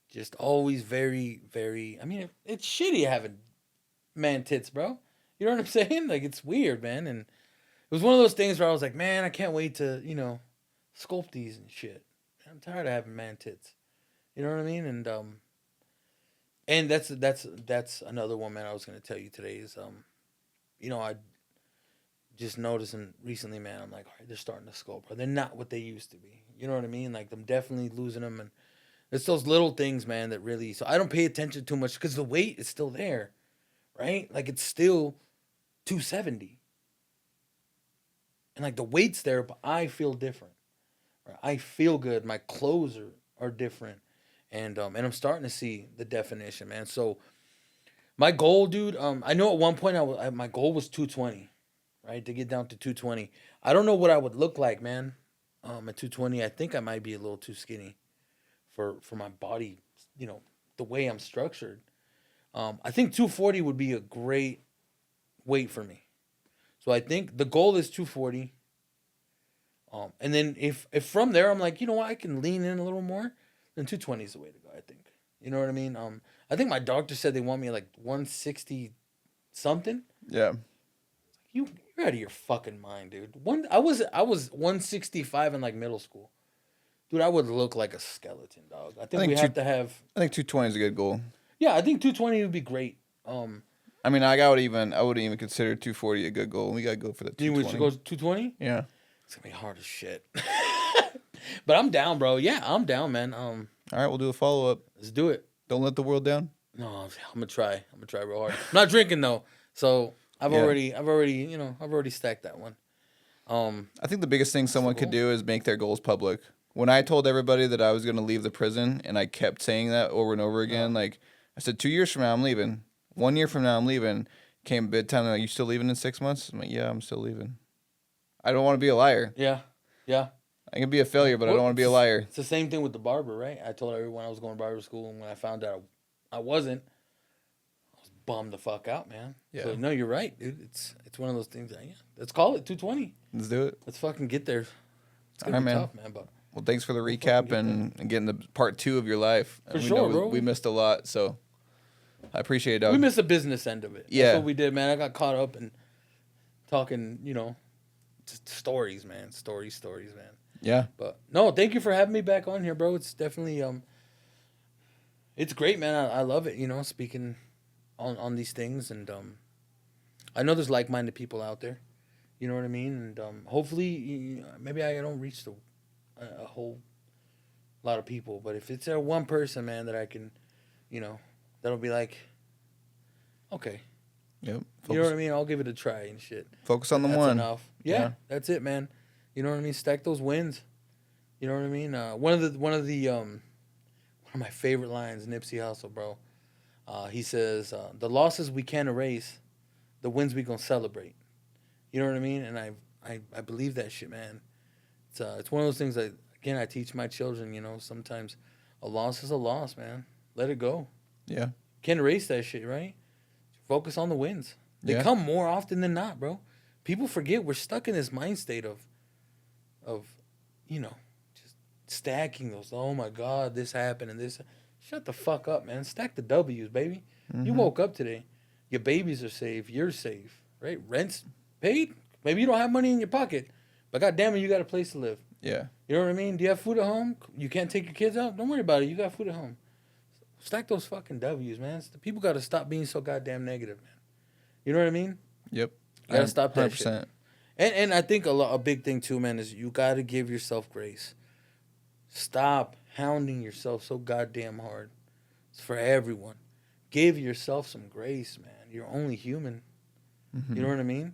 just always very, very. I mean, it's shitty having man tits, bro. You know what I'm saying? Like it's weird, man. And it was one of those things where I was like, man, I can't wait to, sculpt these and shit. I'm tired of having man tits. You know what I mean? And that's another one, man. I was gonna tell you today is I just noticing recently, man. I'm like, all right, they're starting to sculpt, bro. They're not what they used to be. You know what I mean? Like I'm definitely losing them, and it's those little things, man, that really. So I don't pay attention too much because the weight is still there, right? Like it's still 270, and like the weight's there, but I feel different. Right? I feel good. My clothes are different, and I'm starting to see the definition, man. So my goal, dude. I know at one point my goal was 220, right? To get down to 220. I don't know what I would look like, man. At 220, I think I might be a little too skinny for my body, the way I'm structured. I think 240 would be a great weight for me. So I think the goal is 240. And then if from there I'm like, you know what, I can lean in a little more, then 220 is the way to go, I think. You know what I mean? I think my doctor said they want me like 160 something. Yeah. You're out of your fucking mind, dude. I was 165 in like middle school. Dude, I would look like a skeleton, dog. I think we have to have. I think 220 is a good goal. Yeah, I think 220 would be great. I mean, I wouldn't even consider 240 a good goal. We gotta go for the 220. You should go 220? Yeah. It's gonna be hard as shit. But I'm down, bro. Yeah, I'm down, man. All right, we'll do a follow up. Let's do it. Don't let the world down. No, I'm gonna try. I'm gonna try real hard. I'm not drinking though, so I've already stacked that one. I think the biggest thing someone could do is make their goals public. When I told everybody that I was going to leave the prison, and I kept saying that over and over again, like I said, 2 years from now I'm leaving. 1 year from now I'm leaving. Came bid time, like, you still leaving in 6 months? I'm like, yeah, I'm still leaving. I don't want to be a liar. Yeah. I can be a failure, but I don't want to be a liar. It's the same thing with the barber, right? I told everyone I was going to barber school, and when I found out I wasn't, I was bummed the fuck out, man. Yeah. So, no, you're right, dude. It's one of those things. Let's call it 220. Let's do it. Let's fucking get there. It's gonna be tough, man. But Well, thanks for the recap and getting the part 2 of your life. For sure, bro. We missed a lot, so I appreciate it, dog. We missed the business end of it. Yeah. That's what we did, man. I got caught up in talking, just stories, man. Stories, man. Yeah. But no, thank you for having me back on here, bro. It's definitely it's great, man. I love it, speaking on these things, and I know there's like-minded people out there. You know what I mean? And hopefully, maybe I don't reach a whole lot of people, but if it's one person, man, that I can, that'll be like, okay. Yep. You know what I mean? I'll give it a try and shit. Focus on the That's one. enough. Yeah, that's it, man. You know what I mean? Stack those wins. You know what I mean? One of my favorite lines, Nipsey Hussle, bro. He says, "The losses we can't erase, the wins we gonna celebrate." You know what I mean? And I believe that shit, man. It's one of those things that, again, I teach my children. Sometimes a loss is a loss, man. Let it go. Yeah. Can't erase that shit, right? Focus on the wins. They come more often than not, bro. People forget we're stuck in this mind state of just stacking those. Oh my God, this happened and this. Shut the fuck up, man. Stack the W's, baby. Mm-hmm. You woke up today. Your babies are safe. You're safe, right? Rent's paid. Maybe you don't have money in your pocket, but goddamn it, you got a place to live. Yeah. You know what I mean? Do you have food at home? You can't take your kids out? Don't worry about it. You got food at home. Stack those fucking W's, man. The people got to stop being so goddamn negative, man. You know what I mean? Yep. You got to stop that 100%. shit. And I think a big thing too, man, is you got to give yourself grace. Stop hounding yourself so goddamn hard. It's for everyone. Give yourself some grace, man. You're only human. Mm-hmm. You know what I mean?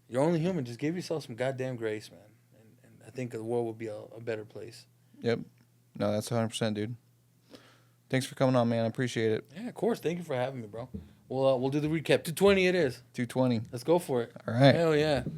You're only human. Just give yourself some goddamn grace, man. And I think the world will be a better place. Yep. No, that's 100%, dude. Thanks for coming on, man. I appreciate it. Yeah, of course. Thank you for having me, bro. We'll do the recap. 220 it is. 220. Let's go for it. All right. Hell yeah.